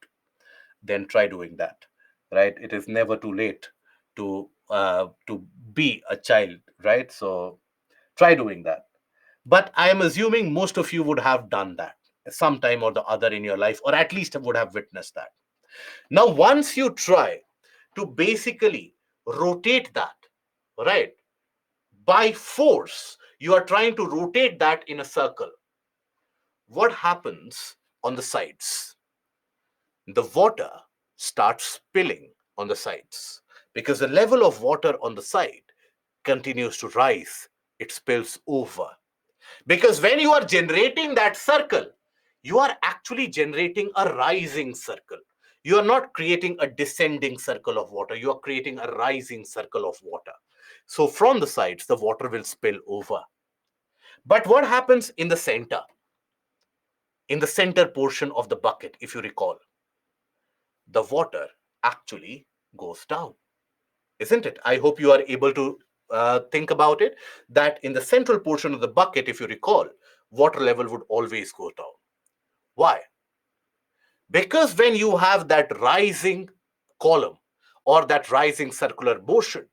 [SPEAKER 1] then try doing that, right? It is never too late to be a child, right? So try doing that. But I am assuming most of you would have done that sometime or the other in your life, or at least would have witnessed that. Now, once you try to basically rotate that, right, by force, you are trying to rotate that in a circle. What happens on the sides? The water starts spilling on the sides because the level of water on the side continues to rise. It spills over. Because when you are generating that circle, you are actually generating a rising circle. You are not creating a descending circle of water. You are creating a rising circle of water. So from the sides, the water will spill over. But what happens in the center? In the center portion of the bucket, if you recall, the water actually goes down, isn't it? I hope you are able to think about it, that in the central portion of the bucket, if you recall, water level would always go down. Why? Because when you have that rising column or that rising circular motion,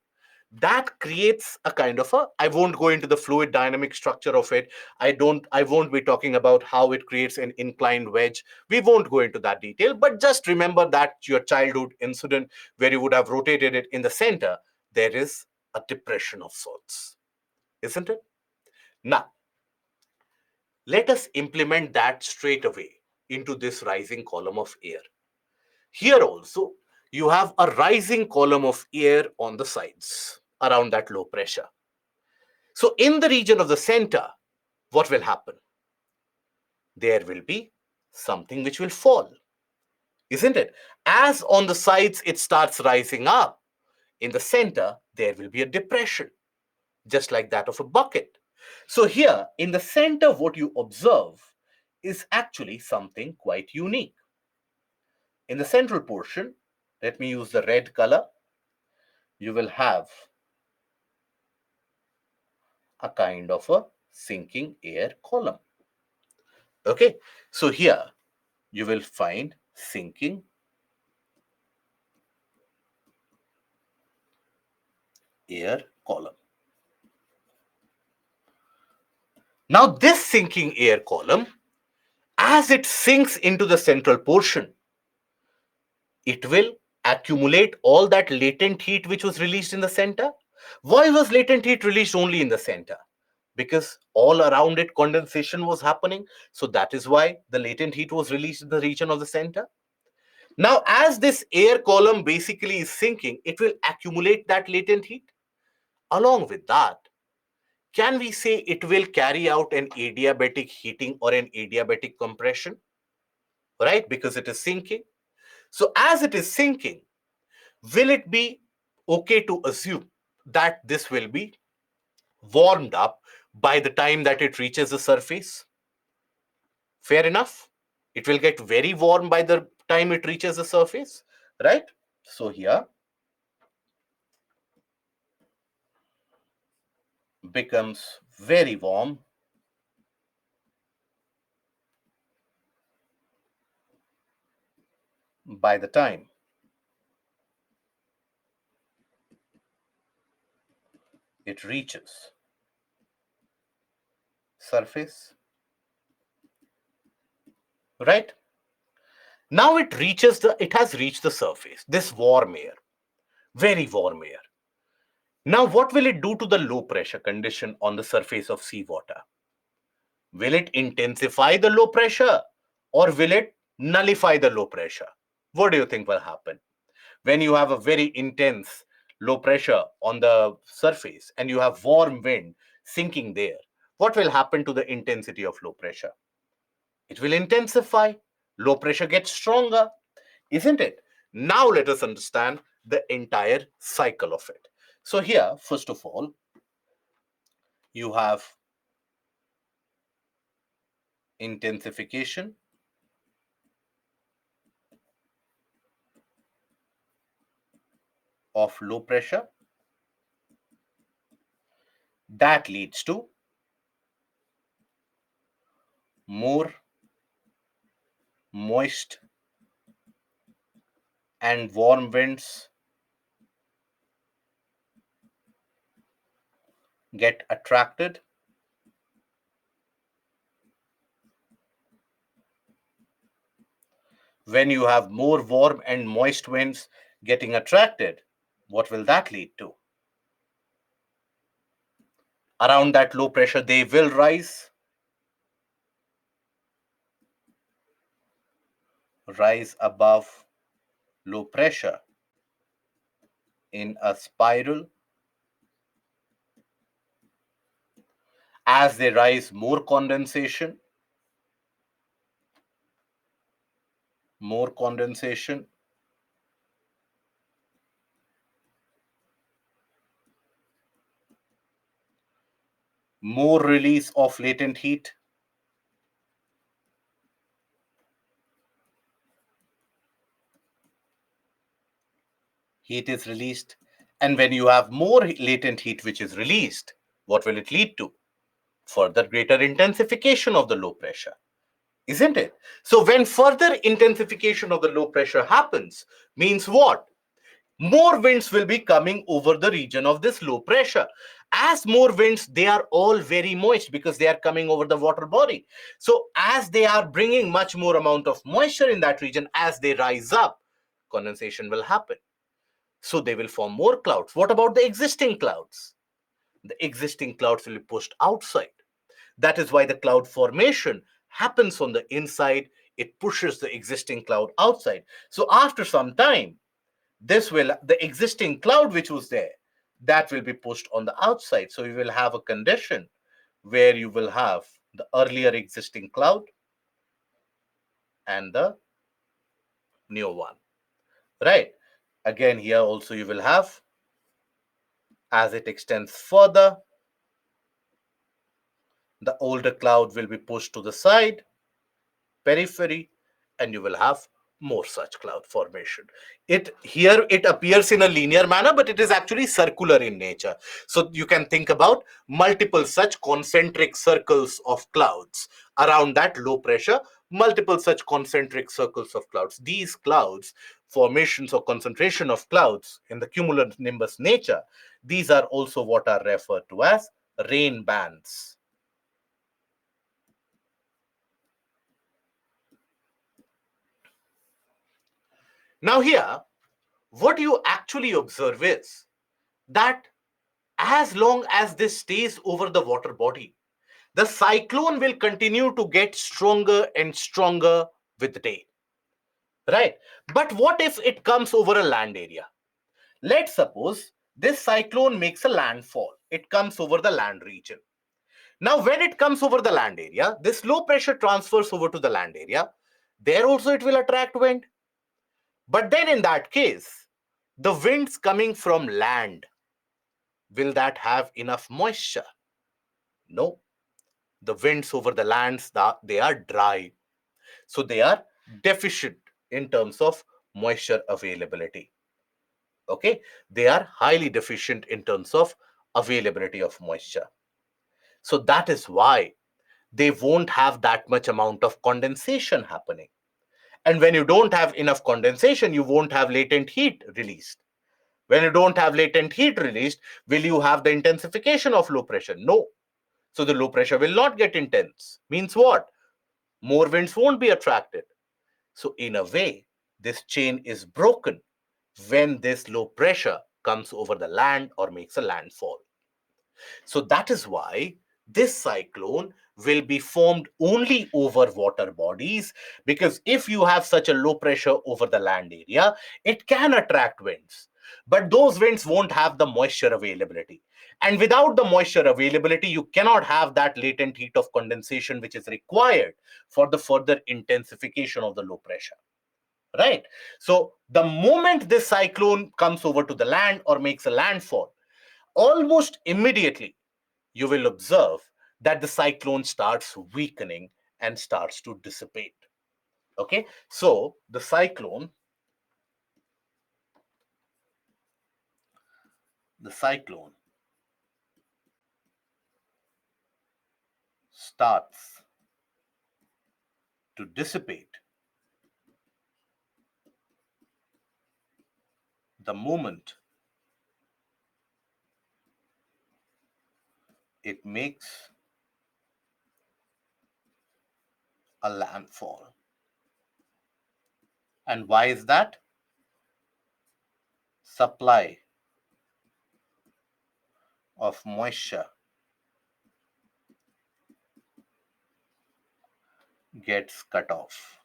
[SPEAKER 1] that creates a kind of a, I won't go into the fluid dynamic structure of it. I won't be talking about how it creates an inclined wedge. We won't go into that detail, but just remember that your childhood incident where you would have rotated it in the center, there is a depression of sorts, isn't it? Now, let us implement that straight away into this rising column of air. Here also, you have a rising column of air on the sides around that low pressure. So in the region of the center, what will happen? There will be something which will fall, isn't it? As on the sides it starts rising up, in the center, there will be a depression, just like that of a bucket. So here in the center, what you observe is actually something quite unique. In the central portion, let me use the red color, you will have a kind of a sinking air column. Okay, so here you will find sinking air column. Now this sinking air column, as it sinks into the central portion, it will accumulate all that latent heat which was released in the center. Why was latent heat released only in the center? Because all around it condensation was happening. So that is why the latent heat was released in the region of the center. Now, as this air column basically is sinking, it will accumulate that latent heat. Along with that, can we say it will carry out an adiabatic heating or an adiabatic compression? Right? Because it is sinking. So, as it is sinking, will it be okay to assume that this will be warmed up by the time that it reaches the surface? Fair enough. It will get very warm by the time it reaches the surface, right? So, here becomes very warm by the time it reaches surface, right? Now it has reached the surface, this warm air, very warm air. Now what will it do to the low pressure condition on the surface of seawater? Will it intensify the low pressure or will it nullify the low pressure? What do you think will happen when you have a very intense low pressure on the surface and you have warm wind sinking there? what will happen to the intensity of low pressure? It will intensify. Low pressure gets stronger, isn't it? Now let us understand the entire cycle of it. So here, first of all, you have intensification of low pressure. That leads to more moist and warm winds get attracted. When you have more warm and moist winds getting attracted, what will that lead to? Around that low pressure, they will rise above low pressure in a spiral. As they rise, more condensation, more release of latent heat. Heat is released. And when you have more latent heat which is released, what will it lead to? Further greater intensification of the low pressure, isn't it? So when further intensification of the low pressure happens, means what? More winds will be coming over the region of this low pressure. As more winds, they are all very moist because they are coming over the water body. So as they are bringing much more amount of moisture in that region, as they rise up, condensation will happen. So they will form more clouds. What about the existing clouds? The existing clouds will be pushed outside. That is why the cloud formation happens on the inside. It pushes the existing cloud outside. So after some time, the existing cloud which was there, that will be pushed on the outside. So you will have a condition where you will have the earlier existing cloud and the new one, right? Again, here also you will have, as it extends further, the older cloud will be pushed to the side, periphery, and you will have more such cloud formation. It appears in a linear manner, but it is actually circular in nature. So you can think about multiple such concentric circles of clouds around that low pressure, multiple such concentric circles of clouds. These clouds, formations or concentration of clouds in the cumulonimbus nature, these are also what are referred to as rain bands. Now here, what you actually observe is that as long as this stays over the water body, the cyclone will continue to get stronger and stronger with the day, right? But what if it comes over a land area? Let's suppose this cyclone makes a landfall. It comes over the land region. Now, when it comes over the land area, this low pressure transfers over to the land area. There also it will attract wind. But then in that case, the winds coming from land, will that have enough moisture? No. The winds over the lands, they are dry. So they are deficient in terms of moisture availability. Okay. They are highly deficient in terms of availability of moisture. So that is why they won't have that much amount of condensation happening. And when you don't have enough condensation, you won't have latent heat released. When you don't have latent heat released, will you have the intensification of low pressure? No. So the low pressure will not get intense. Means what? More winds won't be attracted. So in a way, this chain is broken when this low pressure comes over the land or makes a landfall. So that is why this cyclone will be formed only over water bodies, because if you have such a low pressure over the land area, it can attract winds. but those winds won't have the moisture availability. And without the moisture availability, you cannot have that latent heat of condensation which is required for the further intensification of the low pressure. Right? So the moment this cyclone comes over to the land or makes a landfall, almost immediately you will observe that the cyclone starts weakening and starts to dissipate. Okay, so the cyclone starts to dissipate the moment it makes a landfall. And why is that? Supply of moisture gets cut off.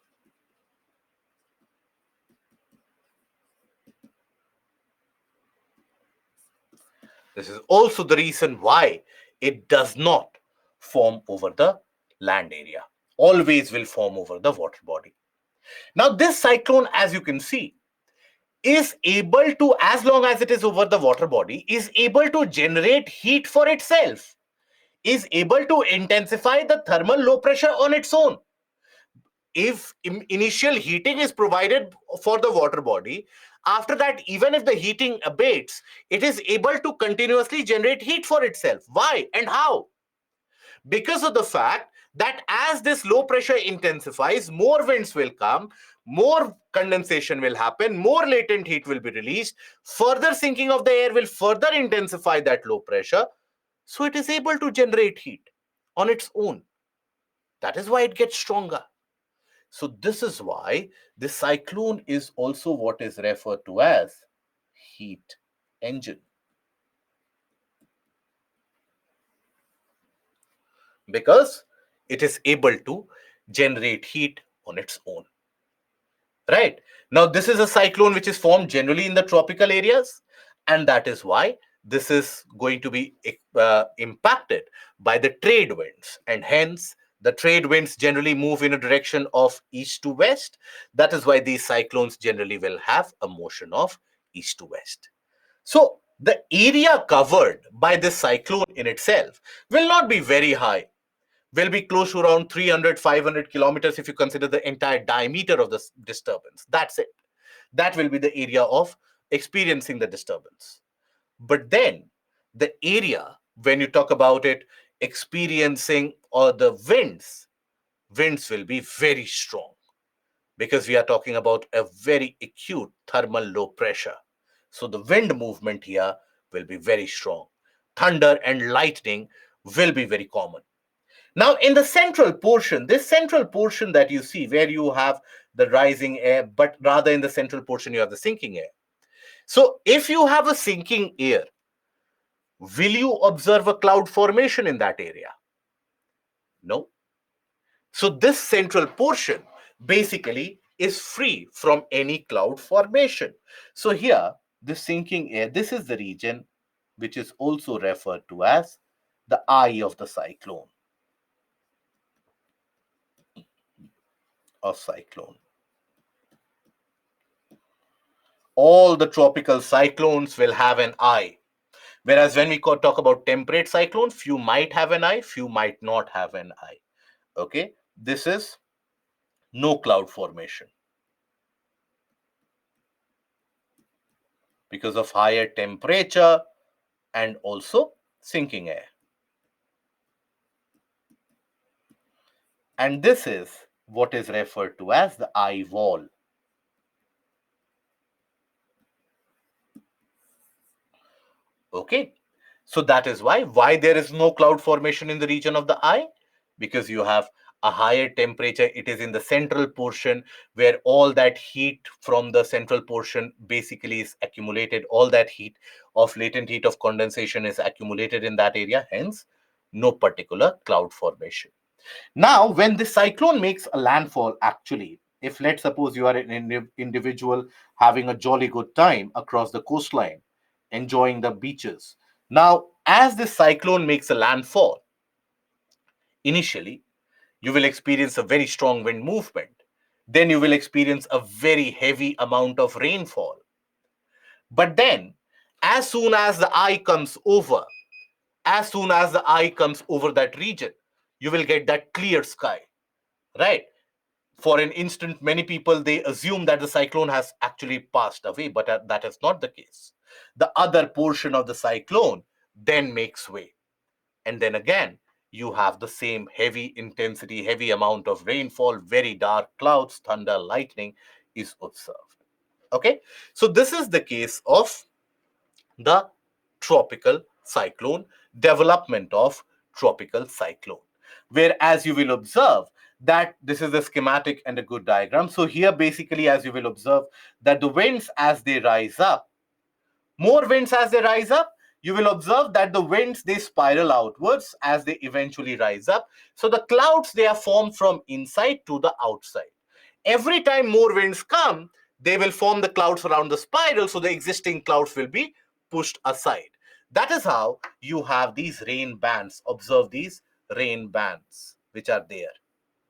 [SPEAKER 1] This is also the reason why it does not form over the land area. Always will form over the water body. Now, this cyclone, as you can see, is able to, as long as it is over the water body, is able to generate heat for itself, is able to intensify the thermal low pressure on its own. If initial heating is provided for the water body, after that, even if the heating abates, it is able to continuously generate heat for itself. Why and how? Because of the fact that as this low pressure intensifies, more winds will come, more condensation will happen, more latent heat will be released, further sinking of the air will further intensify that low pressure. So it is able to generate heat on its own. That is why it gets stronger. So this is why the cyclone is also what is referred to as heat engine. Because it is able to generate heat on its own. Right? Now, this is a cyclone which is formed generally in the tropical areas, and that is why this is going to be impacted by the trade winds, and hence the trade winds generally move in a direction of east to west. That is why these cyclones generally will have a motion of east to west. So, the area covered by this cyclone in itself will not be very high, will be close to around 300, 500 kilometers if you consider the entire diameter of the disturbance. That's it. That will be the area of experiencing the disturbance. But then the area, when you talk about it, experiencing or the winds will be very strong because we are talking about a very acute thermal low pressure. So the wind movement here will be very strong. Thunder and lightning will be very common. Now, in the central portion, this central portion that you see where you have the rising air, but rather in the central portion, you have the sinking air. So, if you have a sinking air, will you observe a cloud formation in that area? No. So, this central portion basically is free from any cloud formation. So, here, the sinking air, this is the region which is also referred to as the eye of the cyclone. Of cyclone. All the tropical cyclones will have an eye. Whereas when we talk about temperate cyclone, few might have an eye, few might not have an eye. Okay, this is no cloud formation because of higher temperature and also sinking air. And this is what is referred to as the eye wall. Okay, so that is why there is no cloud formation in the region of the eye, because you have a higher temperature. It is in the central portion where all that heat from the central portion basically is accumulated. All that heat of latent heat of condensation is accumulated in that area, hence no particular cloud formation. Now, when the cyclone makes a landfall, actually, If let's suppose you are an individual having a jolly good time across the coastline, enjoying the beaches. Now, as this cyclone makes a landfall, initially, you will experience a very strong wind movement. Then you will experience a very heavy amount of rainfall. But then, as soon as the eye comes over, as soon as the eye comes over that region, you will get that clear sky, right? For an instant, many people they assume that the cyclone has actually passed away, but that is not the case. The other portion of the cyclone then makes way, and then again you have the same heavy intensity, heavy amount of rainfall, very dark clouds, thunder, lightning is observed. Okay, so this is the case of the tropical cyclone, development of tropical cyclone, where as you will observe that this is a schematic and a good diagram. So here basically, as you will observe, that the winds as they rise up, more winds as they rise up, you will observe that the winds they spiral outwards as they eventually rise up. So the clouds they are formed from inside to the outside. Every time more winds come, they will form the clouds around the spiral, so the existing clouds will be pushed aside. That is how you have these rain bands. Observe these rain bands which are there,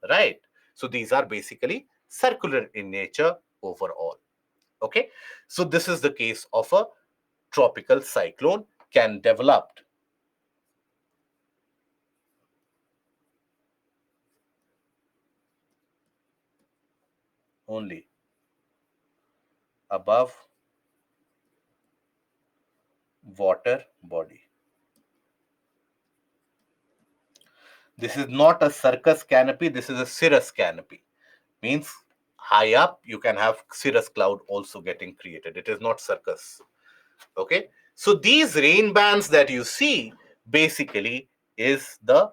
[SPEAKER 1] right? So these are basically circular in nature overall. Okay, so this is the case of a tropical cyclone can develop only above water body. This is not a circus canopy, this is a cirrus canopy. Means high up you can have cirrus cloud also getting created. It is not circus. Okay, so these rain bands that you see basically is the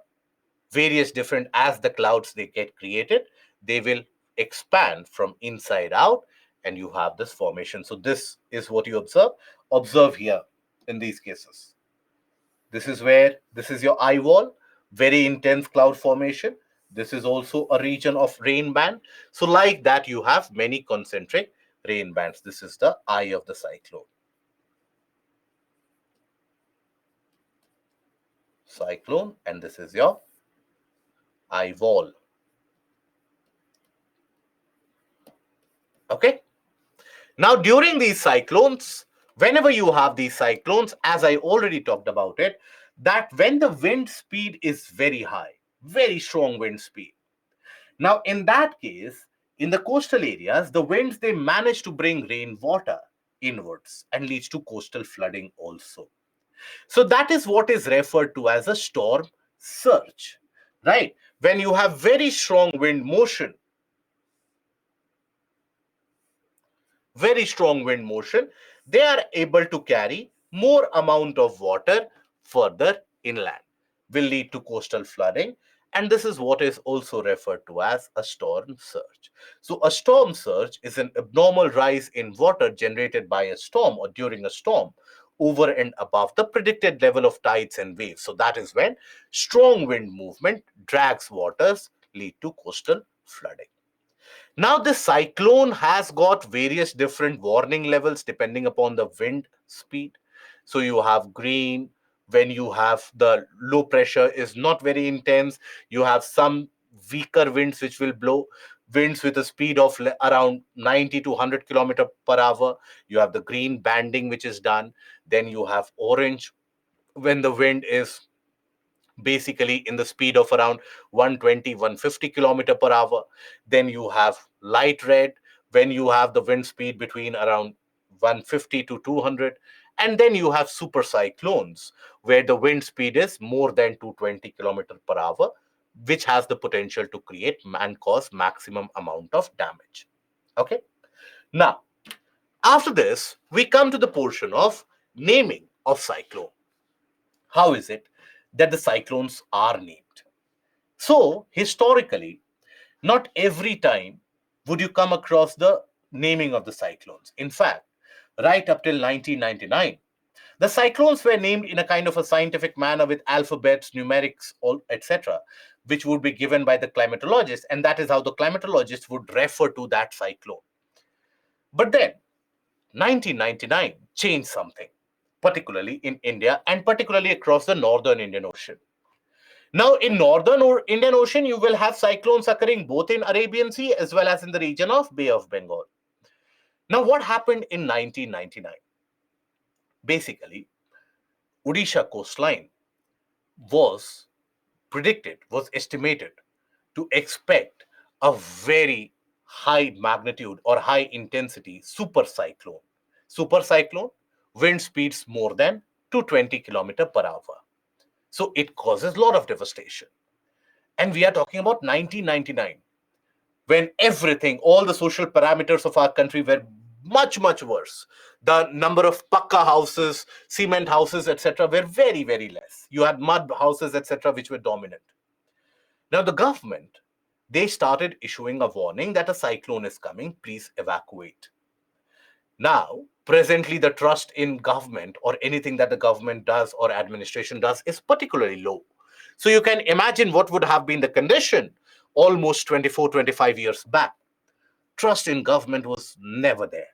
[SPEAKER 1] various different, as the clouds they get created, they will expand from inside out and you have this formation. So this is what you observe here in these cases. This is where this is your eye wall, very intense cloud formation. This is also a region of rain band. So like that you have many concentric rain bands. This is the eye of the cyclone, and this is your eye wall. Okay, now during these cyclones, whenever you have these cyclones, as I already talked about it, that when the wind speed is very high, very strong wind speed. Now in that case, in the coastal areas, the winds they manage to bring rainwater inwards and leads to coastal flooding also. So that is what is referred to as a storm surge, right? When you have very strong wind motion, very strong wind motion, they are able to carry more amount of water further inland, will lead to coastal flooding, and this is what is also referred to as a storm surge. So a storm surge is an abnormal rise in water generated by a storm or during a storm over and above the predicted level of tides and waves. So that is when strong wind movement drags waters, lead to coastal flooding. Now, this cyclone has got various different warning levels depending upon the wind speed. So, you have green when you have the low pressure is not very intense. You have some weaker winds which will blow, winds with a speed of around 90 to 100 kilometer per hour. You have the green banding which is done. Then you have orange when the wind is basically in the speed of around 120 150 kilometer per hour. Then you have light red when you have the wind speed between around 150 to 200, and then you have super cyclones where the wind speed is more than 220 kilometer per hour, which has the potential to create and cause maximum amount of damage. Okay, now after this we come to the portion of naming of cyclone. How is it that the cyclones are named? So, historically, not every time would you come across the naming of the cyclones. In fact, right up till 1999, the cyclones were named in a kind of a scientific manner with alphabets, numerics, all etc. which would be given by the climatologist, and that is how the climatologist would refer to that cyclone. But then 1999 changed something, particularly in India and particularly across the northern Indian Ocean. Now, in northern or Indian Ocean, you will have cyclones occurring both in Arabian Sea as well as in the region of Bay of Bengal. Now, what happened in 1999? Basically, Odisha coastline was was estimated to expect a very high magnitude or high intensity super cyclone. Super cyclone, wind speeds more than 220 kilometer per hour. So it causes a lot of devastation. And we are talking about 1999, when everything, all the social parameters of our country were much, much worse. The number of pakka houses, cement houses, etc., were very, very less. You had mud houses, etc., which were dominant. Now, the government, they started issuing a warning that a cyclone is coming, please evacuate. Now, presently, the trust in government or anything that the government does or administration does is particularly low. So you can imagine what would have been the condition almost 24, 25 years back. Trust in government was never there.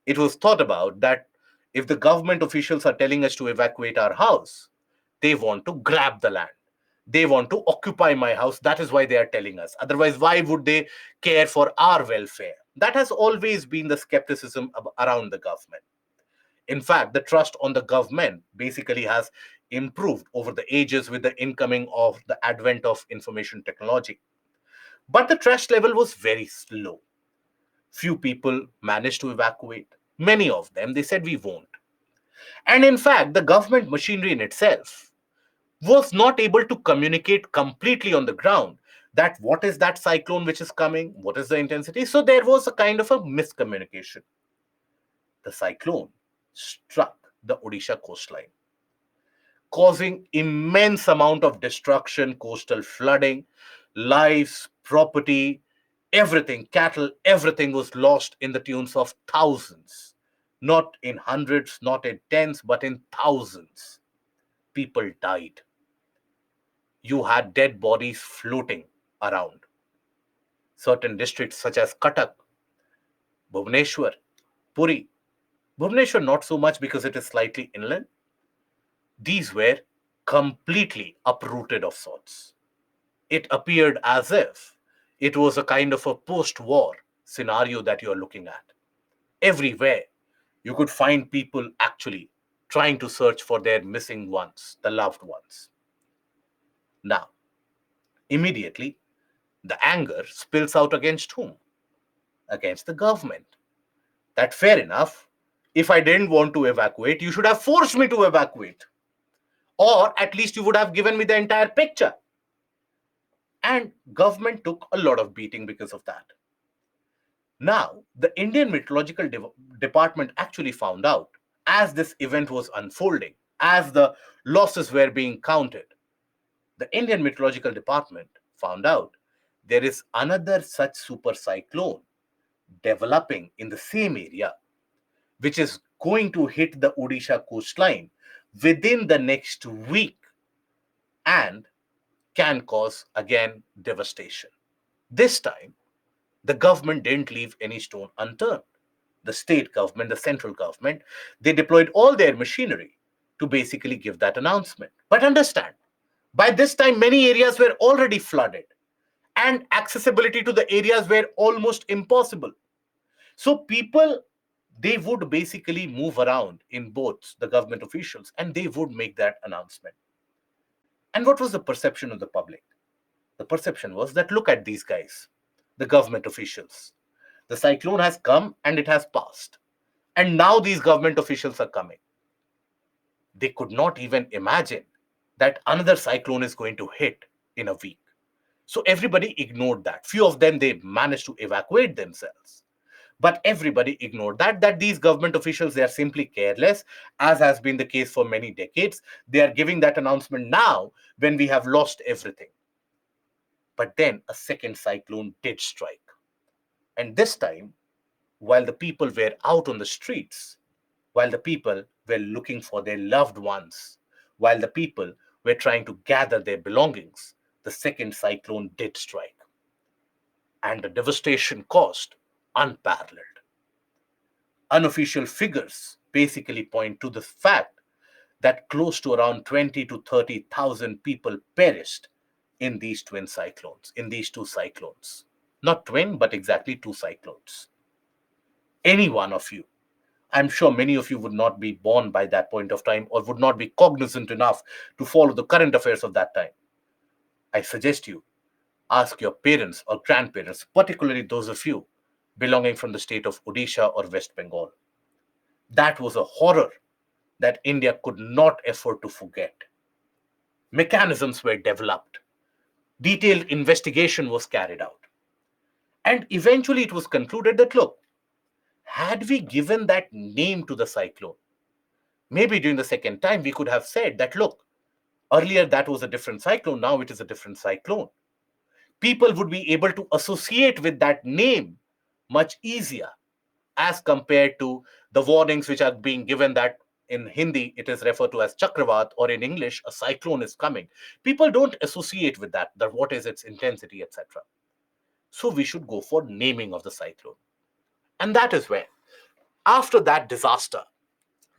[SPEAKER 1] It was thought about that if the government officials are telling us to evacuate our house, they want to grab the land. They want to occupy my house. That is why they are telling us. Otherwise, why would they care for our welfare? That has always been the skepticism around the government. In fact, the trust on the government basically has improved over the ages with the incoming of the advent of information technology. But the trust level was very low. Few people managed to evacuate. Many of them, they said, we won't. And in fact, the government machinery in itself was not able to communicate completely on the ground that what is that cyclone which is coming, what is the intensity. So there was a kind of a miscommunication. The cyclone struck the Odisha coastline, causing immense amount of destruction, coastal flooding, lives, property, everything, cattle, everything was lost in the tunes of thousands, not in hundreds, not in tens, but in thousands. People died. You had dead bodies floating around. Certain districts such as Cuttack, Bhubaneswar, Puri, Bhubaneswar not so much because it is slightly inland. These were completely uprooted of sorts. It appeared as if it was a kind of a post-war scenario that you are looking at. Everywhere, you could find people actually trying to search for their missing ones, the loved ones. Now, immediately, the anger spills out against whom? Against the government. That fair enough. If I didn't want to evacuate, you should have forced me to evacuate. Or at least you would have given me the entire picture. And government took a lot of beating because of that. Now, the Indian Meteorological Department actually found out as this event was unfolding, as the losses were being counted, the Indian Meteorological Department found out there is another such super cyclone developing in the same area, which is going to hit the Odisha coastline within the next week and can cause again devastation. This time, the government didn't leave any stone unturned. The state government, the central government, they deployed all their machinery to basically give that announcement. But understand, by this time, many areas were already flooded and accessibility to the areas were almost impossible. So people, they would basically move around in boats, the government officials, and they would make that announcement. And what was the perception of the public? The perception was that look at these guys, the government officials. The cyclone has come and it has passed. And now these government officials are coming. They could not even imagine that another cyclone is going to hit in a week. So everybody ignored that. Few of them, they managed to evacuate themselves. But everybody ignored that these government officials, they are simply careless, as has been the case for many decades. They are giving that announcement now when we have lost everything. But then a second cyclone did strike. And this time, while the people were out on the streets, while the people were looking for their loved ones, while the people were trying to gather their belongings, the second cyclone did strike, and the devastation caused unparalleled. Unofficial figures basically point to the fact that close to around 20 to 30,000 people perished in these two cyclones. Not twin, but exactly two cyclones. Any one of you, I'm sure many of you would not be born by that point of time or would not be cognizant enough to follow the current affairs of that time. I suggest you ask your parents or grandparents, particularly those of you belonging from the state of Odisha or West Bengal. That was a horror that India could not afford to forget. Mechanisms were developed, detailed investigation was carried out, and eventually it was concluded that, look, had we given that name to the cyclone, maybe during the second time we could have said that, look, earlier that was a different cyclone, now it is a different cyclone. People would be able to associate with that name much easier as compared to the warnings which are being given that in Hindi it is referred to as Chakravat, or in English a cyclone is coming. People don't associate with that what is its intensity, etc. So we should go for naming of the cyclone. And that is where, after that disaster,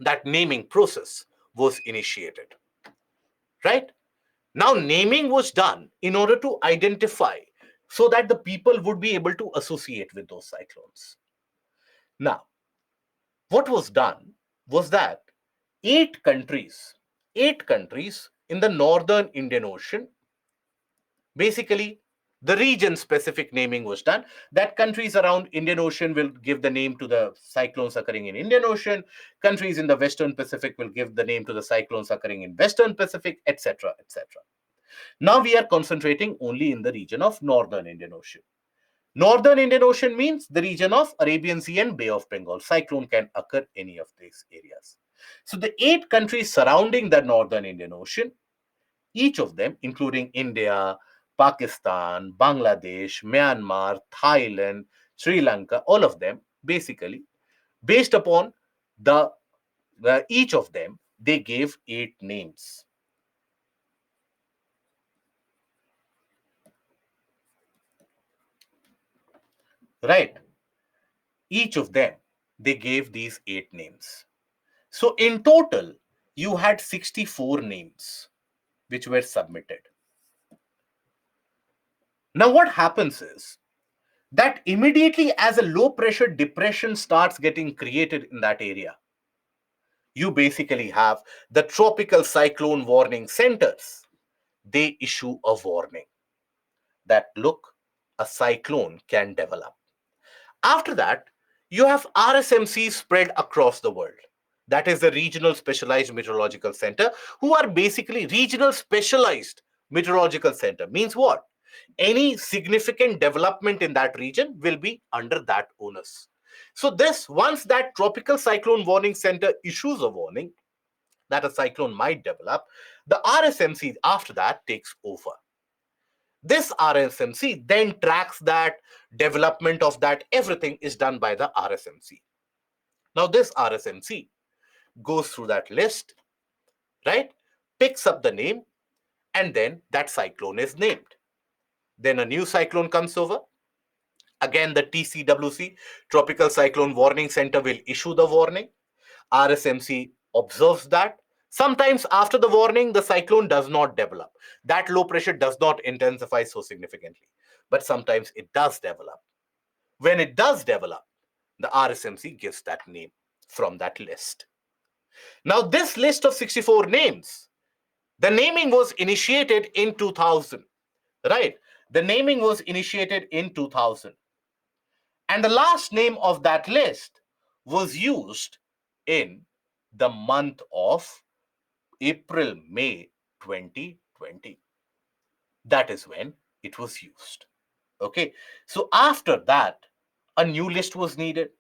[SPEAKER 1] that naming process was initiated. Right? Now, naming was done in order to identify so that the people would be able to associate with those cyclones. Now, what was done was that eight countries in the northern Indian Ocean, basically the region specific naming was done, that countries around Indian Ocean will give the name to the cyclones occurring in Indian Ocean, countries in the Western Pacific will give the name to the cyclones occurring in Western Pacific, etc., etc. Now we are concentrating only in the region of northern Indian Ocean. Northern Indian Ocean means the region of Arabian Sea and Bay of Bengal. Cyclone can occur any of these areas. So the eight countries surrounding the northern Indian Ocean, each of them, including India, Pakistan, Bangladesh, Myanmar, Thailand, Sri Lanka, all of them, basically, based upon the each of them, they gave eight names. Right? Each of them, they gave these eight names. So in total, you had 64 names which were submitted. Now, what happens is that immediately as a low pressure depression starts getting created in that area, you basically have the tropical cyclone warning centers. They issue a warning that, look, a cyclone can develop. After that, you have RSMCs spread across the world. That is the Regional Specialized Meteorological Center, who are basically regional specialized meteorological center. Means what? Any significant development in that region will be under that onus. So this, once that Tropical Cyclone Warning Center issues a warning that a cyclone might develop, the RSMC after that takes over. This RSMC then tracks that development of that. Everything is done by the RSMC. Now, this RSMC goes through that list, right? Picks up the name, and then that cyclone is named. Then a new cyclone comes over. Again, the TCWC, Tropical Cyclone Warning Center, will issue the warning. RSMC observes that. Sometimes after the warning, the cyclone does not develop. That low pressure does not intensify so significantly. But sometimes it does develop. When it does develop, the RSMC gives that name from that list. Now, this list of 64 names, the naming was initiated in 2000, right? The naming was initiated in 2000. And the last name of that list was used in the month of April, May 2020. That is when it was used. Okay. So after that, a new list was needed.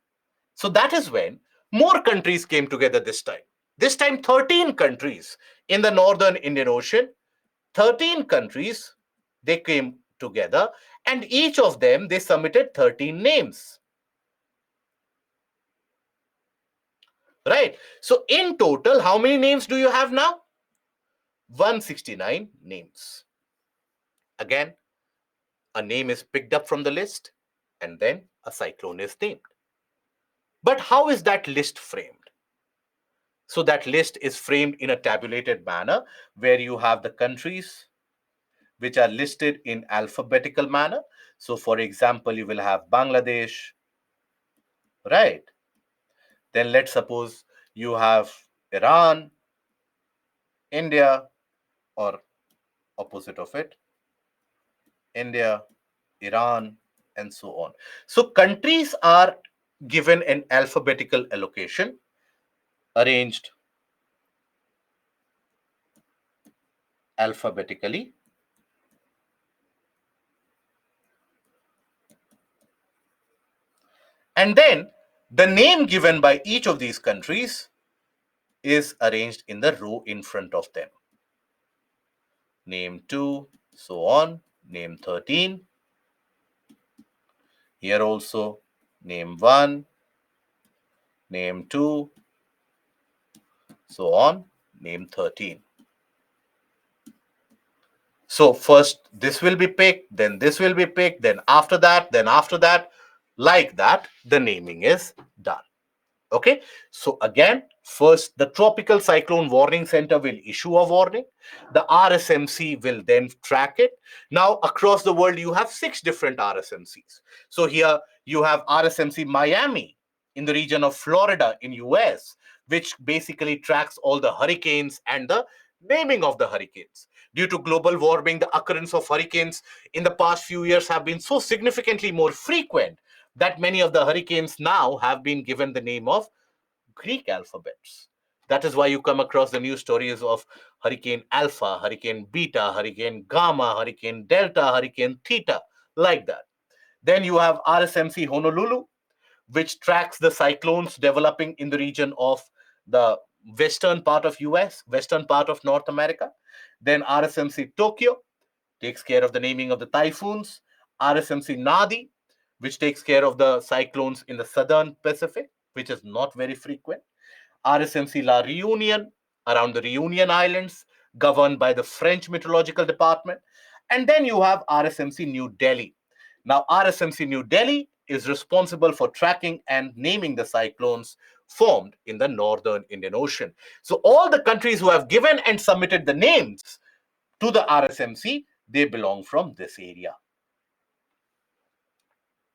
[SPEAKER 1] So that is when more countries came together this time. This time, 13 countries in the northern Indian Ocean, 13 countries, they came together, and each of them, they submitted 13 names. Right? So in total, how many names do you have now? 169 names. Again, a name is picked up from the list and then a cyclone is named. But how is that list framed? So that list is framed in a tabulated manner where you have the countries which are listed in alphabetical manner. So for example, you will have Bangladesh, right? Then let's suppose you have Iran, India, or opposite of it, India, Iran, and so on. So countries are given an alphabetical allocation arranged alphabetically. And then the name given by each of these countries is arranged in the row in front of them. Name 2, so on, name 13. Here also, name 1, name 2, so on, name 13. So first this will be picked, then this will be picked, then after that, like that, the naming is done. Okay, so again, first the Tropical Cyclone Warning Center will issue a warning. The RSMC will then track it. Now, across the world, you have 6 different RSMCs. So here you have RSMC Miami in the region of Florida in US, which basically tracks all the hurricanes and the naming of the hurricanes. Due to global warming, the occurrence of hurricanes in the past few years have been so significantly more frequent that many of the hurricanes now have been given the name of Greek alphabets. That is why you come across the news stories of Hurricane Alpha, Hurricane Beta, Hurricane Gamma, Hurricane Delta, Hurricane Theta, like that. Then you have RSMC Honolulu, which tracks the cyclones developing in the region of the western part of US, western part of North America. Then RSMC Tokyo takes care of the naming of the typhoons. RSMC Nadi, which takes care of the cyclones in the southern Pacific, which is not very frequent. RSMC La Reunion around the Reunion Islands, governed by the French Meteorological Department. And then you have RSMC New Delhi. Now, RSMC New Delhi is responsible for tracking and naming the cyclones formed in the northern Indian Ocean. So, all the countries who have given and submitted the names to the RSMC, they belong from this area.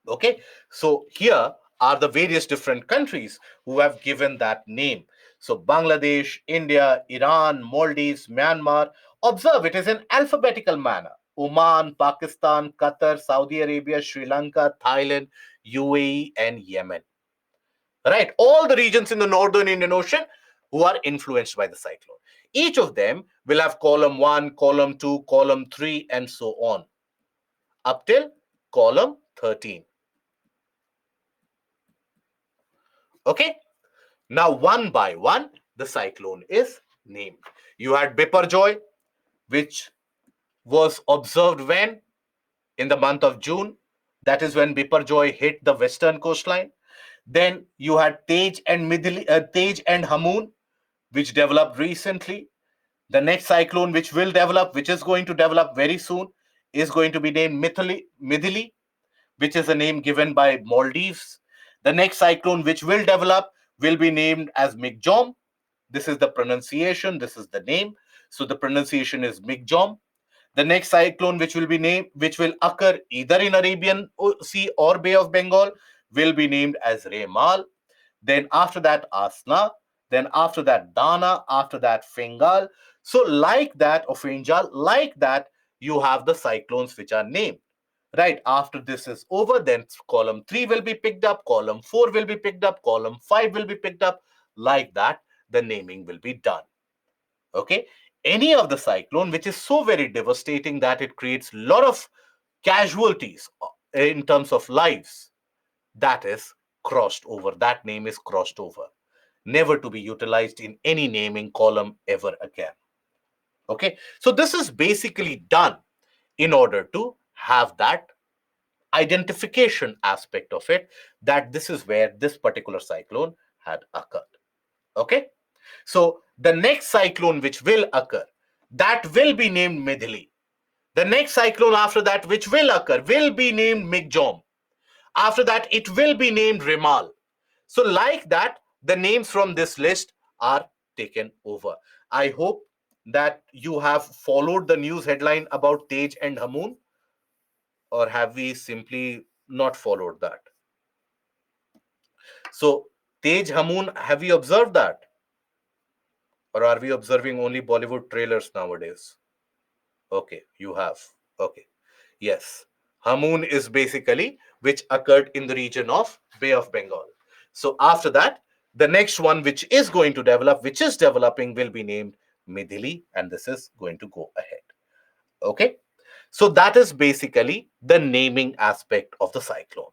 [SPEAKER 1] Okay, so here are the various different countries who have given that name. So Bangladesh, India, Iran, Maldives, Myanmar. Observe it is in alphabetical manner. Oman, Pakistan, Qatar, Saudi Arabia, Sri Lanka, Thailand, UAE, and Yemen. Right, all the regions in the northern Indian Ocean who are influenced by the cyclone. Each of them will have column 1, column 2, column 3, and so on up till column 13. Okay, now one by one, the cyclone is named. You had Biparjoy, which was observed when? In the month of June. That is when Biparjoy hit the western coastline. Then you had Tej and Hamoon, which developed recently. The next cyclone which will develop, which is going to develop very soon, is going to be named Midili, which is a name given by Maldives. The next cyclone which will develop will be named as Migjom. This is the pronunciation, this is the name. So the pronunciation is Migjom. The next cyclone which will be named, which will occur either in Arabian Sea or Bay of Bengal, will be named as Remal. Then after that, Asna. Then after that, Dana. After that, Fengal. So like that, or Fenjal, like that, you have the cyclones which are named. Right after this is over, then column 3 will be picked up, column 4 will be picked up, column 5 will be picked up. Like that, the naming will be done. Okay, any of the cyclone which is so very devastating that it creates a lot of casualties in terms of lives, that is crossed over. That name is crossed over, never to be utilized in any naming column ever again. Okay, so this is basically done in order to have that identification aspect of it, that this is where this particular cyclone had occurred. Okay, so the next cyclone which will occur, that will be named Midhili. The next cyclone after that, which will occur, will be named Migjom. After that, it will be named Rimal. So, like that, the names from this list are taken over. I hope that you have followed the news headline about Tej and Hamoon, or have we simply not followed that? So, Tej Hamoon, have you observed that? Or are we observing only Bollywood trailers nowadays? Okay, you have. Okay. Yes. Hamoon is basically which occurred in the region of Bay of Bengal. So after that, the next one which is going to develop, which is developing, will be named Midhili, and this is going to go ahead. Okay. So that is basically the naming aspect of the cyclone.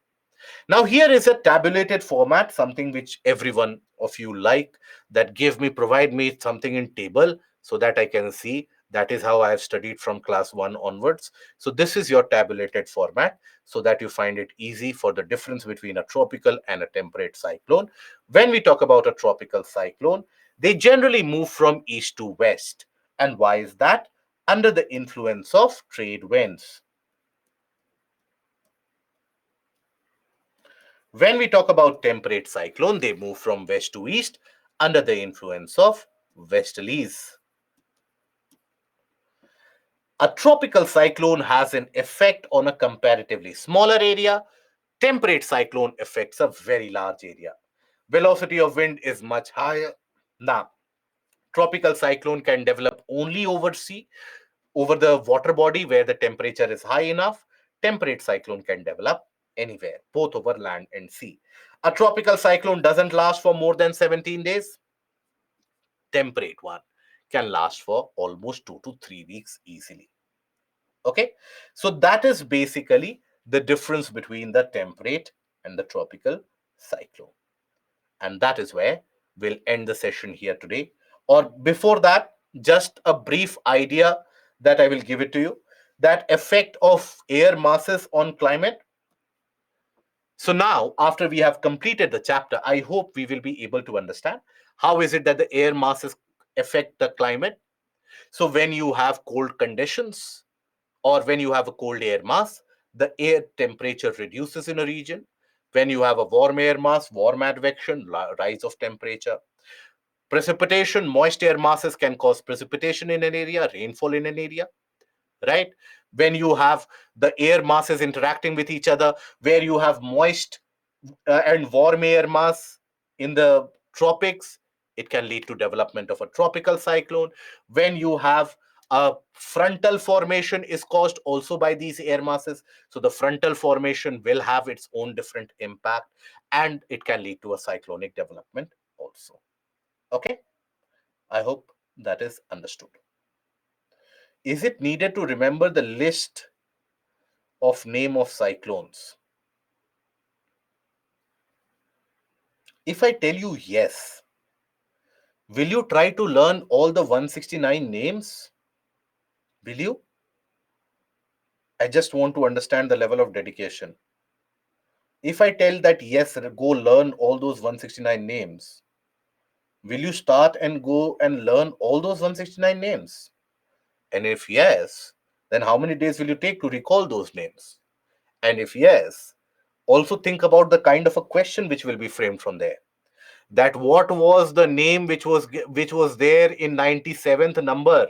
[SPEAKER 1] Now, here is a tabulated format, something which every one of you like, that provide me something in table so that I can see. That is how I have studied from class 1 onwards. So this is your tabulated format so that you find it easy for the difference between a tropical and a temperate cyclone. When we talk about a tropical cyclone, they generally move from east to west. And why is that? Under the influence of trade winds. When we talk about temperate cyclone, they move from west to east under the influence of westerlies. A tropical cyclone has an effect on a comparatively smaller area. Temperate cyclone affects a very large area. Velocity of wind is much higher. Now, tropical cyclone can develop only over sea, over the water body where the temperature is high enough. Temperate cyclone can develop anywhere, both over land and sea. A tropical cyclone doesn't last for more than 17 days. Temperate one can last for almost 2 to 3 weeks easily. Okay, so that is basically the difference between the temperate and the tropical cyclone. And that is where we'll end the session here today. Or before that, just a brief idea that I will give it to you, that effect of air masses on climate. So now, after we have completed the chapter, I hope we will be able to understand how is it that the air masses affect the climate. So when you have cold conditions or when you have a cold air mass, the air temperature reduces in a region. When you have a warm air mass, warm advection, rise of temperature. Precipitation, moist air masses can cause precipitation in an area, rainfall in an area, right? When you have the air masses interacting with each other, where you have moist and warm air mass in the tropics, it can lead to development of a tropical cyclone. When you have a frontal formation is caused also by these air masses, so the frontal formation will have its own different impact, and it can lead to a cyclonic development also. Okay, I hope that is understood. Is it needed to remember the list of name of cyclones? If I tell you yes, will you try to learn all the 169 names? Will you? I just want to understand the level of dedication. If I tell that yes, go learn all those 169 names, will you start and go and learn all those 169 names? And if yes, then how many days will you take to recall those names? And if yes, also think about the kind of a question which will be framed from there. That what was the name which was there in 97th number,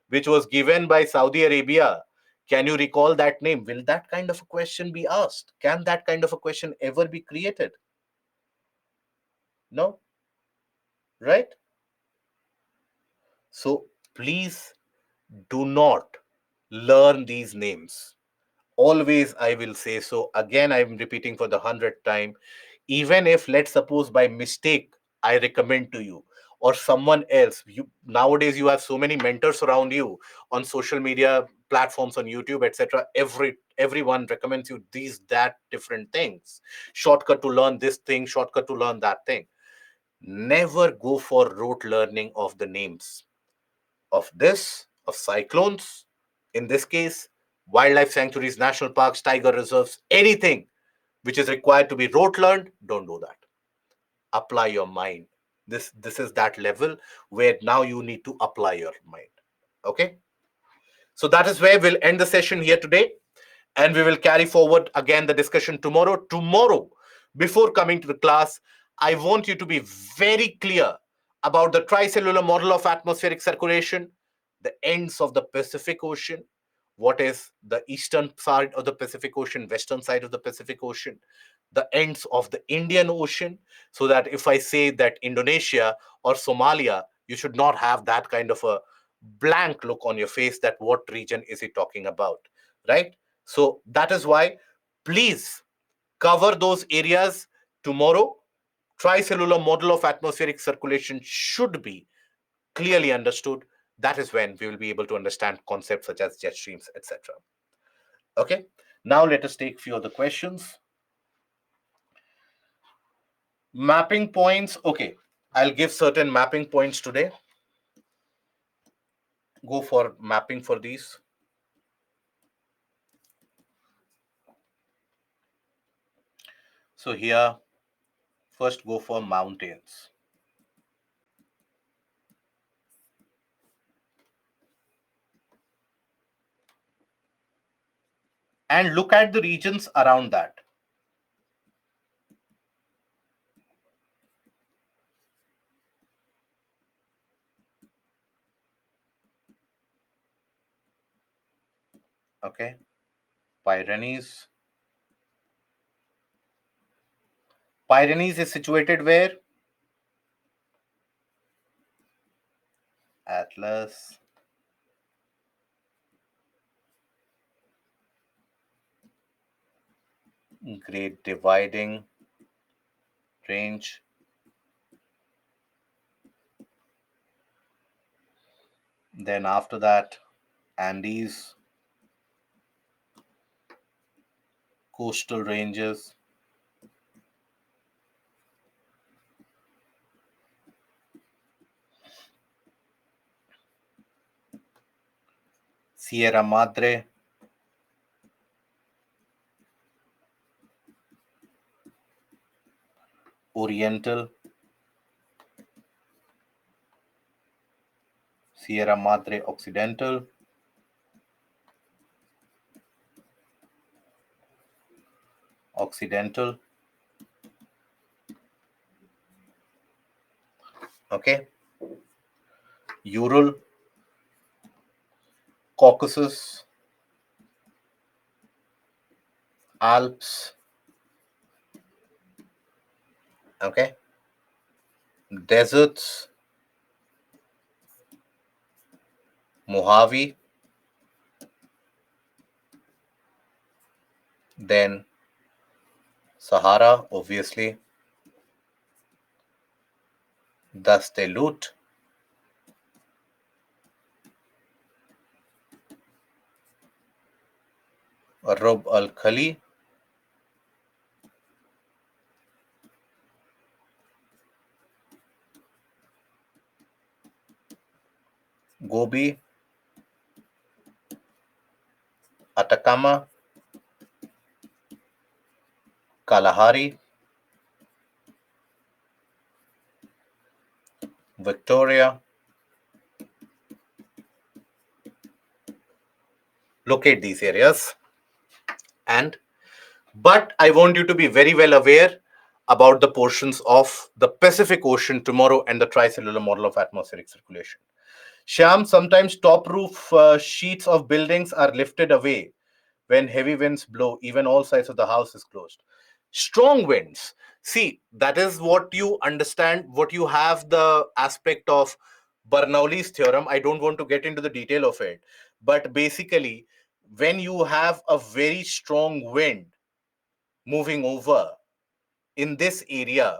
[SPEAKER 1] which was given by Saudi Arabia? Can you recall that name? Will that kind of a question be asked? Can that kind of a question ever be created? No, right? So please do not learn these names. Always I will say, so again I'm repeating for the 100th time, even if, let's suppose, by mistake I recommend to you or someone else, you nowadays you have so many mentors around you on social media platforms, on YouTube, etc. Everyone recommends you these that different things, shortcut to learn this thing, shortcut to learn that thing. Never go for rote learning of the names of cyclones, in this case, wildlife sanctuaries, national parks, tiger reserves, anything which is required to be rote learned, don't do that. Apply your mind. This is that level where now you need to apply your mind. Okay. So that is where we'll end the session here today, and we will carry forward again the discussion tomorrow. Tomorrow, before coming to the class, I want you to be very clear about the tricellular model of atmospheric circulation, the ends of the Pacific Ocean, what is the eastern side of the Pacific Ocean, western side of the Pacific Ocean, the ends of the Indian Ocean, so that if I say that Indonesia or Somalia, you should not have that kind of a blank look on your face that what region is he talking about, right? So that is why, please cover those areas tomorrow. Tricellular model of atmospheric circulation should be clearly understood. That is when we will be able to understand concepts such as jet streams, etc. Okay. Now let us take few other questions. Mapping points. Okay. I'll give certain mapping points today. Go for mapping for these. So here, first go for mountains. And look at the regions around that. Okay. Pyrenees. Pyrenees is situated where? Atlas. Great Dividing Range. Then after that, Andes, coastal ranges, Sierra Madre, Oriental, Sierra Madre Occidental, Occidental, okay, Ural, Caucasus, Alps, okay, deserts, Mojave, then Sahara, obviously, Dastelut, Rub al Khali, Gobi, Atacama, Kalahari, Victoria. Locate these areas. And but I want you to be very well aware about the portions of the Pacific Ocean tomorrow and the tricellular model of atmospheric circulation. Shyam, sometimes top roof sheets of buildings are lifted away when heavy winds blow, even all sides of the house is closed. Strong winds. See, that is what you understand, what you have the aspect of Bernoulli's theorem. I don't want to get into the detail of it. But basically, when you have a very strong wind moving over in this area,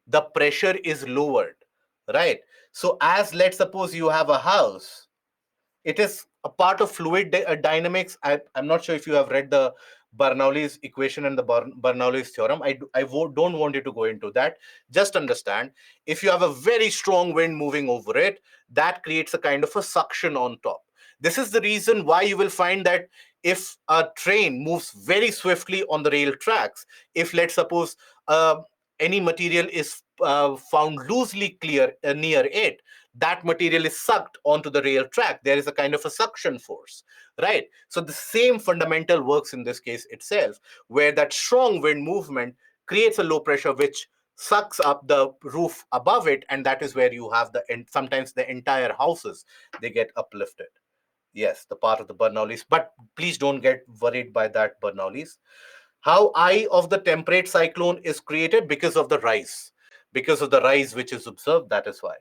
[SPEAKER 1] the pressure is lowered, right? So, as let's suppose you have a house, it is a part of fluid dynamics. I'm not sure if you have read the Bernoulli's equation and the Bernoulli's theorem. Don't want you to go into that. Just understand, if you have a very strong wind moving over it, that creates a kind of a suction on top. This is the reason why you will find that if a train moves very swiftly on the rail tracks, if let's suppose any material is found loosely clear near it, that material is sucked onto the rail track. There is a kind of a suction force, right? So the same fundamental works in this case itself, where that strong wind movement creates a low pressure which sucks up the roof above it, and that is where you have sometimes the entire houses, they get uplifted. Yes, the part of the Bernoullis, but please don't get worried by that Bernoullis. How eye of the temperate cyclone is created? Because of the rise, because of the rise which is observed. That is why.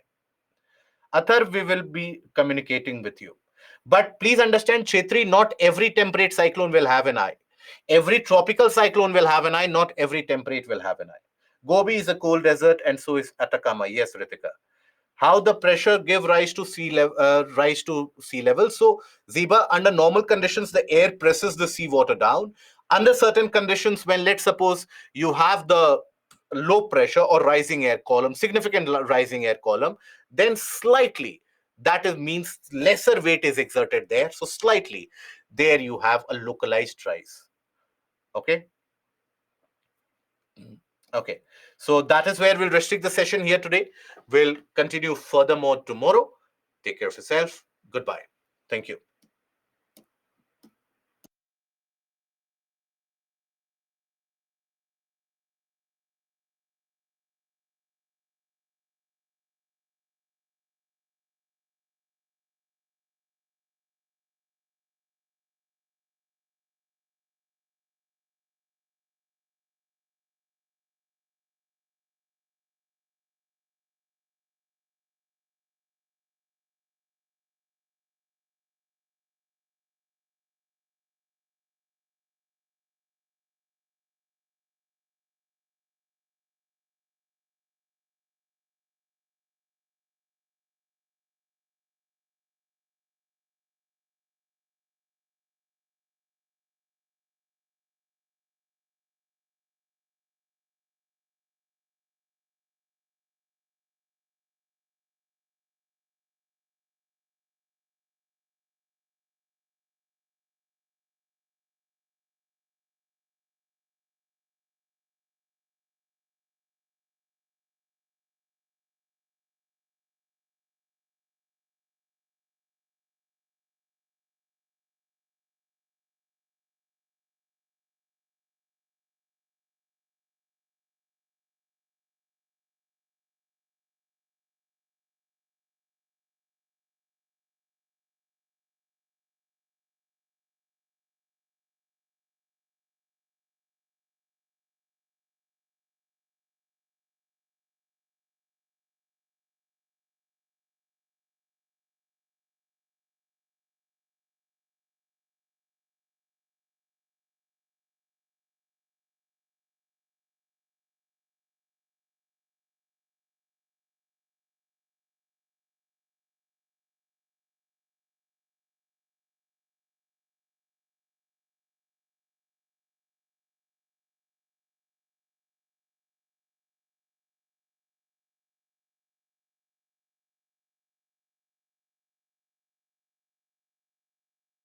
[SPEAKER 1] Athar, we will be communicating with you. But please understand, Chetri, not every temperate cyclone will have an eye. Every tropical cyclone will have an eye, not every temperate will have an eye. Gobi is a cold desert, and so is Atacama. Yes, Ritika. How the pressure give rise to sea level? So, Ziba, under normal conditions, the air presses the seawater down. Under certain conditions, when let's suppose you have the low pressure or rising air column, significant rising air column, then slightly, that is, means lesser weight is exerted there. So slightly, there you have a localized rise. Okay. Okay. So that is where we'll restrict the session here today. We'll continue furthermore tomorrow. Take care of yourself. Goodbye. Thank you.